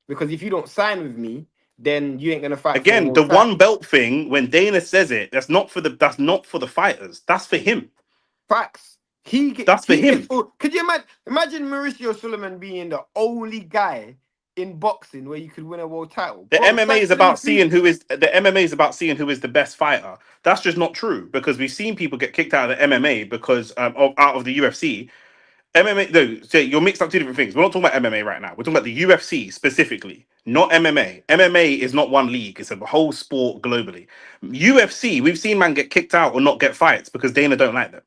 B: because if you don't sign with me, then you ain't gonna fight for a
A: Again, the
B: world
A: one
B: title.
A: belt thing, when Dana says it, that's not for the fighters. That's for him.
B: Facts.
A: That's for
B: He gets
A: him.
B: all. Could you imagine Mauricio Suleiman being the only guy in boxing where you could win a world title,
A: The
B: bro?
A: MMA is about
B: Thankfully,
A: seeing who is the best fighter. That's just not true because we've seen people get kicked out of the MMA because out of the UFC. MMA, no, so you're mixed up two different things. We're not talking about MMA right now. We're talking about the UFC specifically, not MMA. MMA is not one league; it's a whole sport globally. UFC, we've seen man get kicked out or not get fights because Dana don't like them.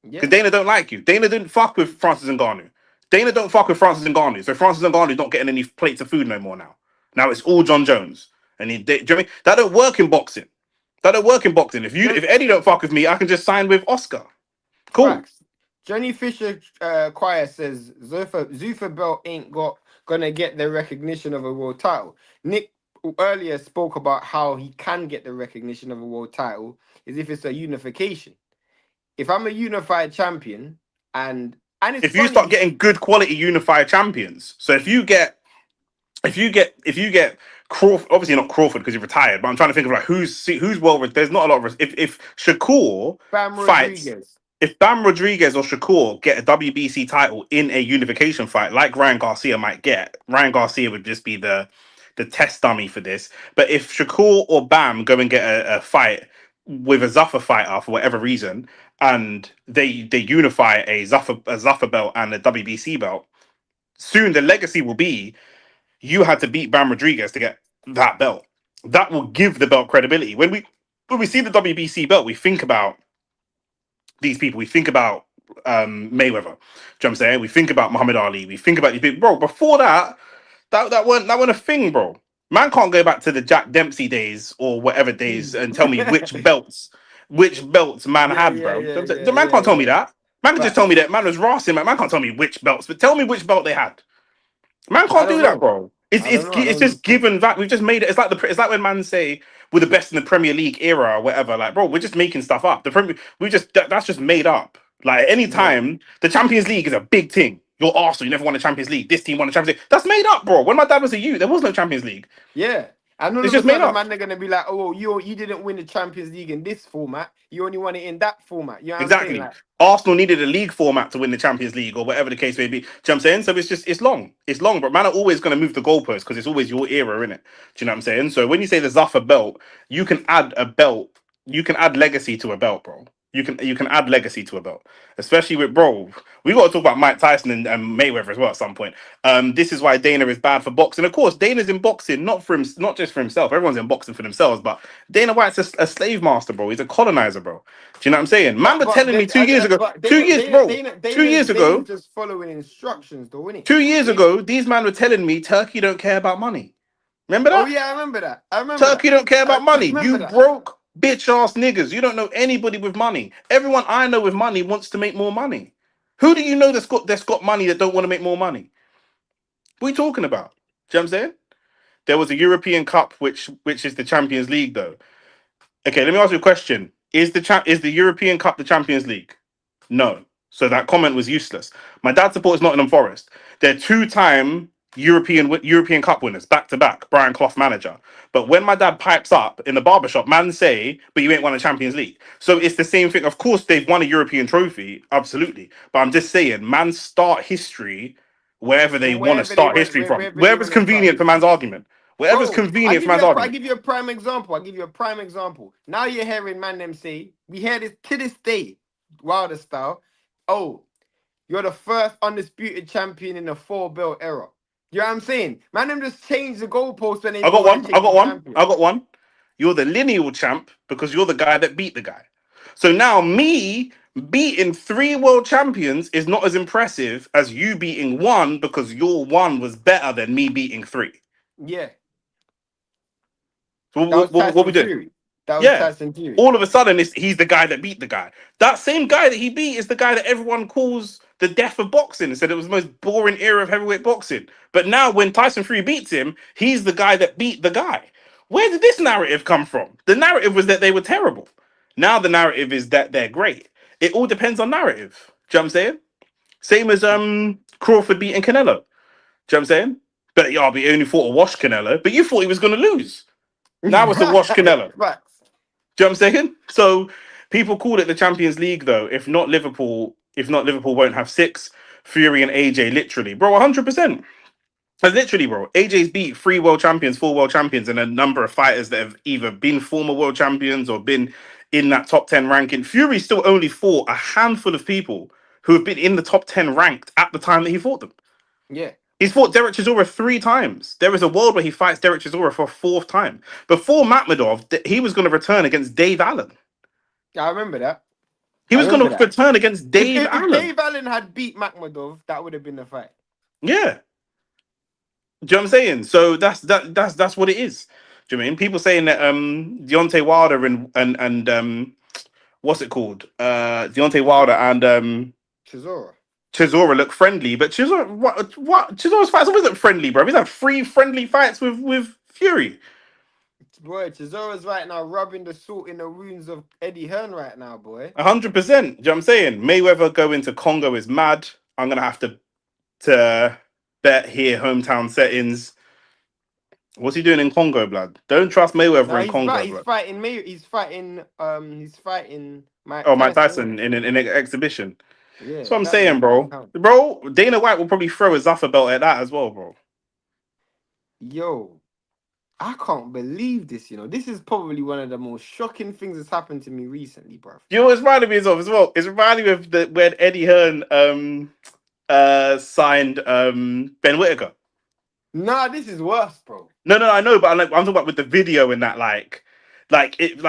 A: Because
B: yeah.
A: Dana don't like you. Dana didn't fuck with Francis Ngannou. Dana don't fuck with Francis Ngannou. So Francis Ngannou's not getting any plates of food no more now. Now it's all John Jones. And do you know what I mean? That don't work in boxing. That don't work in boxing. If Eddie don't fuck with me, I can just sign with Oscar. Cool.
B: Facts. Jenny Fisher Choir says Zuffa belt ain't gonna get the recognition of a world title. Nick earlier spoke about how he can get the recognition of a world title is if it's a unification. If I'm a unified champion and it's
A: If you start
B: funny,
A: getting good quality unified champions, so if you get Crawford, obviously not Crawford because he's retired, but I'm trying to think of like who's well. There's not a lot of if Shakur
B: Bam
A: fights,
B: Rodriguez.
A: if Bam Rodriguez or Shakur get a WBC title in a unification fight, like Ryan Garcia might get, Ryan Garcia would just be the test dummy for this. But if Shakur or Bam go and get a fight with a Zuffa fighter for whatever reason, and they unify a Zuffa belt and a WBC belt, soon the legacy will be you had to beat Bam Rodriguez to get that belt. That will give the belt credibility. When we see the WBC belt, we think about these people. We think about Mayweather. Do you know what I'm saying? We think about Muhammad Ali. We think about these people. Bro, before that weren't a thing, bro. Man can't go back to the Jack Dempsey days or whatever days and tell me which belts man
B: Yeah,
A: had,
B: yeah,
A: bro.
B: yeah,
A: The
B: yeah,
A: man
B: yeah,
A: can't tell me
B: yeah.
A: that. Man can just tell me
B: Facts.
A: that man was rassing. Man can't tell me which belts, but tell me which belt they had. Man
B: I
A: can't
B: don't
A: do that,
B: know.
A: bro. It's
B: I don't
A: it's
B: know. I
A: it's
B: don't know.
A: just given that we've just made it. It's like when man say we're the best in the Premier League era or whatever. Like, bro, we're just making stuff up. The Premier that's just made up. Like
B: Yeah.
A: anytime the Champions League is a big thing. You're Arsenal, you never won the Champions League. This team won the Champions League. That's made up, bro. When my dad was a youth, there was no Champions League.
B: Yeah. And all
A: It's
B: of a
A: just made
B: sudden,
A: up.
B: man, they're gonna be like, "Oh, you didn't win the Champions League in this format. You only won it in that format." You know what I'm saying?
A: Exactly.
B: Like,
A: Arsenal needed a league format to win the Champions League or whatever the case may be. Do you know what I'm saying? So it's long. It's long, but man are always going to move the goalposts because it's always your era, in it. Do you know what I'm saying? So when you say the Zuffa belt, you can add a belt. You can add legacy to a belt, bro. You can add legacy to a belt, especially with bro. We got to talk about Mike Tyson and Mayweather as well at some point. This is why Dana is bad for boxing. Of course, Dana's in boxing not just for himself. Everyone's in boxing for themselves, but Dana White's a slave master, bro. He's a colonizer, bro. Do you know what I'm saying? Man were
B: but
A: telling me
B: then,
A: 2 years ago,
B: but
A: 2 years, bro, two years
B: Dana's
A: ago,
B: just following instructions, though, innit?
A: 2 years
B: They,
A: ago, these men were telling me Turkey don't care about money. Remember
B: oh
A: that?
B: yeah, I remember that. I remember that.
A: Turkey don't care
B: I
A: about money.
B: remember
A: You
B: that.
A: broke bitch ass niggas. You don't know anybody with money. Everyone I know with money wants to make more money. Who do you know that's got money that don't want to make more money? What are you talking about? Do you know what I'm saying? There was a European Cup, which is the Champions League, though. Okay, let me ask you a question. Is the European Cup the Champions League? No. So that comment was useless. My dad supports Nottingham Forest. They're two-time European Cup winners, back to back. Brian Clough manager. But when my dad pipes up in the barbershop, man say, "But you ain't won a Champions League." So it's the same thing. Of course, they've won a European trophy, absolutely. But I'm just saying, man, start history wherever they
B: From
A: want to
B: wherever they
A: start
B: want,
A: history from,
B: wherever they
A: wherever's
B: want to start
A: convenient for
B: history.
A: man's argument. Whatever's
B: Bro,
A: convenient for man's
B: I
A: argument.
B: give you a prime example. I give you a prime example. Now you're hearing man them say, we hear this to this day, Wilder style. Oh, you're the first undisputed champion in the four belt era. You know what I'm saying? Man them just change the goalposts when they
A: I got
B: want to
A: one. I
B: change
A: got
B: the
A: one.
B: champion.
A: I got one. You're the lineal champ because you're the guy that beat the guy. So now me beating three world champions is not as impressive as you beating one because your one was better than me beating three.
B: Yeah,
A: So
B: that was
A: what we
B: Tyson
A: doing?
B: Fury. That was
A: Yeah.
B: Tyson Fury.
A: All of a sudden, he's the guy that beat the guy. That same guy that he beat is the guy that everyone calls the death of boxing and said it was the most boring era of heavyweight boxing. But now, when Tyson Fury beats him, he's the guy that beat the guy. Where did this narrative come from? The narrative was that they were terrible. Now the narrative is that they're great. It all depends on narrative. Do you know what I'm saying? Same as Crawford beating Canelo. Do you know what I'm saying? But yeah, but he only fought a wash Canelo. But you thought he was going to lose. Now it's a wash Canelo.
B: Facts.
A: Do you know what I'm saying? So people call it the Champions League, though. If not Liverpool won't have six. Fury and AJ, literally, bro, 100%. Literally, bro. AJ's beat three world champions, four world champions, and a number of fighters that have either been former world champions or been in that top 10 ranking. Fury still only fought a handful of people who have been in the top 10 ranked at the time that he fought them.
B: Yeah,
A: He's fought Derek Chisora three times. There is a world where he fights Derek Chisora for a fourth time. Before Makhmudov, he was going to return against Dave Allen.
B: I remember that.
A: He
B: I
A: was going
B: remember
A: to
B: that.
A: return against Dave
B: If
A: Allen.
B: Dave Allen had beat Makhmudov, that would have been the fight.
A: Yeah. Do you know what I'm saying? So that's what it is. Do you know what I mean? People saying that Deontay Wilder and what's it called? Deontay Wilder and
B: Chisora.
A: Chisora look friendly, but Chisora what Chisora's fights always look friendly, bro. He's had three friendly fights with Fury.
B: Boy, Chisora's right now rubbing the salt in the wounds of Eddie Hearn right now, boy.
A: 100%. Do you know what I'm saying? Mayweather going to Congo is mad. I'm gonna have to bet here hometown settings. What's he doing in Congo, blood? Don't trust
B: Now
A: Mayweather in Congo,
B: he's
A: blood.
B: fighting he's fighting Mike
A: Oh, Mike
B: Tyson, isn't
A: Tyson
B: it?
A: in an exhibition. That's
B: Yeah,
A: what I'm
B: that
A: saying,
B: don't even
A: bro.
B: count.
A: Bro, Dana White will probably throw a Zuffa belt at that as well, bro.
B: Yo, I can't believe this, you know. This is probably one of the most shocking things that's happened to me recently, bro.
A: You know what's reminding me of as well? It's reminding me of when Eddie Hearn signed Ben Whittaker.
B: Nah, this is worse, bro.
A: No, I know, but I'm talking about with the video and that, like if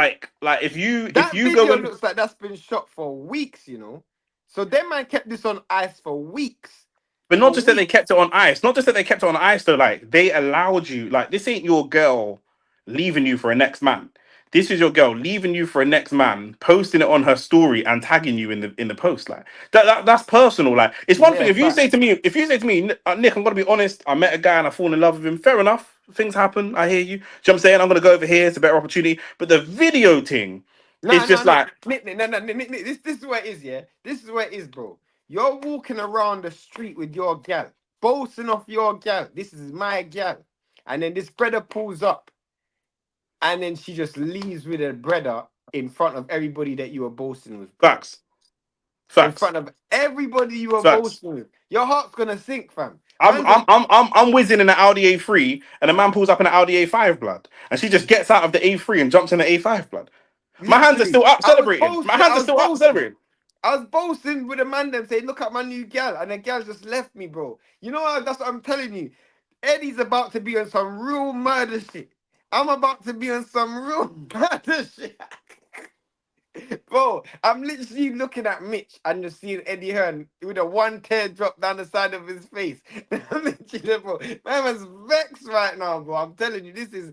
B: That
A: you go
B: video
A: and
B: looks like that's been shot for weeks, you know. So them man kept this on ice for weeks.
A: but not
B: For
A: just that they kept
B: weeks.
A: it on ice, not just that they kept it on ice though, like they allowed you, like this ain't your girl leaving you for a next man. This is your girl leaving you for a next man, posting it on her story and tagging you in the post. Like that's personal. Like it's one thing
B: Yeah,
A: if you say to
B: facts.
A: me, Nick, I'm gonna be honest, I met a guy and I fall in love with him. Fair enough. Things happen. I hear you. Do you know what I'm saying? I'm gonna go over here, it's a better opportunity. But the video thing is
B: Nah,
A: just like
B: Nick. This is where it is, yeah. This is where it is, bro. You're walking around the street with your gal, boasting off your gal. This is my gal, and then this brother pulls up, and then she just leaves with a brother in front of everybody that you were boasting with, bro.
A: facts.
B: In
A: Facts.
B: front of everybody you were
A: Facts.
B: boasting with, your heart's gonna sink, fam.
A: I'm
B: Man's
A: I'm
B: a
A: I'm I'm I'm whizzing in an Audi A3 and a man pulls up in an Audi A5 blood. And she just gets out of the A3 and jumps in the A5 blood. My hands are
B: literally.
A: still up celebrating. My hands
B: I
A: are
B: was
A: still up
B: boasting.
A: celebrating.
B: I was boasting with a man them saying, look at my new gal. And the gal just left me, bro. You know what? That's what I'm telling you. Eddie's about to be on some real murder shit. I'm about to be on some real murder shit. Bro, I'm literally looking at Mitch and just seeing Eddie Hearn with a one tear drop down the side of his face. Literally, bro, man was vexed right now, bro. I'm telling you, this is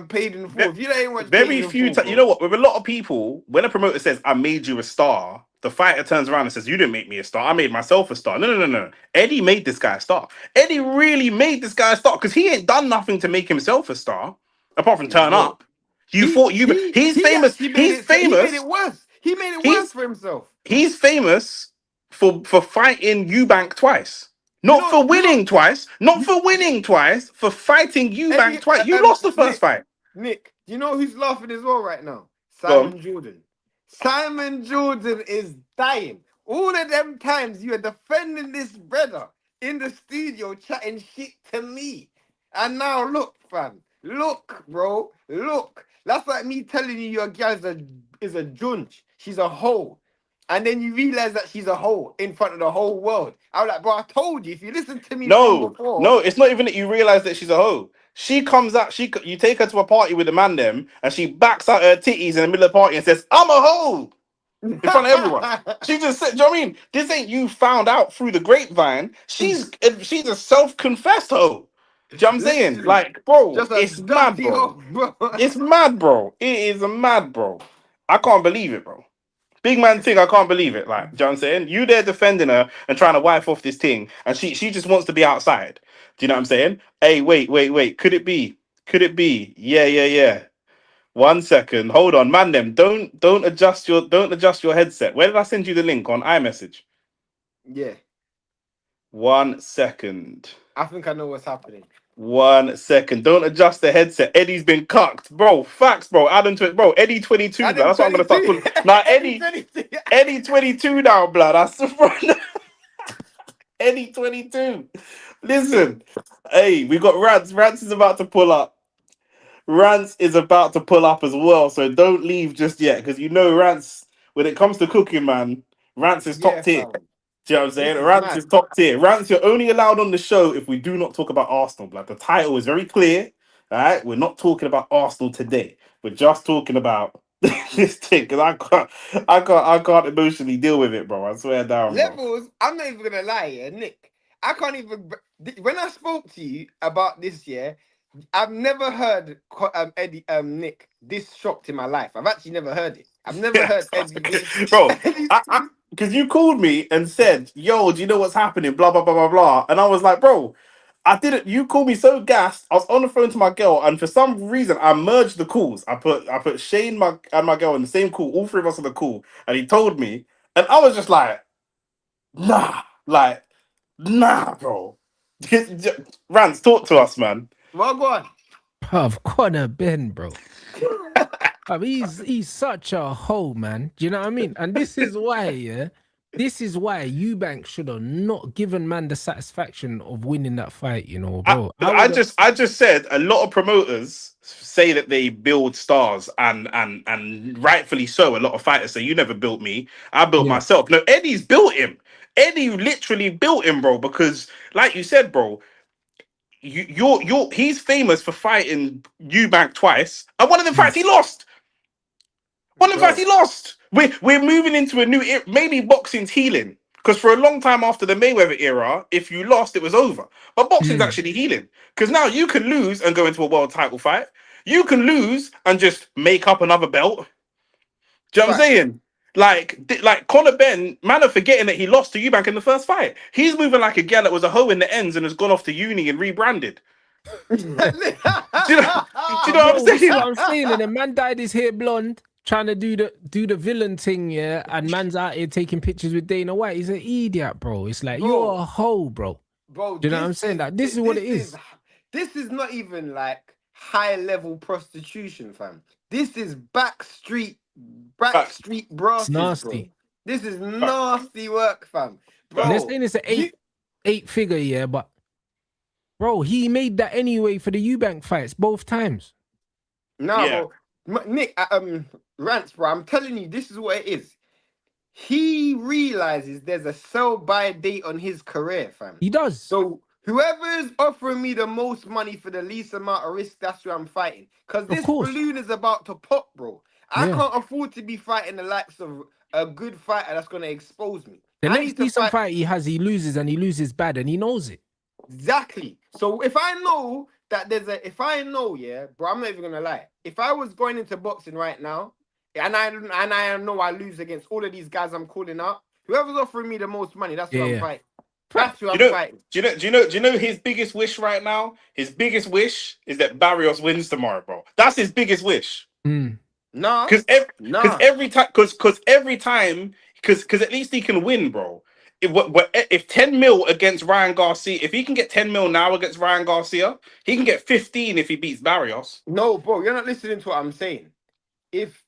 B: paid in full. If you don't watch paid
A: Very
B: in
A: few
B: full,
A: times. You know
B: bro.
A: what? With a lot of people, when a promoter says, I made you a star, the fighter turns around and says, you didn't make me a star. I made myself a star. No. Eddie made this guy a star. Eddie really made this guy a star because he ain't done nothing to make himself a star apart from turn
B: Bro.
A: up. You thought you. He's
B: He
A: famous.
B: actually made
A: He's
B: it. He made
A: famous.
B: it worse. He made it worse
A: He's
B: for himself.
A: he's famous for fighting Eubank twice.
B: You
A: Not
B: know,
A: for
B: you know,
A: winning twice. Not
B: you,
A: for winning twice. For fighting
B: Eddie,
A: Eubank twice. You lost the first fight.
B: Nick. Do you know who's laughing as well right now?
A: Go on.
B: Simon Jordan. Simon Jordan is dying. All of them times you are defending this brother in the studio, chatting shit to me. And now look, fam. Look, bro. Look. That's like me telling you your girl is a junch. She's a hoe. And then you realize that she's a hoe in front of the whole world. I was like, bro, I told you. If you listen to me from
A: No,
B: before,
A: no, it's not even that you realize that she's a hoe. She comes out, you take her to a party with the man them, and she backs out her titties in the middle of the party and says, "I'm a hoe," in front of everyone. She just said, do you know what I mean? This ain't you found out through the grapevine. She's a self-confessed hoe. Do you know what I'm saying?
B: literally,
A: Like, bro,
B: just a
A: it's mad,
B: dirty
A: bro.
B: hoe, bro.
A: It's mad, bro. It is a mad, bro. I can't believe it, bro. Big man thing, I can't believe it. Like, do you know what I'm saying? You there defending her and trying to wipe off this thing, and she just wants to be outside. Do you know what I'm saying? Hey, wait. Could it be? Could it be? Yeah. 1 second. Hold on, man. Them don't adjust your headset. Where did I send you the link on iMessage?
B: Yeah,
A: 1 second.
B: I think I know what's happening.
A: 1 second. Don't adjust the headset. Eddie's been cucked, bro. Facts, bro. Adam, bro. Eddie 22, blood.
B: Adam
A: That's what I'm gonna start
B: 22.
A: calling. Now
B: Eddie
A: Eddie,
B: 22.
A: Eddie 22 now, blood. I swear. Eddie 22. Listen, hey, we got Rance. Rance is about to pull up. Rance is about to pull up as well. So don't leave just yet, because you know Rance. When it comes to cooking, man, Rance is top
B: Yeah,
A: tier.
B: fam.
A: Do you know what I'm
B: This
A: saying?
B: is
A: Rance
B: mad.
A: is top tier. Rance, you're only allowed on the show if we do not talk about Arsenal. Like the title is very clear. All right, we're not talking about Arsenal today. We're just talking about this thing because I can't emotionally deal with it, bro. I swear down, bro.
B: Levels, I'm not even gonna lie, yeah, Nick. I can't even. When I spoke to you about this, yeah, I've never heard Eddie Nick this shocked in my life. I've actually never heard it. I've never
A: Yeah,
B: heard Eddie this.
A: bro. Because you called me and said, "Yo, do you know what's happening?" Blah blah blah blah blah, and I was like, "Bro, I didn't." You called me so gassed. I was on the phone to my girl, and for some reason, I merged the calls. I put Shane and my girl in the same call. All three of us on the call, and he told me, and I was just like, like, nah, bro. Rance, talk to us, man.
B: Well, go on.
C: Bruv, Conor Benn, bro. He's such a hoe, man. Do you know what I mean? And this is why, yeah. This is why Eubank should have not given man the satisfaction of winning that fight, you know,
A: I,
C: bro. I
A: I
C: would have.
A: just I just said a lot of promoters say that they build stars and rightfully so. A lot of fighters say you never built me, I built
C: Yeah.
A: myself. No, Eddie's built him. Eddie literally built him, bro. Because like you said, bro, he's famous for fighting Eubank twice, and one of them
C: Mm.
A: fights he lost. One of the fights
B: Bro,
A: he lost. We're moving into a new era. Maybe boxing's healing. Because for a long time after the Mayweather era, if you lost, it was over. But boxing's
C: Mm.
A: actually healing. Because now you can lose and go into a world title fight. You can lose and just make up another belt. Do you know what I'm
B: facts.
A: saying? Like Conor Benn, man, are forgetting that he lost to Eubank in the first fight. He's moving like a gal that was a hoe in the ends and has gone off to uni and rebranded. Do you know? Do you know what I'm
C: Bro, this is
A: saying?
C: what I'm saying. And the man dyed his hair blonde, trying to do the villain thing, yeah. And man's out here taking pictures with Dana White. He's an idiot, bro. It's like you're
B: bro,
C: a hoe, bro.
B: bro,
C: Do you know what I'm saying? Like this is what it is.
B: this is not even like high level prostitution, fam. This is back
A: Facts.
B: street
C: It's
B: brasses, bro.
C: nasty.
B: This is
A: Facts.
B: nasty work, fam.
C: And they're
B: Bro,
C: saying it's an
B: you
C: eight figure, yeah, but bro, he made that anyway for the Eubank fights both times.
B: nah,
A: Yeah.
B: bro. Nick, Rants, bro. I'm telling you, this is what it is. He realizes there's a sell by date on his career, fam.
C: He does.
B: So whoever is offering me the most money for the least amount of risk, that's who I'm fighting. Because
C: Of
B: this
C: course.
B: balloon is about to pop, bro. I
C: Yeah.
B: can't afford to be fighting the likes of a good fighter that's gonna expose me.
C: The
B: I
C: next
B: need to
C: decent
B: fight
C: fight he has, he loses and he loses bad and he knows it.
B: exactly. So if I know that if I know, yeah, bro, I'm not even gonna lie. If I was going into boxing right now, and I know I lose against all of these guys I'm calling out, whoever's offering me the most money, that's who I'm
C: Yeah.
B: fighting. That's who
A: You
B: I'm
A: know,
B: fighting.
A: do you know his biggest wish right now? His biggest wish is that Barrios wins tomorrow, bro. That's his biggest wish.
C: Mm.
B: Nah,
A: Because
B: nah.
A: every time, because at least he can win, bro. If 10 mil against Ryan Garcia, if he can get 10 mil now against Ryan Garcia, he can get 15 if he beats Barrios.
B: No, bro, you're not listening to what I'm saying. If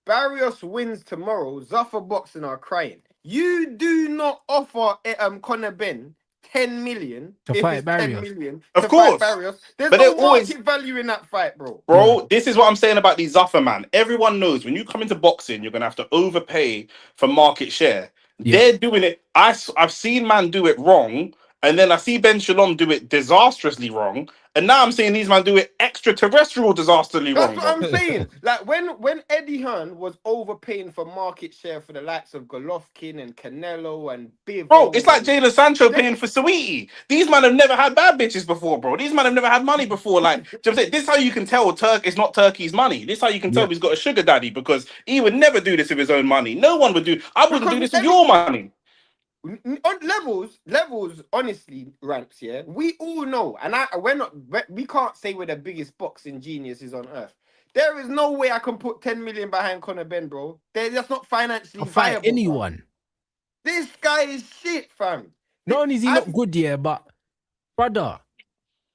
B: Barrios wins tomorrow, Zuffa Boxing are crying. You do not offer Conor Benn 10 million,
C: To
B: if
C: fight
B: it's 10
C: Barrios.
B: million
A: Of
B: to
A: course.
B: fight Barrios, there's
A: But
B: no
A: they're always-
B: market value in that fight, bro.
A: Bro, this is what I'm saying about these Zuffa, man. Everyone knows when you come into boxing, you're gonna have to overpay for market share.
C: Yeah.
A: They're doing it. I've seen man do it wrong, and then I see Ben Shalom do it disastrously wrong, and now I'm seeing these man do it extraterrestrial disastrously
B: That's
A: wrong,
B: what
A: bro.
B: I'm saying. Like when Eddie Hearn was overpaying for market share for the likes of Golovkin and Canelo and Bivol.
A: Bro, it's like
B: and-
A: Jadon Sancho paying for Saweetie. These men have never had bad bitches before, bro. These men have never had money before. Like, do you know what I'm saying? This is how you can tell it's not Turkey's money. This is how you can tell
C: Yeah.
A: he's got a sugar daddy, because he would never do this with his own money. No one would do. I wouldn't
B: Because
A: do this with your money.
B: On levels, honestly, Rants, yeah, we all know, and we can't say we're the biggest boxing geniuses on earth. There is no way I can put 10 million behind Conor Benn, bro. That's not financially
C: To fight
B: viable.
C: anyone.
B: Fam. This guy is shit, fam.
C: Not only is he not good, yeah, but brother,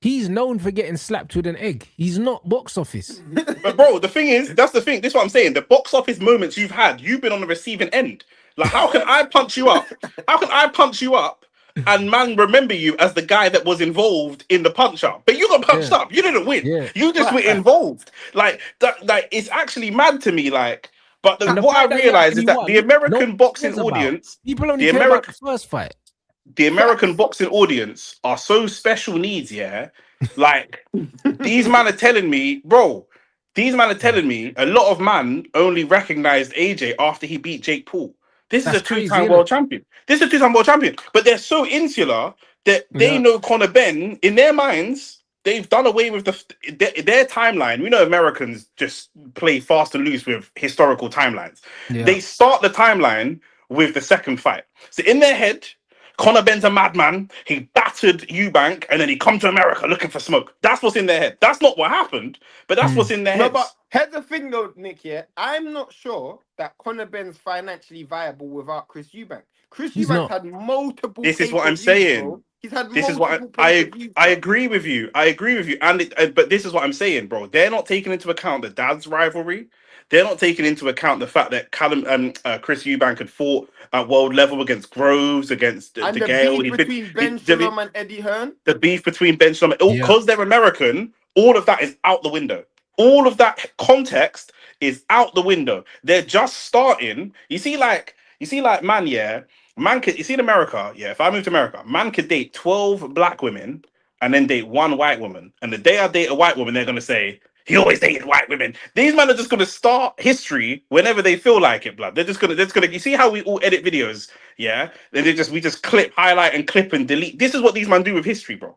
C: he's known for getting slapped with an egg. He's not box office.
A: But bro, the thing is, that's the thing. This is what I'm saying. The box office moments you've had, you've been on the receiving end. Like, how can I punch you up? How can I punch you up and man remember you as the guy that was involved in the punch up? But you got punched up. You didn't win.
C: Yeah.
A: You just were involved. Like that. Like, it's actually mad to me. Like, but
C: And the
A: what I
C: fight that he
A: realize is
C: actually
A: that
C: won,
A: the American
C: no one
A: boxing
C: cares about.
A: audience,
C: People only
A: the
C: care about
A: American-
C: the first fight.
A: the American boxing audience are so special needs. Yeah, like these men are telling me, bro. These men are telling me a lot of man only recognized AJ after he beat Jake Paul. This is
C: That's
A: a two-time
C: crazy,
A: world
C: innit?
A: champion. This is a two-time world champion. But they're so insular that they
C: Yeah.
A: know Conor Benn in their minds. They've done away with their timeline. We know Americans just play fast and loose with historical timelines.
C: Yeah.
A: They start the timeline with the second fight. So in their head, Conor Benn's a madman. He battered Eubank, and then he come to America looking for smoke. That's what's in their head. That's not what happened, but that's what's in their
B: No,
A: heads.
B: but here's the thing though, Nick, yeah. I'm not sure that Conor Benn's financially viable without Chris Eubank. Chris
C: He's
B: Eubank
C: not.
B: had multiple.
A: This is what I'm
B: pay-per-views,
A: saying.
B: bro. He's had
A: This is
B: multiple
A: what I
B: pay-per-views,
A: I
B: bro.
A: agree with you. I agree with you. And but this is what I'm saying, bro. They're not taking into account the dad's rivalry. They're not taking into account the fact that Chris Eubank had fought at world level against Groves, against
B: And
A: the
B: the
A: Gale.
B: beef between Ben Shalom and Eddie Hearn.
A: The beef between Ben Shalom,
C: Yeah.
A: because they're American, all of that is out the window. All of that context is out the window. They're just starting. You see, like man, yeah, man could. You see in America, yeah. If I move to America, man could date 12 black women and then date one white woman. And the day I date a white woman, they're gonna say he always dated white women. These men are just gonna start history whenever they feel like it, blood. They're just gonna. You see how we all edit videos, yeah? Then we just clip, highlight, and clip and delete. This is what these men do with history, bro.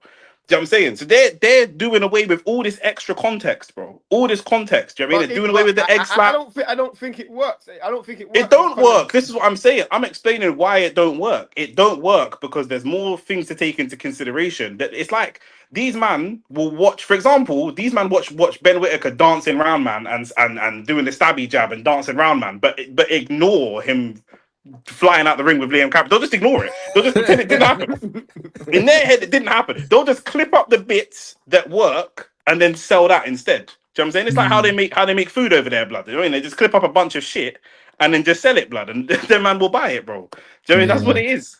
A: Do you know what I'm saying? So they're doing away with all this extra context, bro. All this context. Do you know what I mean? They're doing away with the egg slap.
B: I don't think it works. I don't think it works.
A: It don't work. This is what I'm saying. I'm explaining why it don't work. It don't work because there's more things to take into consideration. That it's like these man will watch, for example, these man watch Ben Whittaker dancing round man and doing the stabby jab and dancing round man, but ignore him flying out the ring with Liam Campbell. They'll just ignore it. They'll just pretend it didn't happen. In their head, it didn't happen. They'll just clip up the bits that work and then sell that instead. Do you know what I'm saying? It's like how they make food over there, blood. You know what I mean? They just clip up a bunch of shit and then just sell it, blood, and their man will buy it, bro. Do you know what I mean? That's what it is.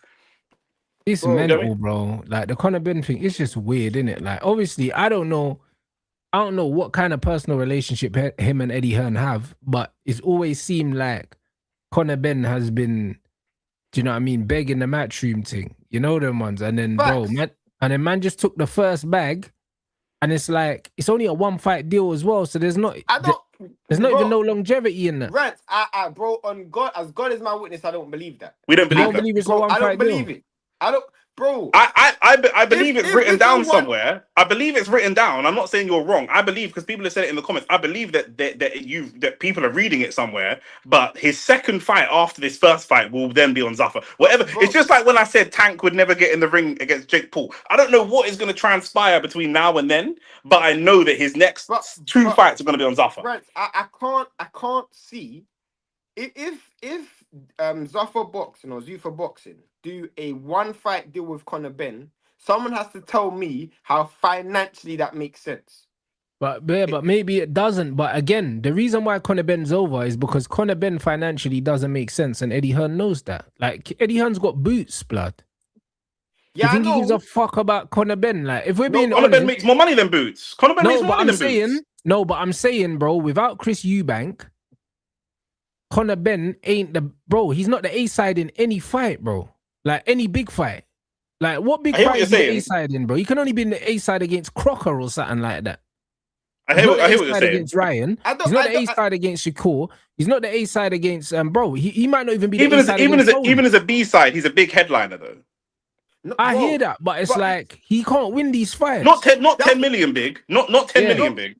C: It's
A: Bro,
C: mental, bro. Like the Conor Benn thing, it's just weird, isn't it? Like obviously, I don't know what kind of personal relationship him and Eddie Hearn have, but it's always seemed like Conor Benn has been, do you know what I mean, begging the matchroom thing. You know them ones, and then man just took the first bag, and it's like it's only a one fight deal as well, so there's not even no longevity in that.
B: Rant, bro, on God, as God is my witness, I don't believe that.
A: We don't believe that.
C: Believe it's a
B: Bro,
C: one
B: I don't
C: fight
B: believe
C: deal.
B: it. I don't, bro.
A: I believe it's written down
B: it's a one-
A: somewhere. I believe it's written down. I'm not saying you're wrong. I believe because people have said it in the comments. I believe that people are reading it somewhere. But his second fight after this first fight will then be on Zuffa. Whatever.
B: Bro.
A: It's just like when I said Tank would never get in the ring against Jake Paul. I don't know what is going to transpire between now and then, but I know that his next two fights are going to be on Zuffa.
B: Rant, I can't see if Zuffa Boxing or Zuffa Boxing do a one fight deal with Conor Benn, someone has to tell me how financially that makes sense.
C: But maybe it doesn't. But again, the reason why Conor Benn's over is because Conor Benn financially doesn't make sense, and Eddie Hearn knows that. Like Eddie Hearn's got boots, blood. You
B: Yeah, I
C: think he gives a
B: know.
C: fuck about Conor Benn? Like, if we're
B: No,
C: being
A: Conor Ben
C: honest,
A: makes more money than Boots. Conor Ben makes
C: no,
A: more
C: but
A: money
C: I'm
A: than Boots.
C: saying, no, but I'm saying, bro, without Chris Eubank, Conor Benn ain't the bro. He's not the A side in any fight, bro. Like any big fight. Like what
A: I
C: big
A: hear what
C: fight
A: you're
C: is he the A
A: saying.
C: side in, bro? He can only be in the A side against Crocker or something like that.
A: I
C: He's
A: hear
C: not
A: what,
C: the
A: I hear
C: A
A: what you're
C: side
A: saying.
C: against Ryan.
B: I don't.
C: He's not
B: I
C: the A
B: don't.
C: side against Shakur. He's not the A side against bro. He might not even be the
A: Even
C: A
A: as
C: side
A: even
C: against
A: as a,
C: Tony.
A: even as a B side, he's a big headliner though.
B: No,
C: I hear
B: bro.
C: that, but it's
B: But
C: like he can't win these
A: Not
C: fights.
A: 10, not
B: that's
A: 10 million big. Not 10
C: Yeah.
A: million
B: no.
A: big.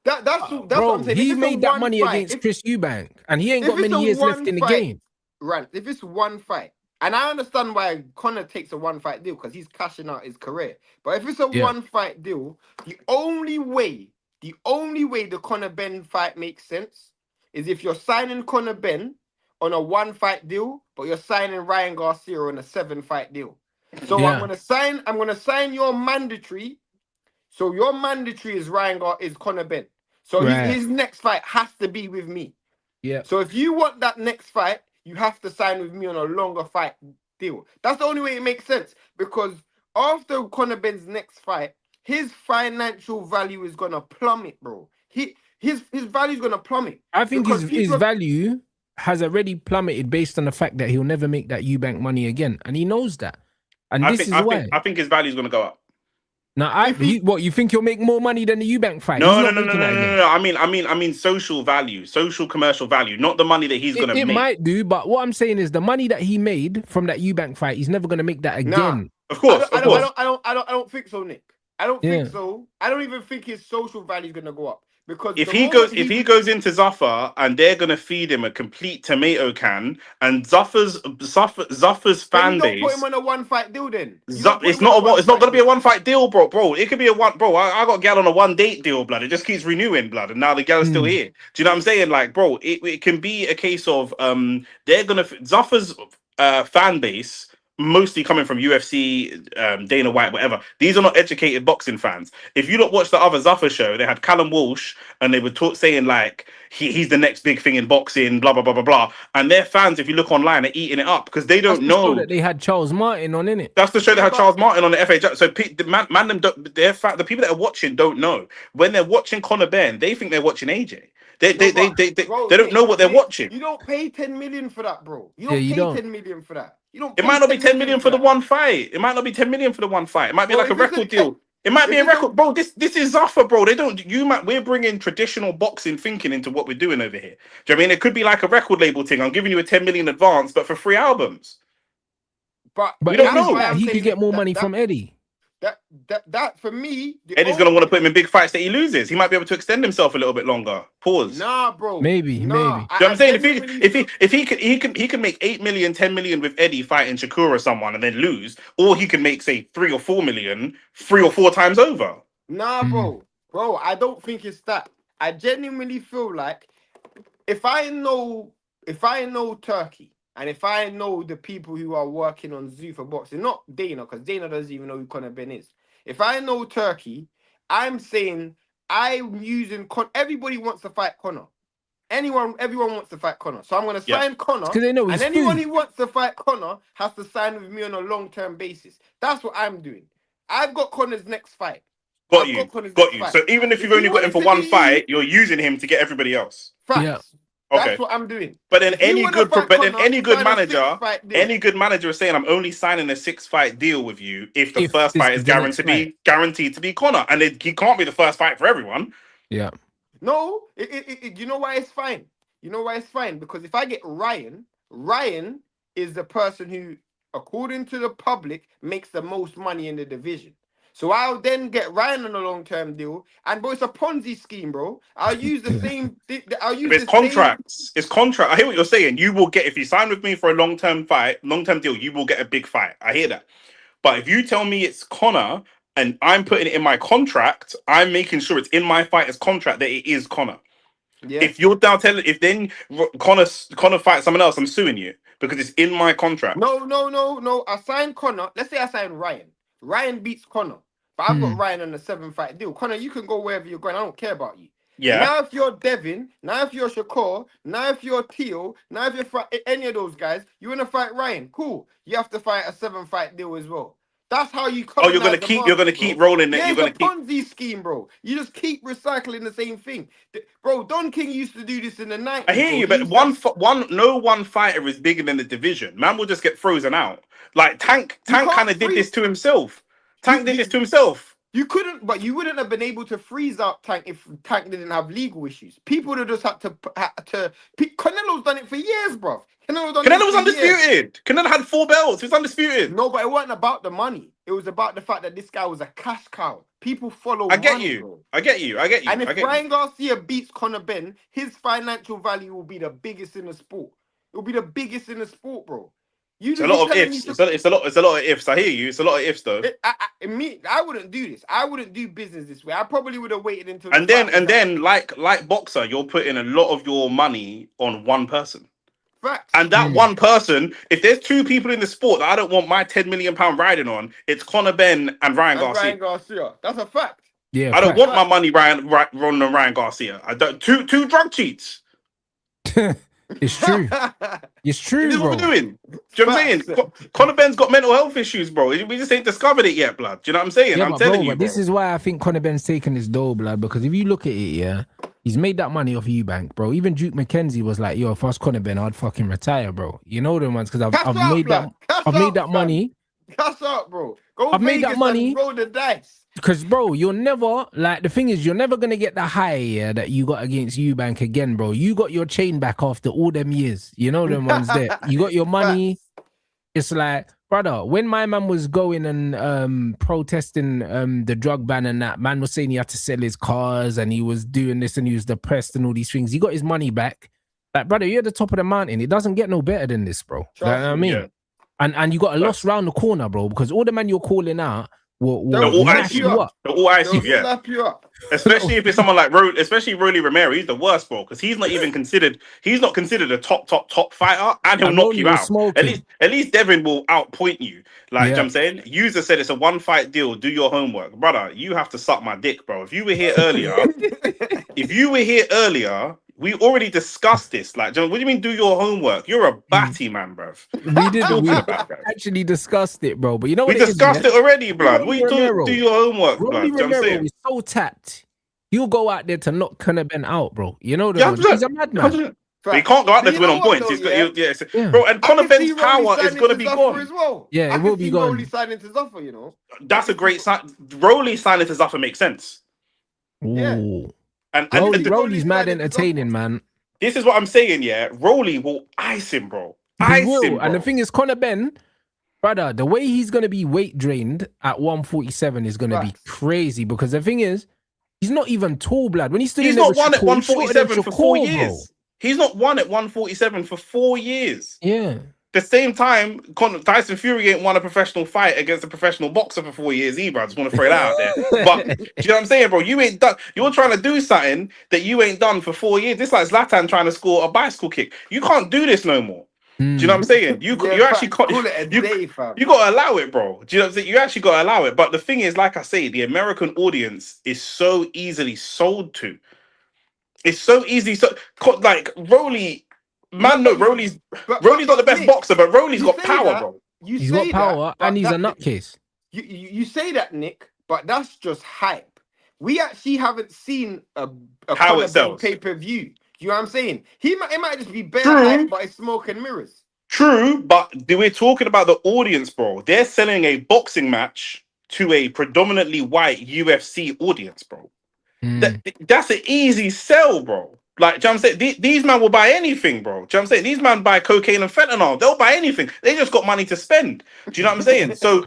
B: That's what I'm
C: Bro,
B: saying. If
C: he
B: it's a
C: made that
B: one
C: money
B: fight,
C: against Chris Eubank, and he ain't
B: if
C: got
B: it's
C: many
B: a
C: years left
B: one
C: in the
B: fight,
C: game.
B: right? If it's one fight, and I understand why Conor takes a one fight deal because he's cashing out his career. But if it's a
C: Yeah.
B: one fight deal, the only way the Conor Benn fight makes sense is if you're signing Conor Benn on a one fight deal, but you're signing Ryan Garcia on a 7-fight deal. So
C: Yeah.
B: I'm gonna sign your mandatory. So your mandatory is is Conor Benn. So
C: Right.
B: his next fight has to be with me.
C: Yeah.
B: So if you want that next fight, you have to sign with me on a longer fight deal. That's the only way it makes sense. Because after Conor Benn's next fight, his financial value is gonna plummet, bro. His value is gonna plummet.
C: I think
B: Because
C: his value has already plummeted based on the fact that he'll never make that Eubank money again. And he knows that. And
A: I
C: this
A: think
C: is
A: I think
C: why.
A: I think his value is gonna go up.
C: Now,
B: if he
C: what you think he'll make more money than the Eubank fight? He's
A: No, no,
C: not
A: no, no,
C: making
A: no,
C: that
A: no, no,
C: again.
A: no. I mean social value, social commercial value, not the money that he's gonna
C: It
A: make.
C: might do, but what I'm saying is the money that he made from that Eubank fight, he's never gonna make that
B: nah,
C: again.
A: Of course, of course.
B: I don't think so, Nick. I don't think
C: Yeah.
B: so. I don't even think his social value is gonna go up because
A: If
B: the
A: he
B: moment
A: goes if he goes into Zuffa and they're gonna feed him a complete tomato can and Zuffa's
B: then you
A: fan
B: don't put him
A: base.
B: on a one fight deal. Then you don't put
A: It's
B: him on a
A: not
B: one
A: it's not
B: fight
A: gonna be a
B: deal.
A: one fight deal, bro. It could be a one, bro. I got gal on a one date deal, blood. It just keeps renewing, blood, and now the gal is still
C: Mm.
A: here. Do you know what I'm saying? Like, bro, it can be a case of they're gonna Zuffa's fan base. Mostly coming from UFC, Dana White, whatever. These are not educated boxing fans. If you don't watch the other Zuffa show, they had Callum Walsh, and they were saying like he's the next big thing in boxing, blah blah blah blah blah. And their fans, if you look online, are eating it up because they
C: That's
A: don't
C: the show
A: know.
C: that they had Charles Martin on, innit?
A: That's the show that
B: Yeah,
A: had
B: but
A: Charles Martin on the FA. So the man them don't, the people that are watching don't know when they're watching Conor Benn, they think they're watching AJ. They
B: no,
A: they they
B: but
A: they they,
B: bro,
A: they don't know what they're
B: Nick,
A: watching.
B: you don't pay 10 million for that, bro. You
C: Yeah,
B: don't
C: you
B: pay
C: don't.
B: 10 million for that. You don't
A: It
B: pay
A: might not be
B: 10
A: 10
B: million
A: million
B: for
A: for the
B: that,
A: one fight. It might not be 10 million for the one fight. It might be
B: bro.
A: like a
B: If it's
A: record deal. It might be
B: if
A: a
B: it's a
A: record, bro. This is Zuffa, bro. They don't. We're bringing traditional boxing thinking into what we're doing over here. Do you know what I mean? It could be like a record label thing. I'm giving you a 10 million advance, but for 3 albums.
B: but
A: We
C: But
A: don't
C: if
B: that's
C: it's
A: know.
B: why
C: that,
B: I'm
C: he could
B: saying
C: get
B: it,
C: more money from Eddie.
B: that for me, the
A: Eddie's gonna
B: only
A: want to put him in big fights that he loses. He might be able to extend himself a little bit longer. Pause.
B: nah, bro.
C: Maybe,
B: Nah.
C: maybe.
A: You know what
B: I
A: I'm saying?
B: genuinely
A: If he can make 8 million, 10 million with Eddie fighting Shakur or someone and then lose, or he can make say 3 or 4 million 3 or 4 times over.
B: nah,
C: Mm.
B: bro. I don't think it's that. I genuinely feel like if I know Turkey and if I know the people who are working on Zuffa Boxing, not Dana, because Dana doesn't even know who Conor Benn is. If I know Turkey, I'm saying I'm using everybody wants to fight Conor. Everyone wants to fight Conor. So I'm gonna
A: Yeah,
B: sign Conor,
C: Because they know
B: and
C: his
B: anyone
C: food.
B: who wants to fight Conor has to sign with me on a long-term basis. That's what I'm doing. I've got Conor's next fight.
A: got
B: I've
A: you,
B: got Conor's
A: got
B: next
A: you.
B: fight.
A: So even if you've
B: If he
A: only got him
B: wanted
A: for
B: to
A: one
B: EU,
A: fight, you're using him to get everybody else.
C: Yeah.
B: facts. That's
A: Okay.
B: what I'm doing.
A: But then
B: If you want to fight Conor, sign a 6-fight deal.
A: any good manager is saying I'm only signing a 6 fight deal with you if the
C: If
A: first
C: this
A: fight is
C: is the next fight.
A: guaranteed to be Conor, and he can't be the first fight for everyone.
C: Yeah.
B: No, you know why it's fine? You know why it's fine? Because if I get Ryan is the person who, according to the public, makes the most money in the division. So I'll then get Ryan on a long-term deal, and bro, it's a Ponzi scheme, bro. I'll use the same. I'll use
A: It's
B: the same.
A: contracts. It's contract. I hear what you're saying. You will get if you sign with me for a long term deal. You will get a big fight. I hear that. But if you tell me it's Conor and I'm putting it in my contract, I'm making sure it's in my fighter's contract that it is Conor.
B: Yeah.
A: If you're now telling, if then Conor fights someone else, I'm suing you because it's in my contract.
B: No. I signed Conor. Let's say I signed Ryan. Ryan beats Conor, but I've got
C: Hmm.
B: Ryan on a 7-fight deal. Conor, you can go wherever you're going. I don't care about you.
A: Yeah.
B: Now, if you're Devin, now if you're Shakur, now if you're Teal, now if you're any of those guys, you want to fight Ryan. Cool. You have to fight a 7-fight deal as well. That's how you
A: Oh, you're
B: colonize the market,
A: you're gonna
B: bro.
A: keep rolling it.
B: Yeah,
A: You're
B: it's
A: gonna
B: a
A: keep.
B: Ponzi scheme, bro. You just keep recycling the same thing. Bro, Don King used to do this in the 90s.
A: I hear
B: bro.
A: you, but no one fighter is bigger than the division. Man will just get frozen out. Like Tank
B: can't
A: kind of did this
B: freeze.
A: to himself. Tank did this to himself.
B: You couldn't, but you wouldn't have been able to freeze out Tank if Tank didn't have legal issues. People would have just had to. Canelo's done it for years, bro. Canelo
A: Was undisputed. Canelo had 4 belts. He was undisputed.
B: No, but it wasn't about the money. It was about the fact that this guy was a cash cow. People follow
A: I get
B: money,
A: you.
B: bro.
A: I get you.
B: And if Ryan Garcia beats Conor Benn, his financial value will be the biggest in the sport. It will be the biggest in the sport, bro.
A: It's a lot of ifs. It's a lot of ifs. I hear you. It's a lot of ifs, though.
B: I wouldn't do this. I wouldn't do business this way. I probably would have waited until.
A: And then, like boxer, you're putting a lot of your money on one person.
B: Facts.
A: And that one person, if there's 2 people in the sport that I don't want my £10 million riding on, it's Conor Benn and Ryan Garcia.
B: That's a fact.
C: Yeah,
A: I don't want my money running on Ryan Garcia. I don't. Two drug cheats.
C: It's true. It's true,
A: This is
C: bro.
A: what we're doing. Do you know what I'm saying? Conor Benn's got mental health issues, bro. We just ain't discovered it yet, blood. Do you know what I'm saying?
C: Yeah,
A: I'm telling you,
C: but this is why I think Conor Benn's taking his dough, blood. Because if you look at it, yeah, he's made that money off Eubank, bro. Even Duke McKenzie was like, "Yo, if I was Conor Benn, I'd fucking retire, bro." You know them ones because I've made that money.
B: That's up, bro.
C: I've made that money.
B: Roll the dice.
C: Because, bro, you're never, like, the thing is, you're never going to get the high that you got against Eubank again, bro. You got your chain back after all them years. You know them ones there. You got your money. It's like, brother, when my man was going and protesting the drug ban and that, man was saying he had to sell his cars and he was doing this and he was depressed and all these things. He got his money back. Like, brother, you're at the top of the mountain. It doesn't get no better than this, bro. You know what I mean? Yeah. And you got a loss round the corner, bro, because all the man you're calling out,
A: all ice you up. Slap you up. Especially if it's someone like especially Rolly Romero, he's the worst, bro, because he's not even considered. He's not considered a top fighter, and he'll knock you out. At least Devin will outpoint you. Like you know what I'm saying, user said it's a 1-fight deal. Do your homework, brother. You have to suck my dick, bro. If you were here earlier, we already discussed this. Like, John, what do you mean do your homework? You're a batty man, bro.
C: We did. We actually discussed it, bro. But you know what
A: we discussed it already, blood. We do your homework, blood.
C: Rolly Romero is so tapped. He'll go out there to knock Conor Benn out, bro. You know he's a madman.
A: He can't go out there to win on points. Bro, and Conor Benn's power is going to be gone.
B: Well.
C: Yeah, it will be gone.
B: Rolly signing to Zuffa, you know.
A: That's a great sign. Rolly signing to Zuffa makes sense.
B: Yeah.
A: And
C: Rolly's mad entertaining, man.
A: This is what I'm saying, yeah. Rolly will ice him, bro. Ice him, bro.
C: And the thing is, Conor Benn, brother, the way he's going to be weight drained at 147 is going to be crazy because the thing is, he's not even tall, blood. When he's not
A: won at 147 for 4 years. Bro. He's not won at 147 for 4 years.
C: Yeah.
A: The same time, Tyson Fury ain't won a professional fight against a professional boxer for 4 years either. I just want to throw it out there. But do you know what I'm saying, bro? You ain't done. You're trying to do something that you ain't done for 4 years. This like Zlatan trying to score a bicycle kick. You can't do this no more. Do you know what I'm saying? You actually can't. You got to allow it, bro. Do you know what I'm saying? You actually got to allow it. But the thing is, like I say, the American audience is so easily sold to. It's so easy. So like Rolly. Man, no, Rolly's not the best boxer, but Rolly's got power, bro.
C: He's got power, and he's a nutcase.
B: You say that, Nick, but that's just hype. We actually haven't seen a
A: how it sells
B: pay-per-view. You know what I'm saying? It might just be bare hype, but it's smoke and mirrors.
A: True, but we're talking about the audience, bro. They're selling a boxing match to a predominantly white UFC audience, bro. That's an easy sell, bro. Like, do you know what I'm saying? These men will buy anything, bro. Do you know what I'm saying? These men buy cocaine and fentanyl. They'll buy anything. They just got money to spend. Do you know what I'm saying? So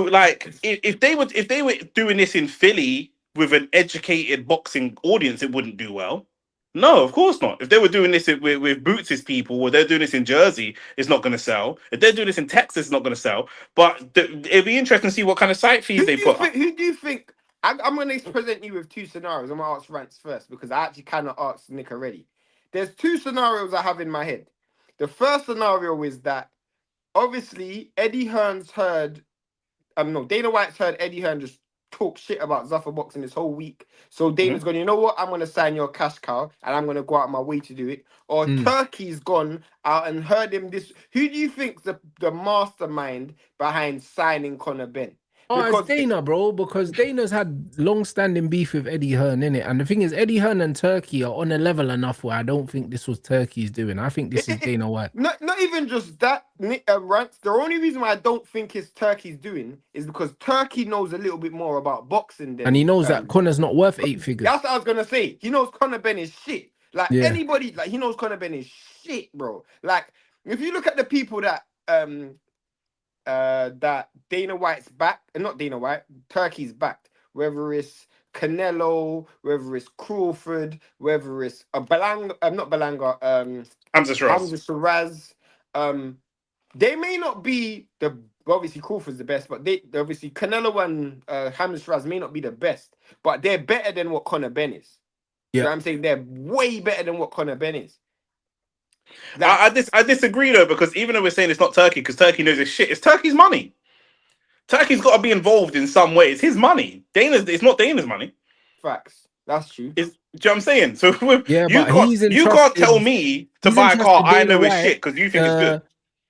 A: like, if they were doing this in Philly with an educated boxing audience, it wouldn't do well. No, of course not. If they were doing this with Boots' people, or they're doing this in Jersey, it's not going to sell. If they're doing this in Texas, it's not going to sell. But it'd be interesting to see what kind of site fees they put.
B: Who do you think? I'm going to present you with 2 scenarios. I'm going to ask Rance first because I actually kind of asked Nick already. There's 2 scenarios I have in my head. The first scenario is that obviously Dana White's heard Eddie Hearn just talk shit about Zuffa Boxing this whole week. So Dana's gone, you know what? I'm gonna sign your cash cow and I'm gonna go out of my way to do it. Or Turkey's gone out and heard him this. Who do you think's the mastermind behind signing Conor Benn?
C: Oh, it's
B: Because
C: Dana, bro, because Dana's had long-standing beef with Eddie Hearn, innit? And the thing is, Eddie Hearn and Turkey are on a level enough where I don't think this was Turkey's doing. I think this is Dana White.
B: Not even just that, Rants. The only reason why I don't think it's Turkey's doing is because Turkey knows a little bit more about boxing than,
C: And he knows that Conor's not worth 8 figures.
B: That's what I was gonna say. He knows Conor Benn is shit. Like anybody, like he knows Conor Benn is shit, bro. Like if you look at the people that that Dana White's backed, and not Dana White, Turkey's backed, whether it's Canelo, whether it's Crawford, whether it's Hamza Shiraz, they may not be the, obviously Crawford's the best, but they obviously Canelo and Hamza Shiraz may not be the best, but they're better than what Conor Benn is. Yeah, you know what I'm saying they're way better than what Conor Benn is.
A: I disagree though, because even though we're saying it's not Turkey, because Turkey knows it's shit, it's Turkey's money. Turkey's got to be involved in some way. It's his money. It's not Dana's money.
B: Facts. That's true.
A: Do you know what I'm saying? So you can't tell me to buy a car I know is shit because you think it's good.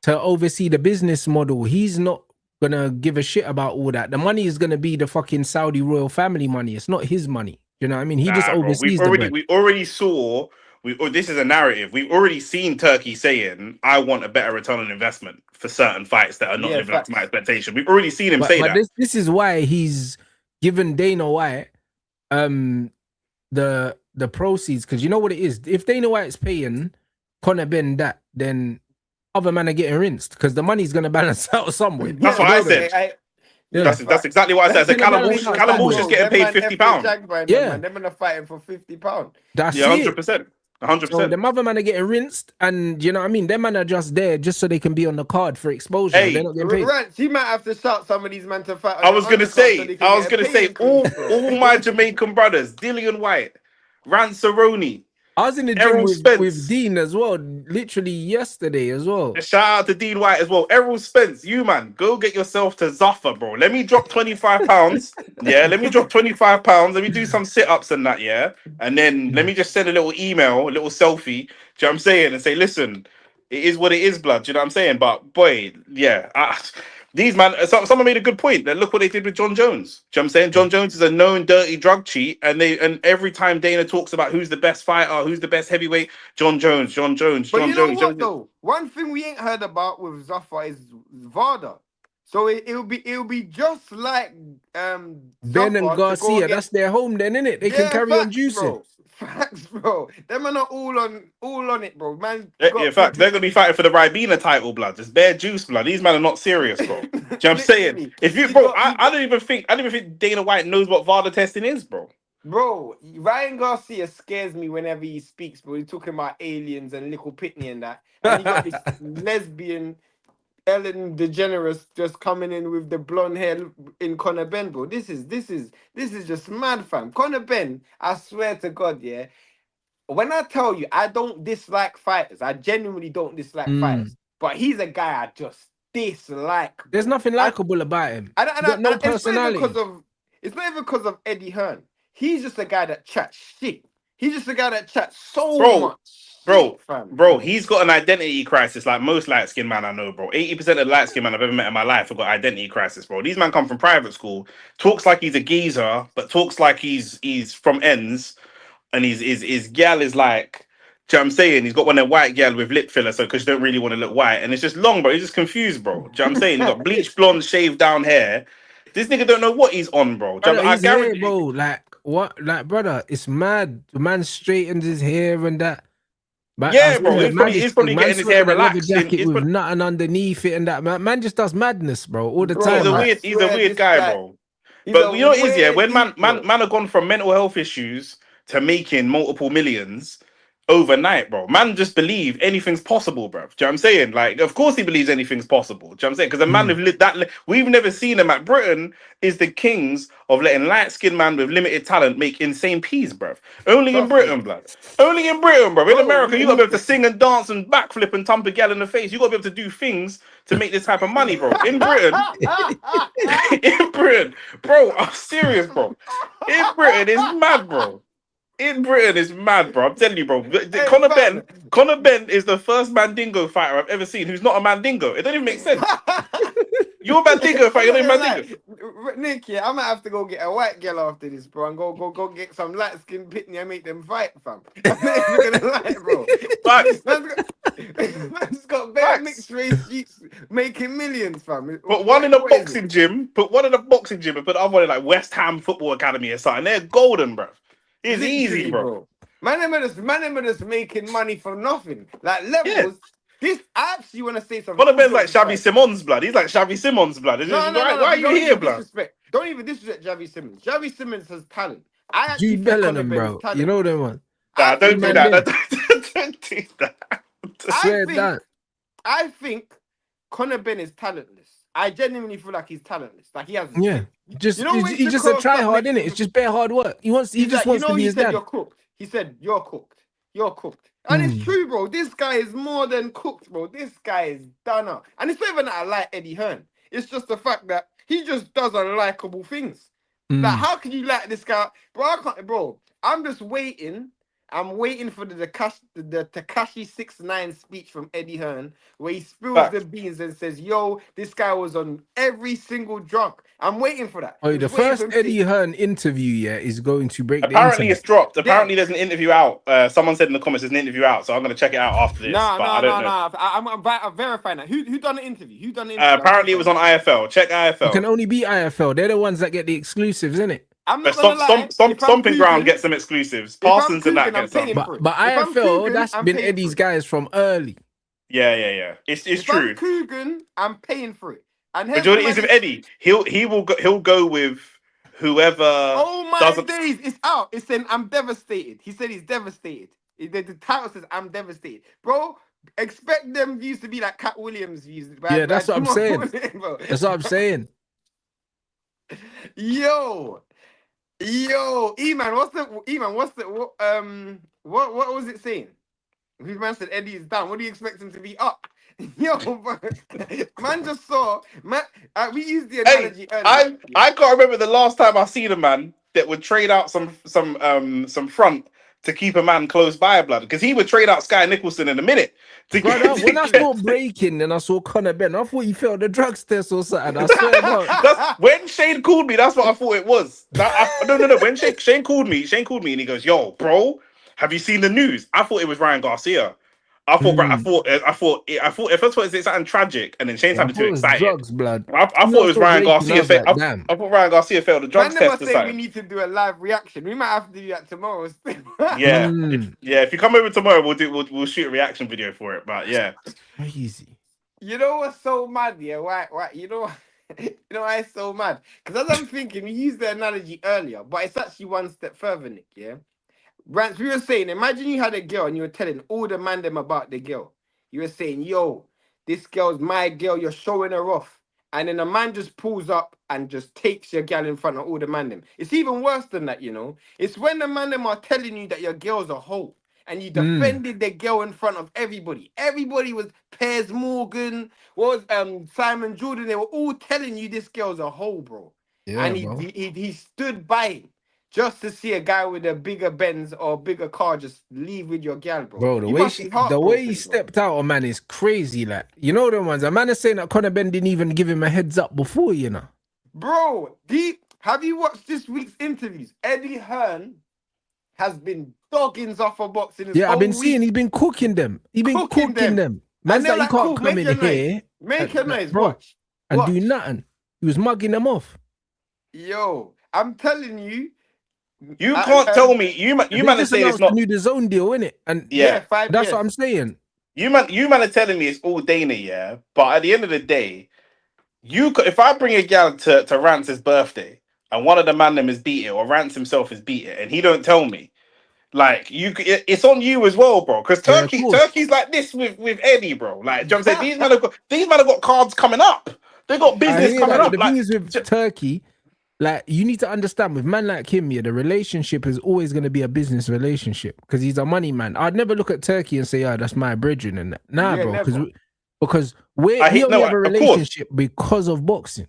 C: To oversee the business model, he's not gonna give a shit about all that. The money is gonna be the fucking Saudi royal family money. It's not his money. You know what I mean? He just oversees the bread.
A: We already saw. This is a narrative. We've already seen Turkey saying, "I want a better return on investment for certain fights that are not living up to my expectation." We've already seen him say that.
C: This is why he's given Dana White the proceeds, because you know what it is. If Dana White's paying Conor Benn that, then other men are getting rinsed because the money's gonna balance out somewhere.
A: That's what I said. That's exactly what I said. Callum Walsh is getting paid £50.
B: Yeah, they're gonna fight him for £50.
C: That's
A: 100%. 100%.
C: So the other men are getting rinsed, and you know what I mean. Them men are just there just so they can be on the card for exposure.
A: Hey,
C: they're not getting paid.
B: Right, he might have to shout some of these men to fight.
A: I was gonna say, all my Jamaican brothers, Dillian White, Ranceroni.
C: I was in the gym with Dean as well, literally yesterday as well.
A: Shout out to Dean White as well. Errol Spence, you man, go get yourself to Zuffa, bro. Let me drop £25. Yeah, let me drop £25. Let me do some sit-ups and that, yeah. And then let me just send a little email, a little selfie, do you know what I'm saying? And say, listen, it is what it is, blood. Do you know what I'm saying? But boy, yeah. These man, someone made a good point. That look what they did with John Jones. Do you know what I'm saying? John Jones is a known dirty drug cheat, and every time Dana talks about who's the best fighter, who's the best heavyweight, John Jones.
B: But you know what though? One thing we ain't heard about with Zuffa is VADA. So it'll be just like
C: Ben and Garcia. That's their home, then, innit? They can carry on juicing.
B: Bro. Facts, bro. Them are not all on it, bro. Man,
A: in fact, they're gonna be fighting for the Ribena title, blood. Just bare juice, blood. These men are not serious, bro. Do you know what I'm saying? If you, bro, I don't even think Dana White knows what VADA testing is, bro.
B: Bro, Ryan Garcia scares me whenever he speaks, bro. He's talking about aliens and Little Pitney and that. And he got this lesbian Ellen DeGeneres just coming in with the blonde hair in Conor Benn, bro. This is just mad, fam. Conor Benn, I swear to God, yeah. When I tell you I don't dislike fighters, I genuinely don't dislike fighters. But he's a guy I just dislike. Bro.
C: There's nothing likable about him. No personality.
B: It's not even because of Eddie Hearn. He's just a guy that chats shit. He's just a guy that chats so much.
A: Bro, he's got an identity crisis like most light-skinned man I know, bro. 80% of light-skinned man I've ever met in my life have got identity crisis, bro. These men come from private school, talks like he's a geezer, but talks like he's from ends, and his gal is like, do you know what I'm saying? He's got one of the white gal with lip filler, so because you don't really want to look white, and it's just long, bro. He's just confused, bro. Do you know what I'm saying? He's got bleach blonde, shaved down hair. This nigga don't know what he's on, bro.
C: I guarantee, bro. Like what? Like, brother, it's mad. The man straightened his hair and that. But
A: yeah, bro, he's probably getting his hair relaxed.
C: With nothing underneath it and that. Man just does madness, bro, all the time.
A: He's a weird guy, bro. But you know what it is, yeah? When man have gone from mental health issues to making multiple millions, overnight, bro. Man just believe anything's possible, bro. Do you know what I'm saying? Like, of course he believes anything's possible. Do you know what I'm saying? Because a man with we've never seen him at Britain is the kings of letting light-skinned man with limited talent make insane peas, bro. Only in
B: Trust me.
A: Britain, blood. Only in Britain, bro. In
B: Bro,
A: America, you gotta be able to sing and dance and backflip and thump a gal in the face. You gotta be able to do things to make this type of money, bro. In Britain, in Britain, bro, I'm serious, bro. In Britain, it's mad, bro. In Britain is mad, bro. I'm telling you, bro. Conor Benn is the first Mandingo fighter I've ever seen who's not a Mandingo. It doesn't even make sense. You're a Mandingo fighter, you're not a Mandingo.
B: Nick, yeah, I might have to go get a white girl after this, bro, and go get some light skinned pitney and make them fight, fam. I'm not even gonna lie, bro. Man's got bare mixed race sheets making millions, fam.
A: Put one in a boxing gym, and put the other one in like West Ham Football Academy or something. They're golden, bro. It's easy, bro.
B: Man, them are just making money for nothing. Like levels. Yeah. This I actually want to say something.
A: Conor Benn's like Xavi Simons' blood. He's like Xavi Simons' blood.
B: No, why are you here, blood? Don't even disrespect Xavi Simons. Xavi Simons has talent. I actually
C: Jude Bellingham, bro. You know them one.
A: Nah, don't do that. Don't do that.
B: I think Conor Benn is talentless. I genuinely feel like he's talentless. Like he has.
C: Yeah. He's just a try hard, innit? It's just bare hard work. He just wants to be his dad.
B: You're cooked. He said, "You're cooked. You're cooked." And it's true, bro. This guy is more than cooked, bro. This guy is done up. And it's not even that I like Eddie Hearn. It's just the fact that he just does unlikable things. Like, how can you like this guy? Bro, I'm just waiting. I'm waiting for the Tekashi 6ix9ine speech from Eddie Hearn, where he spills the beans and says, "Yo, this guy was on every single drug." I'm waiting for that.
C: Oh, the first Eddie Hearn interview, is going to break.
A: Apparently, it's dropped. Apparently, there's an interview out. Someone said in the comments there's an interview out, so I'm gonna check it out after this.
B: I'm verifying that. Who done the interview?
A: Apparently, it was on IFL. Check IFL.
C: It can only be IFL. They're the ones that get the exclusives, isn't it?
B: I'm not gonna lie.
A: Stomping Ground gets some exclusives. Parsons and that gets some.
C: But IFL, that's been Eddie's guys from early.
A: Yeah. It's true.
B: I'm Coogan, I'm paying for it. And
A: but you know what it is with Eddie? He'll go with whoever.
B: Oh my days! It's out. It's saying I'm devastated. He said he's devastated. The title says I'm devastated, bro. Expect them views to be like Cat Williams views.
C: Yeah, that's what I'm saying. That's what I'm saying.
B: Yo, E-Man, what was it saying? His man said Eddie is down. What do you expect him to be up? Yo, bro, man just saw. Man, we used the analogy earlier.
A: I can't remember the last time I seen a man that would trade out some front to keep a man close by, blood, because he would trade out Sky Nicholson in a minute.
C: When I saw breaking and I saw Conor Benn, I thought he failed the drugs test or something. I swear
A: when Shane called me, that's what I thought it was. No. When Shane called me and he goes, "Yo, bro, have you seen the news?" I thought it was Ryan Garcia. I thought at first it's something tragic, and then Shane sounded too excited.
C: Drugs, blood.
A: I thought it was Ryan Garcia. I thought Ryan Garcia failed the drugs test.
B: We need to do a live reaction. We might have to do that tomorrow.
A: If you come over tomorrow, we'll shoot a reaction video for it. But yeah,
C: crazy.
B: You know what's so mad? Yeah, why? You know why it's so mad? Because as I'm thinking, we used the analogy earlier, but it's actually one step further, Nick. Yeah. Rance, we were saying, imagine you had a girl and you were telling all the man them about the girl. You were saying, "Yo, this girl's my girl, you're showing her off." And then a man just pulls up and just takes your girl in front of all the man them. It's even worse than that, you know. It's when the man them are telling you that your girl's a hoe and you defended the girl in front of everybody. Everybody was Piers Morgan, Simon Jordan. They were all telling you this girl's a hoe, bro. Yeah, and he stood by him. Just to see a guy with a bigger Benz or bigger car just leave with your gal, bro.
C: Bro, the way he stepped out on man is crazy. Like, you know the ones. A man is saying that Conor Benn didn't even give him a heads up before, you know.
B: Bro, have you watched this week's interviews? Eddie Hearn has been dogging Zuffa Boxing.
C: Yeah, I've been seeing he's been cooking them. He's been cooking them. Man's like, you can't come in here.
B: Make a noise,
C: bro, and do nothing. He was mugging them off.
B: Yo, I'm telling you.
A: You can't tell me you man are saying it's not
C: the zone deal, innit? And that's what I'm saying.
A: You man are telling me it's all Dana, yeah. But at the end of the day, if I bring a gal to Rance's birthday and one of the man them is beat it, or Rance himself is beat it, and he don't tell me, Like it's on you as well, bro. Because
C: Yeah, of course.
A: Turkey's like this with Eddie, bro. Like, do you know what I'm saying? These men have got cards coming up. They got
C: I
A: business
C: hear
A: coming
C: that,
A: up.
C: but the
A: Like,
C: thing is with Turkey, like you need to understand with man like him, yeah, the relationship is always going to be a business relationship because he's a money man. I'd never look at Turkey and say, "Yeah, that's my brethren," and that. Nah,
B: Yeah,
C: bro,
B: never.
C: because
A: I
C: we
A: hate
C: only
A: no,
C: have a
A: of course.
C: relationship because of boxing.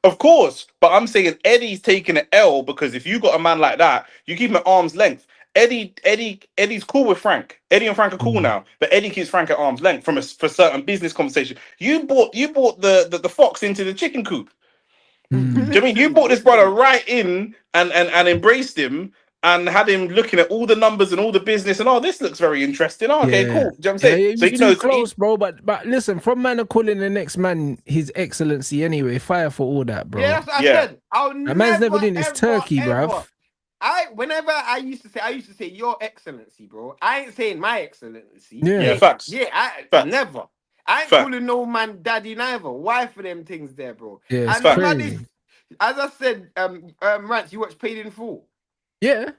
A: Of course, but I'm saying Eddie's taking an L because if you got a man like that, you keep him at arm's length. Eddie's cool with Frank. Eddie and Frank are cool now, but Eddie keeps Frank at arm's length for certain business conversation. You brought the fox into the chicken coop. Do you know what I mean you brought this brother right in and embraced him and had him looking at all the numbers and all the business and this looks very interesting. Oh, okay,
C: Yeah,
A: cool. Do you know what I'm saying?
C: yeah, he
A: So
C: was
A: he
C: too
A: knows
C: close, bro. But listen, from man of calling the next man His Excellency anyway. Fire for all that, bro.
B: Yeah, that's what I
A: Yeah.
B: said. I'll
C: That man's never doing
B: ever,
C: this Turkey,
B: ever.
C: bruv.
B: Whenever I used to say Your Excellency, bro. I ain't saying My Excellency.
C: Yeah.
A: Facts.
B: Yeah,
A: Facts.
B: never. I ain't
A: Facts.
B: calling no man daddy neither. Why for them things there, bro?
C: Yeah, it's
B: And none of
C: crazy.
B: this, as I said, Rance, you watch Paid in Full.
C: Yeah.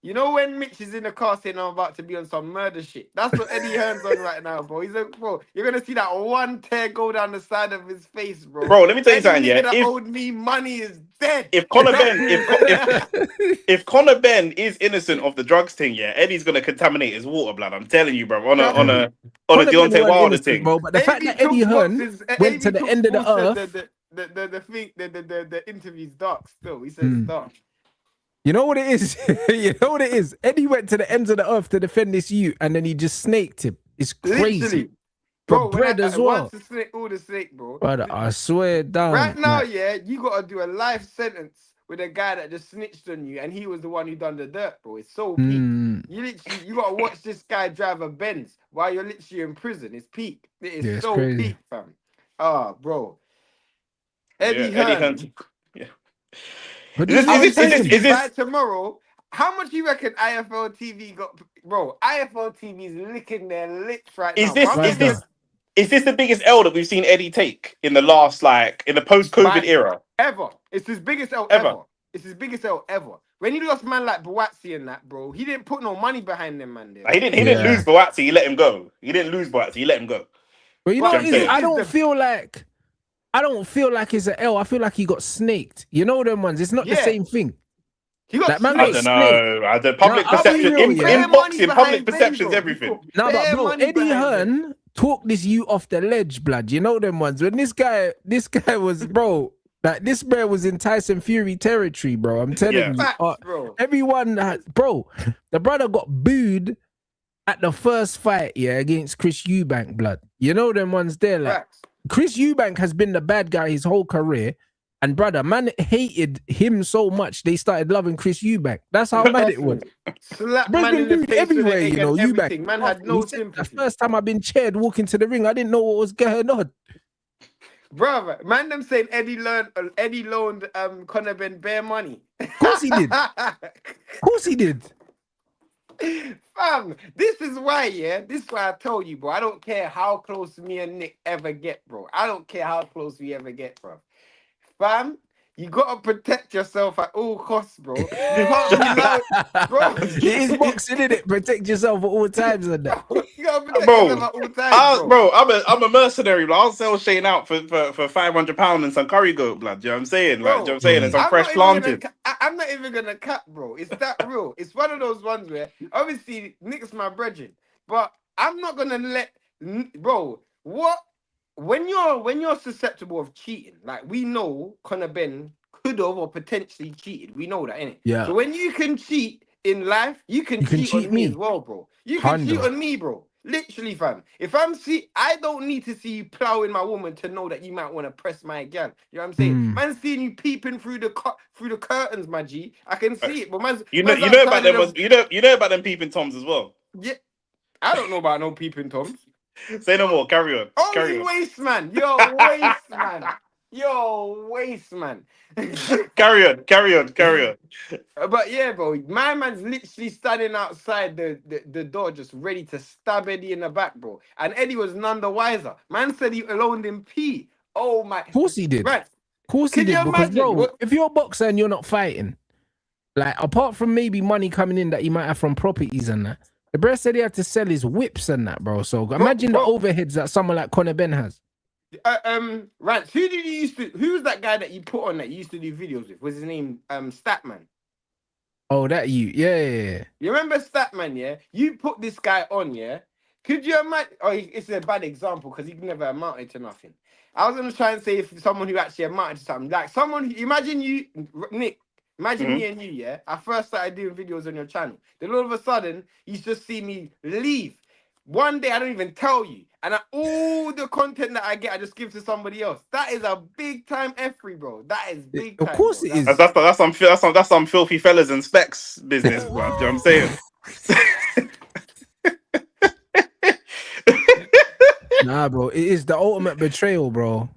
B: You know when Mitch is in the car saying I'm about to be on some murder shit? That's what Eddie Hearn's on right now, bro. He's like, bro, you're gonna see that one tear go down the side of his face, bro.
A: Bro, let me tell you
B: Any
A: something,
B: nigga
A: yeah.
B: that owed me money is dead.
A: If Conor Ben, if Conor Ben is innocent of the drugs thing, yeah, Eddie's gonna contaminate his water, blood. I'm telling you, bro. On a
C: Conor
A: Deontay
C: Ben weren't
A: Wilder
C: innocent,
A: thing.
C: bro. But the fact that Eddie Hearn went to the end of the earth.
B: The interview's dark still. He said it's dark.
C: You know what it is? You know what it is? Eddie went to the ends of the earth to defend this youth and then he just snaked him. It's crazy.
B: Literally.
C: For
B: Bro,
C: bread as well.
B: Once the snake, all the snake, bro.
C: Brother, I swear down.
B: Right now,
C: like,
B: yeah, you gotta do a life sentence with a guy that just snitched on you and he was the one who done the dirt, bro. It's so peak. You gotta watch this guy drive a Benz while you're literally in prison. It's peak. It is
C: it's
B: so
C: crazy.
B: peak, fam. Bro.
A: Eddie Hearn. Yeah.
C: But
A: Is
B: By
A: this
B: tomorrow, how much you reckon IFL TV got? Bro, IFL TV is licking their lips right now.
A: Is this the biggest L that we've seen Eddie take in the last, like, in the post-COVID era?
B: Ever. It's his biggest L ever. It's his biggest L ever. When he lost man like Boatsi and that, bro, he didn't put no money behind them, man.
A: He didn't lose Boatsi, he let him go. He didn't lose Boatsi, he let him go.
C: But you know what it is? I don't feel like it's an L. I feel like he got snaked. You know them ones. It's not the same thing.
B: He got
C: like, man
A: I don't know. The public perception in boxing, public perception's everything.
C: No, but bro, Eddie Hearn talked this you off the ledge, blood. You know them ones. When this guy was, bro, like this bear was in Tyson Fury territory, bro. I'm telling you.
B: Facts, bro.
C: Everyone bro, the brother got booed at the first fight, against Chris Eubank, blood. You know them ones there, like
B: Facts.
C: Chris Eubank has been the bad guy his whole career. And brother, man hated him so much they started loving Chris Eubank. That's how mad it was.
B: Slap man in the face
C: everywhere, you know. Eubank.
B: Man had no sympathy.
C: The first time I've been chaired walking to the ring, I didn't know what was going on.
B: Brother, man, them saying Eddie loaned Conor Benn bare money.
C: Of course he did. Of course he did.
B: Fam, this is why, this is why I told you, bro. I don't care how close me and Nick ever get, bro. I don't care how close we ever get, bro. Fam, you gotta protect yourself at all costs, bro. You can't be loud, bro.
C: It is boxing, isn't it? Protect yourself at all times and that.
B: You gotta protect yourself at all times,
A: bro. I'm a mercenary, bro. I'll sell Shane out for £500 and some curry goat, blood. You know what I'm saying? Like, you know what I'm saying? And some fresh planted.
B: I'm not even gonna cut, bro. It's that real. It's one of those ones where obviously Nick's my brethren, but I'm not gonna let, bro. What? When you're susceptible of cheating, like we know Conor Benn could have or potentially cheated. We know that, innit?
C: Yeah.
B: So when you can cheat in life, you can cheat on me as well, bro. You can cheat on me, bro. Literally, fam. If I don't need to see you plowing my woman to know that you might want to press my gal. You know what I'm saying? Man, seeing you peeping through the curtains, my G. I can see it, but man,
A: you know about them. You know about them peeping toms as well.
B: Yeah, I don't know about no peeping toms.
A: Say no more. Carry on.
B: Waste man. Yo, waste man. Yo, waste man.
A: Carry on.
B: But yeah, bro, my man's literally standing outside the door, just ready to stab Eddie in the back, bro. And Eddie was none the wiser. Man said he loaned him P. Oh my.
C: Of course he did.
B: Right.
C: Of course he did. Because bro, if you're a boxer and you're not fighting, Like, apart from maybe money coming in that he might have from properties and that, the bro said he had to sell his whips and that, bro. So imagine the overheads that someone like Conor Benn has.
B: Rance, who did you used to? Who was that guy that you put on that you used to do videos with? Was his name Statman?
C: Oh, that you, yeah.
B: You remember Statman? Yeah, you put this guy on. Yeah, could you imagine? Oh, it's a bad example because he never amounted to nothing. I was gonna try and say if someone who actually amounted to something, like someone. Imagine you, Nick. Imagine me and you. Yeah, I first started doing videos on your channel. Then all of a sudden, you just see me leave. One day I don't even tell you, and all the content that I get, I just give to somebody else. That is a big time F3, bro. That is big time.
C: Of course,
B: bro.
C: it is.
A: That's some filthy fellas and specs business, bro. Do you know what I'm saying?
C: Nah, bro, it is the ultimate betrayal, bro.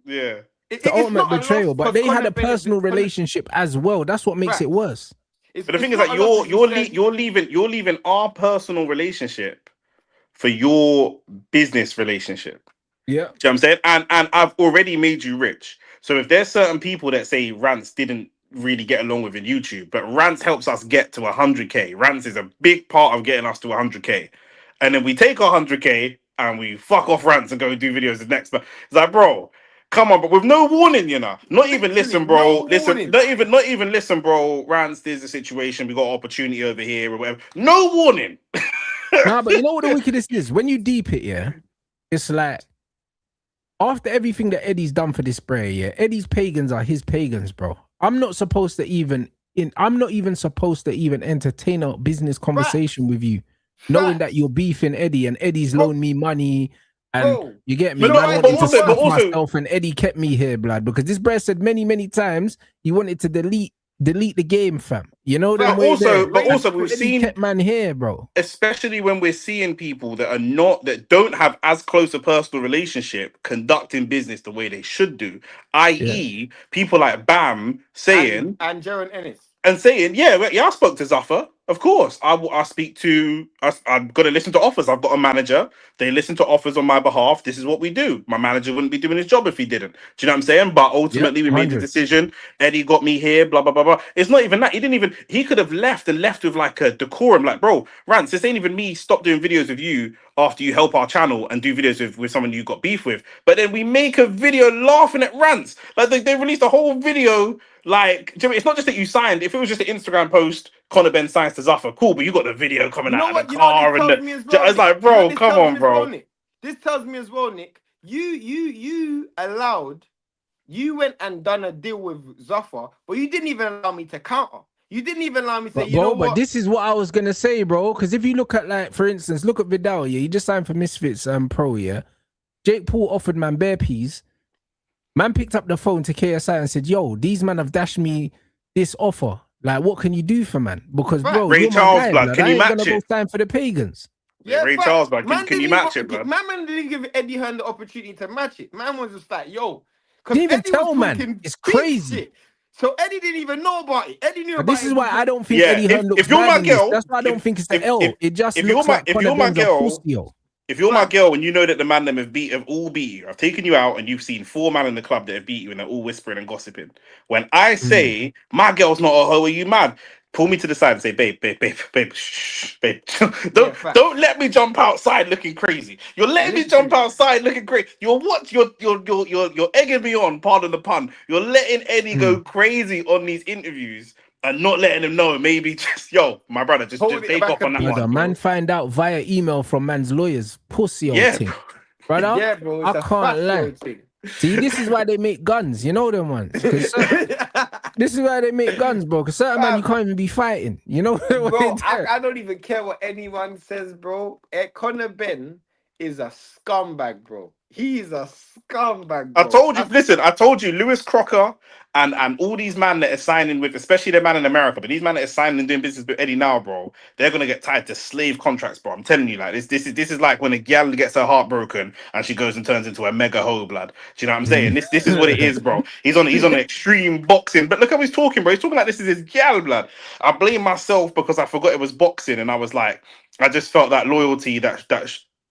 A: Yeah,
C: the ultimate betrayal. But they had a personal relationship as well. That's what makes it worse.
A: But the thing is that you're leaving our personal relationship for your business relationship.
C: Yeah.
A: Do you know what I'm saying? And I've already made you rich. So if there's certain people that say Rance didn't really get along with in YouTube, but Rance helps us get to 100K. Rance is a big part of getting us to 100K. And then we take our 100K and we fuck off Rance and go do videos the next month. It's like, bro, come on, but with no warning, you know. Not even listen, bro. Not even listen, bro. Rance, there's a situation. We got opportunity over here or whatever. No warning.
C: Nah, but you know what the wickedest is? When you deep it, yeah, it's like after everything that Eddie's done for this spray, yeah, Eddie's pagans are his pagans, bro. I'm not supposed to even entertain a business conversation with you, knowing that you're beefing Eddie and Eddie's loaned me money. And you get me, man, I wanted to stuff myself, and Eddie kept me here, blood, because this bro said many times he wanted to delete the game, fam. You know,
A: but also we've seen
C: kept man here, bro.
A: Especially when we're seeing people that don't have as close a personal relationship conducting business the way they should do, i.e., people like Bam saying
B: and Jaron Ennis.
A: And saying, I spoke to Zuffa. Of course, I speak to. I've got to listen to offers. I've got a manager. They listen to offers on my behalf. This is what we do. My manager wouldn't be doing his job if he didn't. Do you know what I'm saying? But ultimately, we made the decision. Eddie got me here. Blah blah blah blah. It's not even that. He didn't even. He could have left with like a decorum. Like, bro, Rance, this ain't even me. Stop doing videos with you after you help our channel and do videos with someone you got beef with. But then we make a video laughing at Rance. Like they released a whole video. Like, it's not just that you signed. If it was just an Instagram post, Conor Benn signs to Zuffa, cool, but you got the video coming out of the car. It's like, bro, come on, bro.
B: This tells me as well, Nick, you went and done a deal with Zuffa, but you didn't even allow me to counter. You didn't even allow me to say, you know what?
C: But this is what I was going to say, bro, because if you look at, like, for instance, look at Vidal, yeah, he just signed for Misfits Pro, yeah. Jake Paul offered man bare peas. Man picked up the phone to KSI and said, yo, these men have dashed me this offer. Like, what can you do for man? Because, bro,
A: Ray Charles, blood, can you match it?
C: Gonna go sign for the pagans.
A: Yeah, Ray Charles, blood, can you match it, blood?
B: Man didn't give Eddie Hearn the opportunity to match it. Man was just like, yo.
C: Didn't even tell, man. It's crazy.
B: Shit. So Eddie didn't even know about it. Eddie knew about it.
C: This is why I don't think Eddie Hearn looks bad. That's why I don't think it's the L. It just looks like Conor Benn's a pussy.
A: If you're my girl and you know that the man them have all beat you, I've taken you out and you've seen 4 men in the club that have beat you and they're all whispering and gossiping. When I say my girl's not a hoe, are you mad? Pull me to the side and say, babe, shh, babe. Don't let me jump outside looking crazy. You're letting me jump outside looking crazy. You're egging me on, pardon the pun. You're letting Eddie go crazy on these interviews. And not letting him know, maybe just, my brother, just take off on that one.
C: The man find out via email from man's lawyers. Pussy old thing. Brother,
B: yeah, bro,
C: I can't lie. See, this is why they make guns. You know them ones. This is why they make guns, bro. Because certain man, you can't even be fighting. You know?
B: Bro, I don't even care what anyone says, bro. Conor Benn is a scumbag, bro. He's a scumbag, bro.
A: I told you, Lewis Crocker and all these men that are signing with, especially the man in America, but these men that are signing and doing business with Eddie now, bro, they're gonna get tied to slave contracts, bro. I'm telling you, like this is like when a gal gets her heart broken and she goes and turns into a mega hoe, blood. Do you know what I'm saying? This is what it is, bro. He's on extreme boxing, but look how he's talking, bro. He's talking like this is his gal, blood. I blame myself because I forgot it was boxing, and I was like, I just felt that loyalty that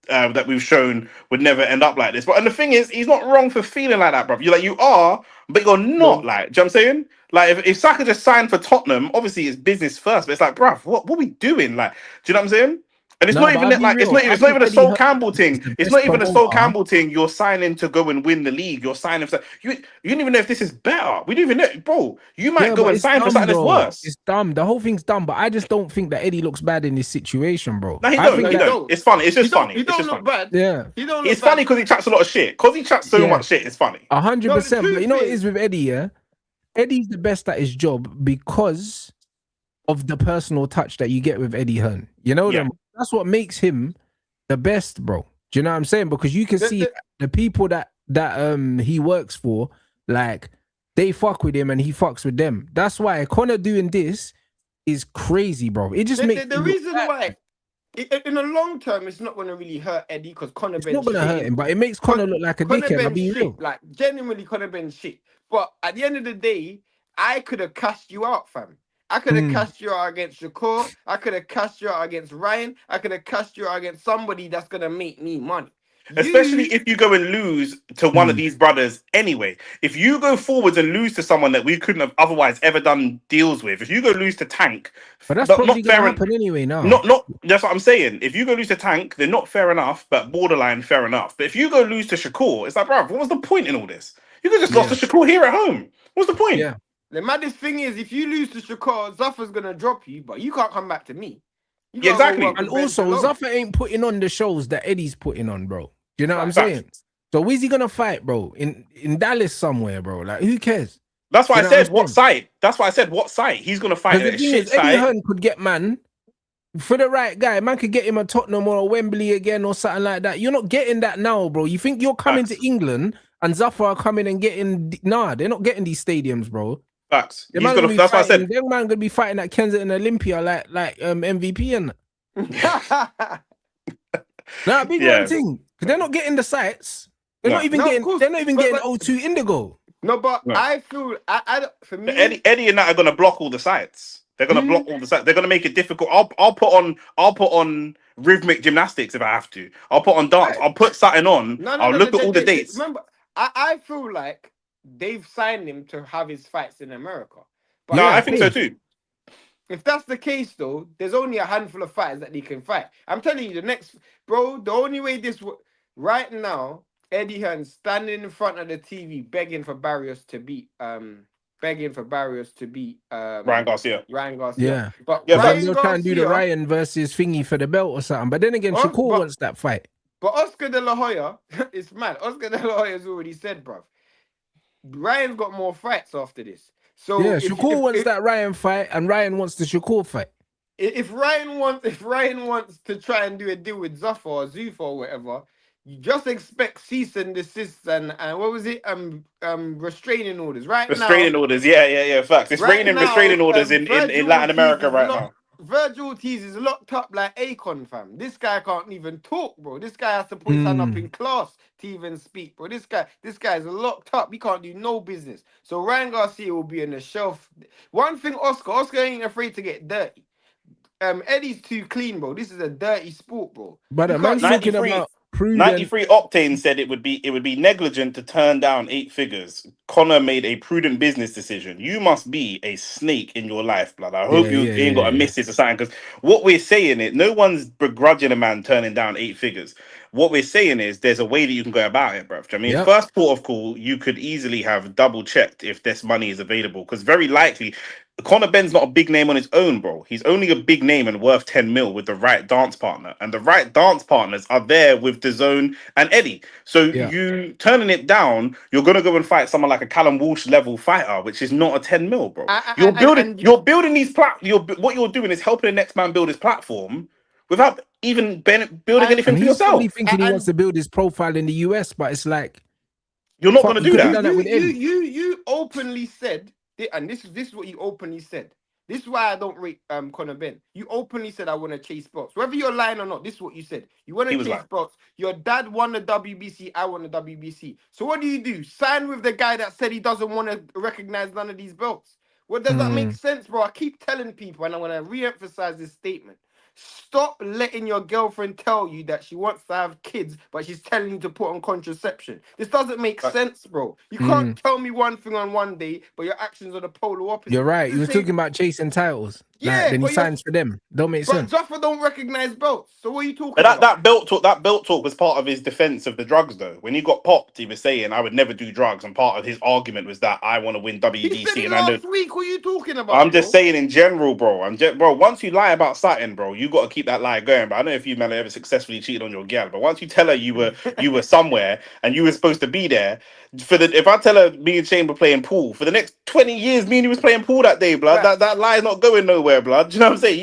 A: that we've shown would never end up like this. But and the thing is, he's not wrong for feeling like that, bro. You're like, you are, but you're not.
B: No,
A: Like, do you know what I'm saying? Like, if Saka just signed for Tottenham, obviously it's business first. But it's like, bruv, what are we doing? Like, do you know what I'm saying? And it's
C: Nah,
A: not
C: but
A: even
C: I'll
A: that,
C: be
A: like,
C: real. I
A: it's not
C: think
A: even a
C: Eddie
A: Sol
C: Hearn
A: Campbell
C: is
A: thing.
C: the
A: It's
C: best
A: not even a Sol
C: promoter.
A: Campbell thing. You're signing to go and win the league. You're signing for you don't even know if this is better. We don't even know, bro. You might
C: Yeah,
A: go
C: but
A: and
C: it's
A: sign for
C: dumb,
A: something that's
C: bro.
A: worse.
C: It's dumb. The whole thing's dumb. But I just don't think that Eddie looks bad in this situation, bro.
A: No, he
C: I
A: don't.
C: think
B: no,
A: He
B: he
C: that,
A: don't.
B: don't.
A: It's funny. It's
B: He
A: just
B: don't.
A: funny.
B: He
A: It's
B: don't
A: just
B: look
A: funny.
B: bad.
C: yeah,
B: He don't look
A: It's funny
B: bad.
A: because he chats a lot of shit. Because he chats so
C: yeah,
A: much shit, it's funny.
C: 100%. But you
B: truth
C: know what it
B: is,
C: is with Eddie, yeah? Eddie's the best at his job because of the personal touch that you get with Eddie Hearn. You know
A: Yeah.
C: them. That's what makes him the best, bro. Do you know what I'm saying? Because you can
B: the,
C: see
B: the,
C: the people that he works for, like they fuck with him and he fucks with them. That's why Conor doing this is crazy, bro. It just makes
B: the
C: him look
B: reason
C: bad.
B: why, in the long term, it's not going to really hurt Eddie because Conor
C: It's
B: Ben
C: not gonna hurt
B: shit.
C: him, but it makes Conor look like a
B: Conor
C: dickhead. I'll
B: Ben
C: be
B: shit.
C: real.
B: Like, genuinely, Conor Ben shit. But at the end of the day, I could have cashed you out, fam. I could have cashed you out against Shakur. I could have cashed you out against Ryan. I could have cashed you out against somebody that's going to make me money.
A: Especially
B: You,
A: if you go and lose to one of these brothers anyway. If you go forwards and lose to someone that we couldn't have otherwise ever done deals with, if you go lose to Tank,
C: But that's
A: not
C: probably gonna
A: fair and
C: happen anyway now.
A: not that's what I'm saying. If you go lose to Tank, they're not fair enough, but borderline fair enough. But if you go lose to Shakur, it's like, bro, what was the point in all this? You could just lost to
C: Yeah,
A: Shakur here at home. What's the point?
C: yeah.
B: the maddest thing is, if you lose to Shakur, Zuffa's going to drop you, but you can't come back to me. You
A: Yeah,
B: got to go
A: exactly.
B: work
C: And
B: with Ben
C: also,
B: Shalom.
C: Zuffa ain't putting on the shows that Eddie's putting on, bro. Do you know what I'm
B: Fact.
C: saying? So where's he gonna fight, bro? In Dallas somewhere, bro. Like, who cares?
A: That's why
C: You
A: I
C: know what I'm
A: said what
C: saying?
A: site. That's why I said what site. He's gonna fight
C: Because
A: at
C: the
A: a
C: thing
A: shit
C: is, Eddie
A: site.
C: Hearn could get man for the right guy. Man could get him a Tottenham or a Wembley again or something like that. You're not getting that now, bro. You think you're coming
A: Facts.
C: to England and Zuffa are coming and getting? Nah, they're not getting these stadiums, bro.
A: Facts.
C: The
A: He's
C: man
A: gonna.
C: gonna be
A: That's why I
C: fighting.
A: said.
C: Them man gonna be fighting at Kensington Olympia like MVP and. Nah, big man
A: Yeah.
C: thing. Because they're not getting the sites. They're
A: No.
C: not even
B: No, of
C: getting.
B: course.
C: They're not even
B: But-
C: getting
B: but-
C: O2 Indigo.
B: No, but
A: No.
B: I feel for me,
A: Eddie and that are gonna block all the sites. They're gonna block all the sites. They're gonna make it difficult. I'll put on rhythmic gymnastics if I have to. I'll put on dance. I'll put something on.
B: no,
A: I'll look at all the dates.
B: Remember, I feel like they've signed him to have his fights in America. But
A: No,
C: Yeah,
A: I
C: of
A: think so
C: course.
A: too.
B: if that's the case, though, there's only a handful of fighters that they can fight. I'm telling you, the only way right now, Eddie Hearn standing in front of the TV begging for barriers to beat Ryan Garcia.
C: Yeah.
B: But
A: Yeah,
C: Then
B: Ryan
C: they'll try and do the
B: Garcia,
C: Ryan versus Thingy for the belt or something. But then again,
B: Oh,
C: Shakur
B: but-
C: wants that fight.
B: but Oscar De La Hoya, it's mad. Oscar De La Hoya's already said, bruv, Ryan's got more fights after this. So
C: Yeah,
B: if-
C: Shakur
B: if-
C: wants
B: if-
C: that Ryan fight, and Ryan wants the Shakur fight.
B: If Ryan wants to try and do a deal with Zuffa or Zuffa or whatever, you just expect cease and desist and what was it? Restraining orders.
A: Restraining orders. Yeah. Facts. It's
B: Right
A: raining
B: now,
A: restraining orders in
B: Virgil
A: Latin
B: Ortiz
A: America
B: is
A: right now.
B: Virgil Ortiz is locked up like Akon, fam. This guy can't even talk, bro. This guy has to put his hand up in class to even speak, bro. This guy's locked up. He can't do no business. So Ryan Garcia will be on the shelf. One thing, Oscar ain't afraid to get dirty. Eddie's too clean, bro. This is a dirty sport, bro.
C: But
B: You
C: a man's
B: can't-
C: talking
A: 93
C: about prudent.
A: 93 Octane said it would be negligent to turn down 8 figures. Connor made a prudent business decision. You must be a snake in your life, blood. I hope you ain't got a missus or something. Because what we're saying is, no one's begrudging a man turning down 8 figures. What we're saying is, there's a way that you can go about it, bro. I mean,
C: Yep.
A: first port of call, you could easily have double checked if this money is available. Because very likely, Conor Benn's not a big name on his own, bro. He's only a big name and worth 10 mil with the right dance partner. And the right dance partners are there with DAZN and Eddie. So you turning it down, you're going to go and fight someone like a Callum Walsh level fighter, which is not a 10 mil, bro. You're building these what you're doing is helping the next man build his platform without even building anything
C: And
A: for
C: he's probably
A: yourself.
C: thinking he wants to build his profile in the US, but it's like,
A: You're not going to
C: he
A: do
C: could've
A: that.
C: done that with Eddie.
B: You openly said, and this is what you openly said. This is why I don't rate Conor Benn. You openly said I want to chase belts. Whether you're lying or not, this is what you said. You want to chase belts. Your dad won the WBC, I won the WBC. So what do? Sign with the guy that said he doesn't want to recognize none of these belts. What does that make sense, bro? I keep telling people, and I want to re-emphasize this statement. Stop letting your girlfriend tell you that she wants to have kids, but she's telling you to put on contraception. This doesn't make sense, bro. You can't tell me one thing on one day, but your actions are the polar opposite.
C: You're right. You were
B: Same-
C: talking about chasing titles.
B: Yeah,
C: Like, then he
B: but you're-
C: signs for them. Don't make
B: But
C: sense.
B: Zuffa don't recognize belts. So what are you talking
A: But
B: about?
A: that belt talk was part of his defense of the drugs, though. When he got popped, he was saying, "I would never do drugs," and part of his argument was that I want to win
B: He said
A: WBC,
B: it
A: and I know.
B: last week. What are you talking about?
A: I'm just
B: bro?
A: saying in general, bro. Bro. Once you lie about something, bro, you got to keep that lie going. But I don't know if you man ever successfully cheated on your gal. But once you tell her you were somewhere and you were supposed to be there, if I tell her me and Shane were playing pool for the next 20 years, me and you was playing pool that day, blood.
B: Right.
A: That lie is not going nowhere, blood. Do you know what I'm saying?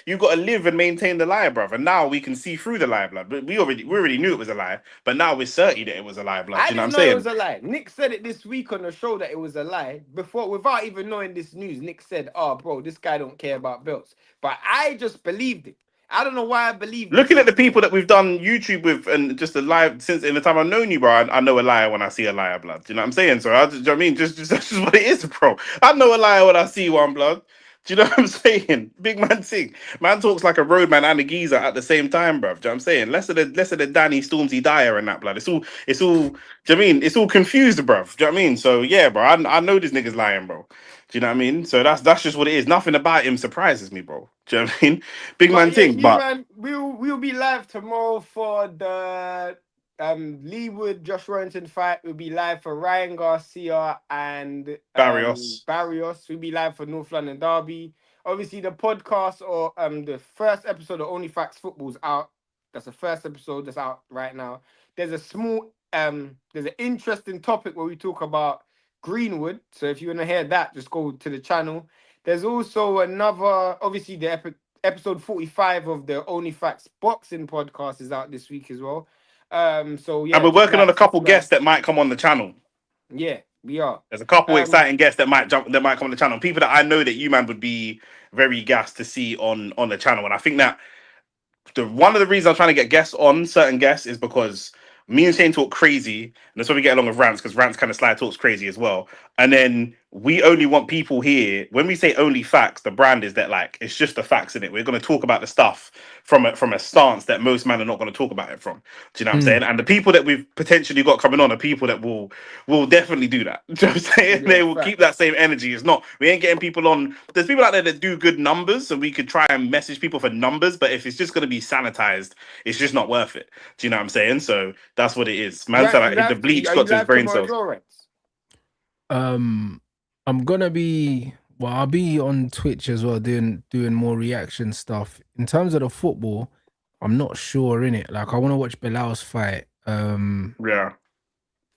A: You got to live and maintain the lie, bruv. And now we can see through the lie, blood. But we already knew it was a lie. But now we're certain that it was a lie, blood.
B: I
A: Do you know what I'm
B: didn't know it
A: saying?
B: was a lie. Nick said it this week on the show that it was a lie. Before, without even knowing this news, Nick said, "Oh, bro, this guy don't care about belts." But I just believed it. I don't know why I believed it.
A: Looking at the people that we've done YouTube with and just the live since in the time I've known you, bro, I know a liar when I see a liar, blood. Do you know what I'm saying? So do you know what I mean? Just that's just what it is, bro. I know a liar when I see one, blood. Do you know what I'm saying? Big man thing. Man talks like a roadman and a geezer at the same time, bro. Do you know what I'm saying? Less of the Danny Stormzy Dyer and that, blood. It's all do you know what I mean? It's all confused, bro. Do you know what I mean? So yeah, bro, I know this nigga's lying, bro. Do you know what I mean? So that's just what it is. Nothing about him surprises me, bro. Do you know what I mean? Big man
B: yeah,
A: thing, but
B: man, we'll be live tomorrow for the Leewood Josh Warrington fight. We'll be live for Ryan Garcia and
A: Barrios.
B: We'll be live for North London Derby. Obviously, the podcast or the first episode of OnlyFacts Football's out. That's the first episode that's out right now. There's a small there's an interesting topic where we talk about Greenwood. So if you want to hear that, just go to the channel. There's also another, obviously the episode 45 of the OnlyFacts Boxing podcast is out this week as well. So yeah,
A: and we're working on a couple
B: subscribe.
A: guests that might come on the channel.
B: Yeah, we are.
A: There's a couple exciting guests that might come on the channel. People that I know that you man would be very gassed to see on the channel, and I think that one of the reasons I'm trying to get guests on certain guests is because me and Shane talk crazy, and that's why we get along with Rants, because Rants kind of slide talks crazy as well. And then we only want people here. When we say only facts, the brand is that like it's just the facts in it. We're going to talk about the stuff from a stance that most men are not going to talk about it from. Do you know what I'm saying? And the people that we've potentially got coming on are people that will definitely do that. Do you know what I'm saying?
B: Yeah,
A: they will
B: facts.
A: keep that same energy. It's not, we ain't getting people on. There's people out there that do good numbers, so we could try and message people for numbers, but if it's just going to be sanitized, it's just not worth it. Do you know what I'm saying? So that's what it is. Man said like, the bleach got to his brain cells.
C: I'm gonna be I'll be on Twitch as well doing more reaction stuff. In terms of the football, I'm not sure in it. Like I want to watch Bilal's fight.
A: Yeah.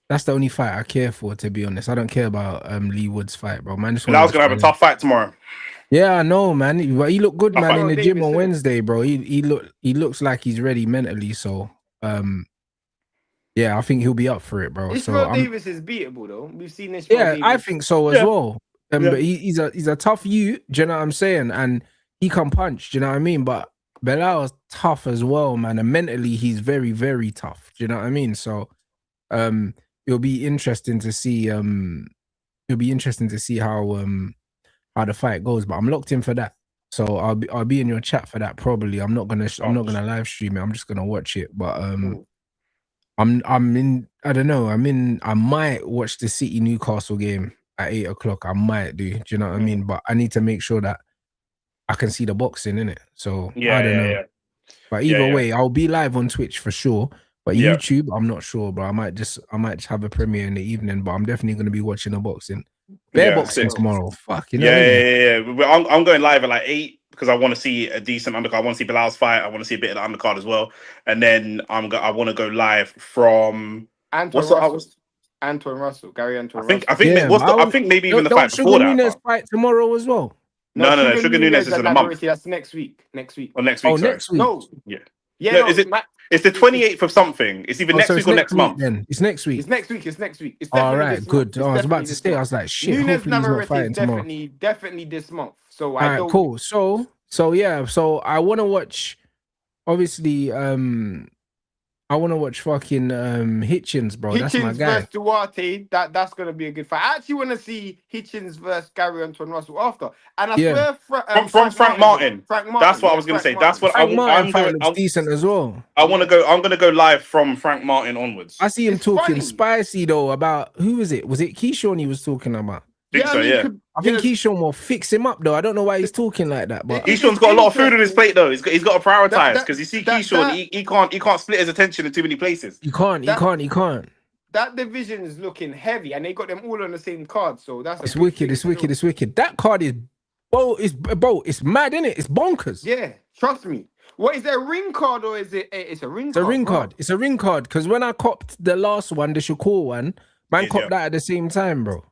C: That's the only fight I care for, to be honest. I don't care about Lee Wood's fight, bro. Man,
A: Bilal's gonna have a tough fight tomorrow.
C: Yeah, I know, man. He looked good, man, in the gym on
B: Davis,
C: Wednesday, bro. He looks like he's ready mentally. So yeah, I think he'll be up for it, bro.
B: Israel Davis is beatable though. We've seen this.
C: Yeah, I think so as well.
A: Yeah.
C: But he's a tough youth, do you know what I'm saying? And he can punch, do you know what I mean? But Belal's tough as well, man. And mentally, he's very, very tough. Do you know what I mean? So it'll be interesting to see how the fight goes. But I'm locked in for that. So I'll be in your chat for that probably. I'm not gonna live stream it. I'm just gonna watch it. But I might watch the City Newcastle game at 8 o'clock. I might do you know what I mean? But I need to make sure that I can see the boxing in it. So I don't know. But either way, I'll be live on Twitch for sure. But YouTube, I'm not sure, but I might just have a premiere in the evening. But I'm definitely going to be watching the boxing. Boxing tomorrow. Fuck, you know.
A: Yeah. I'm going live at like 8 because I want to see a decent undercard. I want to see Bilal's fight. I want to see a bit of the undercard as well. And then I want to go live from
B: Antoine Russell, Gary Antoine
A: Russell. I think maybe even the fight before that.
C: Sugar fight tomorrow as well.
A: No. Sugar Nunes is in a month.
B: That's next week.
A: Or next week.
C: Next week.
B: No.
A: Yeah.
B: Yeah.
A: No, it's the 28th of something. It's either next week or next month.
C: Then it's next week.
B: It's next week. It's
C: all right. Good. I was about to say. I was like, shit.
B: Nunes
C: hopefully he's not fighting tomorrow.
B: Definitely this month. So
C: all right, cool. So yeah. So I want to watch. Obviously, I want to watch fucking Hitchens, bro. That's my
B: Hitchens
C: guy.
B: versus Duarte, that's gonna be a good fight. I actually want to see Hitchens versus Gary Antoine Russell after. And I
C: Yeah.
B: swear,
A: From Frank Martin.
B: Frank Martin.
A: That's what I
B: yeah,
A: was going to say.
B: Frank
A: That's what
C: Frank Martin
A: I'm
C: fight
A: going.
C: looks decent as well.
A: I want to go. I'm going to go live from Frank Martin onwards.
C: I see him
B: It's
C: talking
B: funny.
C: spicy though about who is it? Was it Keyshawn he was talking about?
A: Think so, yeah.
C: I think Keyshawn will fix him up though. I don't know why he's talking like that, but
A: Keyshawn's got a lot of food on his plate though. He's got to prioritize because you see
B: that-
A: Keyshawn, he can't split his attention in too many places.
C: he can't.
B: That division is looking heavy, and they got them all on the same card. So that's
C: It's wicked. It's wicked. That card is it's mad, isn't it? It's bonkers.
B: Yeah, trust me. What is that, a ring card or is it? It's a ring
C: It's
B: card.
C: a ring card. It's a ring card. Because when I copped the last one, the Shakur one, man copped that at the same time, bro.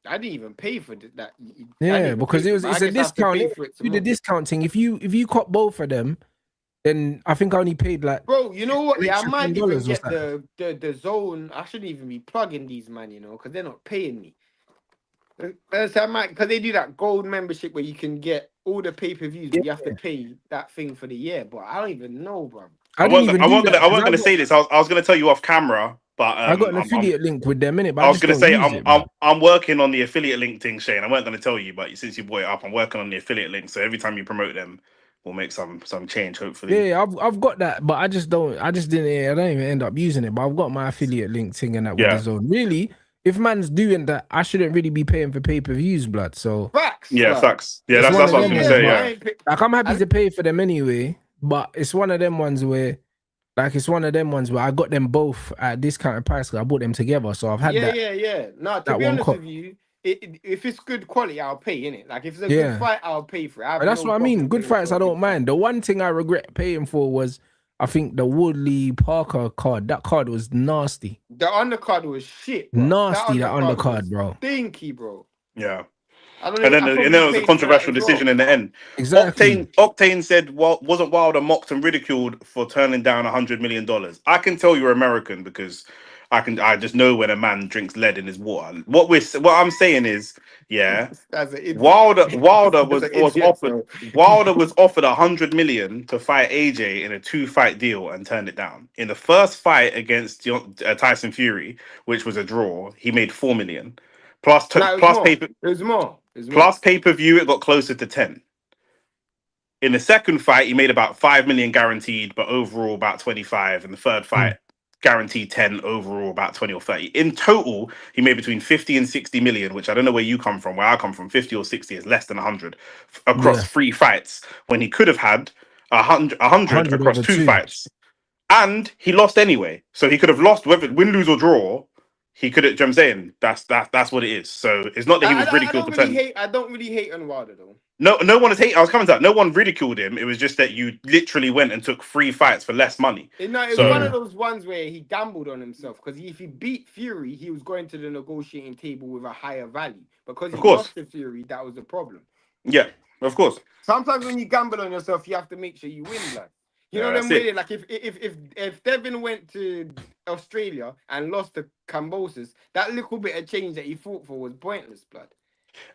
B: I didn't even pay for that.
C: Yeah, because it's a discount. Do the discounting. If you cop both of them, then I think I only paid like.
B: Bro, you know what? Yeah, I might even
C: $15
B: get
C: or
B: the zone. I shouldn't even be plugging these, man. You know, because they're not paying me. So I might, because they do that gold membership where you can get all the pay-per-views, but you have to pay that thing for the year. But I don't even know, bro.
A: I wasn't gonna say this. I was gonna tell you off camera, but
C: I got an affiliate link with them, innit? But
A: I was gonna say
C: I'm
A: I'm working on the affiliate link thing, Shane. I weren't gonna tell you, but since you brought it up, I'm working on the affiliate link. So every time you promote them, we'll make some change, hopefully.
C: Yeah, I've got that, but I don't even end up using it. But I've got my affiliate link thing and that with the zone. Really, if man's doing that, I shouldn't really be paying for pay-per-views, blood. So
B: facts.
A: Yeah,
B: blood.
A: facts. Yeah, that's what I was gonna say. Yeah,
C: like I'm happy to pay for them anyway, but it's one of them ones where I got them both at a discounted price because I bought them together. So I've had that.
B: Yeah. No, to be honest with you, if it's good quality, I'll pay, innit? Like if it's a good fight, I'll pay for it.
C: That's what I mean. Good fights, I don't mind. The one thing I regret paying for was, I think, the Woodley Parker card. That card was nasty.
B: The undercard was shit, bro.
C: Nasty, that undercard, bro.
B: Stinky, bro.
A: Yeah. And then there was a controversial decision in the end.
C: Exactly.
A: Octane said, wasn't Wilder mocked and ridiculed for turning down $100 million? I can tell you're American because I just know when a man drinks lead in his water. What I'm saying is, yeah, Wilder was offered $100 million to fight AJ in a 2-fight deal and turned it down. In the first fight against Tyson Fury, which was a draw, he made $4 million. Plus pay-per-view, it got closer to 10. In the second fight, he made about 5 million guaranteed, but overall about 25. In the third fight, guaranteed 10, overall about 20 or 30. In total, he made between 50 and 60 million, which I don't know where you come from. Where I come from, 50 or 60 is less than 100 across 3 fights, when he could have had 100 across 2 fights. And he lost anyway. So he could have lost, whether win, lose, or draw. He could have, you know what I'm saying? That's what it is. So it's not that he was ridiculed.
B: I don't really hate on Wilder though.
A: No one is hating. I was coming to that. No one ridiculed him. It was just that you literally went and took 3 fights for less money.
B: It was one of those ones where he gambled on himself, because if he beat Fury, he was going to the negotiating table with a higher value. Because he lost to Fury, that was the problem.
A: Yeah, of course.
B: Sometimes when you gamble on yourself, you have to make sure you win, like. You know what I'm saying? Like if Devin went to Australia and lost to Cambosis, that little bit of change that he fought for was pointless, blood.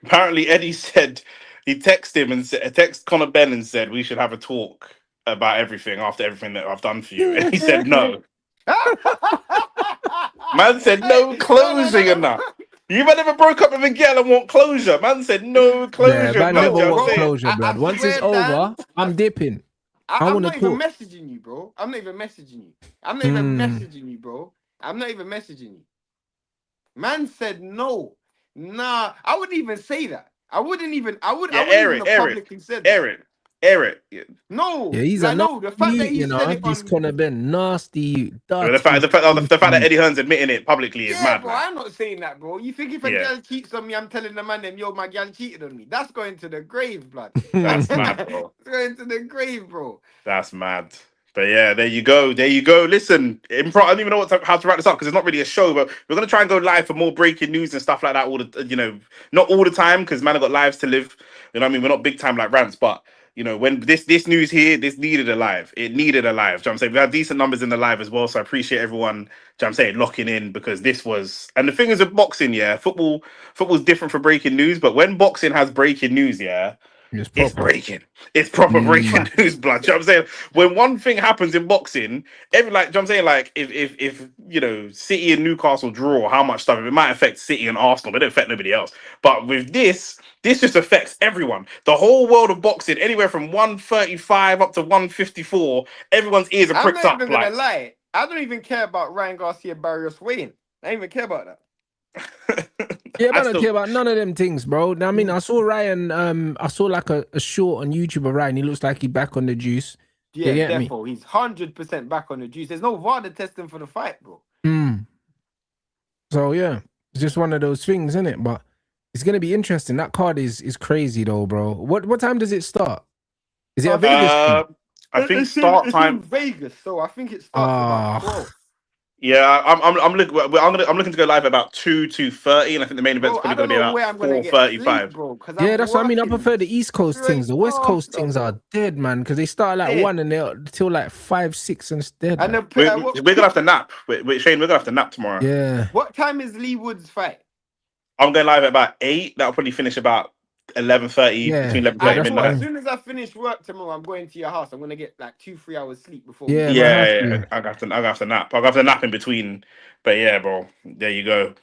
A: Apparently, Eddie said he texted him and text Conor Benn and said we should have a talk about everything after everything that I've done for you, and he said no. Man said no closing enough. You man never broke up with a girl and want closure. Man said no closure.
C: Yeah, man never want closure, blood. Once it's over, I'm dipping.
B: I'm not even messaging you, bro. I'm not even messaging you. Man said no. Nah, I wouldn't even say that. I wouldn't even publicly say that.
A: Eric.
B: No.
C: Yeah, he's
B: the fact that he said it
C: this Conor Benn nasty.
A: The fact that Eddie Hearn's admitting it publicly is mad.
B: Bro, I'm not saying that, bro. You think if a girl cheats on me, I'm telling the man them, yo, my girl cheated on me. That's going to the grave, blood.
A: That's mad, bro.
B: It's going to the grave, bro.
A: That's mad. But yeah, there you go. Listen, I don't even know how to wrap this up because it's not really a show, but we're gonna try and go live for more breaking news and stuff like that. Not all the time because man, I got lives to live. You know what I mean? We're not big time like rants, but when this news here, this needed a live. It needed a live. Do you know what I'm saying? We had decent numbers in the live as well, so I appreciate everyone, do you know what I'm saying, locking in, because this was. And the thing is with boxing, football's different for breaking news, but when boxing has breaking news,
C: It's
A: It's
C: proper.
A: breaking. It's proper breaking
C: Mad.
A: news, blood. Do you know what I'm saying? When one thing happens in boxing, every like, do you know what I'm saying? Like, if you know, City and Newcastle draw, how much stuff it might affect City and Arsenal, but it don't affect nobody else. But with this just affects everyone. The whole world of boxing, anywhere from 135 up to 154, everyone's ears are
B: I'm
A: pricked
B: not
A: up.
B: even gonna
A: Like,
B: lie. I don't even care about Ryan Garcia, Barrios Wayne. I don't even care about that.
C: Yeah,
A: I
C: man, I don't
A: still,
C: care about none of them things, bro. I mean, I saw Ryan. I saw like a short on YouTube of Ryan. He looks like he's back on the juice. You
B: Yeah,
C: get me?
B: therefore he's 100% back on the juice. There's no VAR testing for the fight, bro.
C: Mm. So yeah, it's just one of those things, isn't it? But it's gonna be interesting. That card is crazy though, bro. What time does it start? Is it a Vegas thing?
A: I think
B: It's in
A: start
B: it's in
A: time.
B: Vegas, so I think it starts about
C: Ah,
B: 12.
A: Yeah, I'm looking to go live at about 2:30, and I think the main event's
B: Bro,
A: probably
B: I
A: going
B: don't
A: to be
B: know
A: about
B: where I'm gonna get sleep,
A: 4:35.
B: bro, because
C: yeah,
B: I'm
C: that's what I mean. I
B: working
C: prefer the East Coast things.
B: straight
C: The West Coast
B: after,
C: things are
B: bro.
C: dead, man, because they start at like
B: Dead.
C: 1 and they're till like 5, 6, and it's dead,
B: And
C: man.
A: We're gonna have to nap. Wait, Shane, we're gonna have to nap tomorrow.
C: Yeah.
B: what time is Lee Wood's fight?
A: I'm going live at about 8. That'll probably finish about 11:30,
C: Yeah.
A: between
C: Yeah,
A: 11:30 and
C: that's
B: Bro,
C: what I
B: as
A: midnight.
C: mean.
B: soon as I finish work tomorrow, I'm going to your house. I'm gonna get like 2-3 hours sleep before we
C: Yeah,
B: go.
C: man,
A: Yeah,
C: have
A: yeah,
C: to.
A: I'll have to nap. I'll have to nap in between. But yeah, bro, there you go.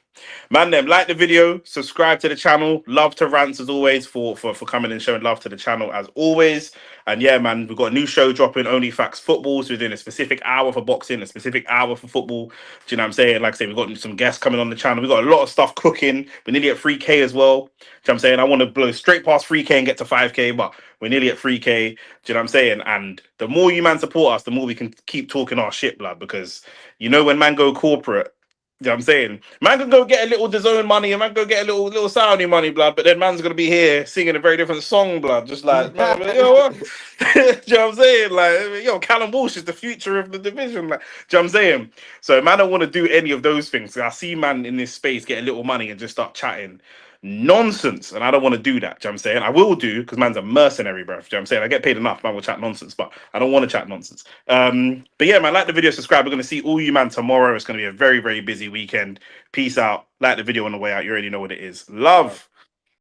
A: Man, them like the video, subscribe to the channel. Love to Rants as always for coming and showing love to the channel as always. And yeah, man, we've got a new show dropping, OnlyFacts Football. So we're doing a specific hour for boxing, a specific hour for football. Do you know what I'm saying? Like I say, we've got some guests coming on the channel. We've got a lot of stuff cooking. We're nearly at 3K as well. Do you know what I'm saying? I want to blow straight past 3K and get to 5K, but we're nearly at 3K. Do you know what I'm saying? And the more you man support us, the more we can keep talking our shit, blood. Because you know when man go corporate, you know what I'm saying? Man can go get a little DAZN money and man go get a little Saudi money, blood, but then man's gonna be here singing a very different song, blood. Just like, you know what? You know what I'm saying? Like, yo, Callum Walsh is the future of the division. Like, do you know what I'm saying? So man, I don't want to do any of those things. I see man in this space get a little money and just start chatting nonsense, and I don't want to do that. Do you know what I'm saying? I will do because man's a mercenary, bro. Do you know what I'm saying? I get paid enough, man will chat nonsense, but I don't want to chat nonsense. But yeah, man, like the video, subscribe. We're gonna see all you man tomorrow. It's gonna be a very, very busy weekend. Peace out. Like the video on the way out. You already know what it is. Love.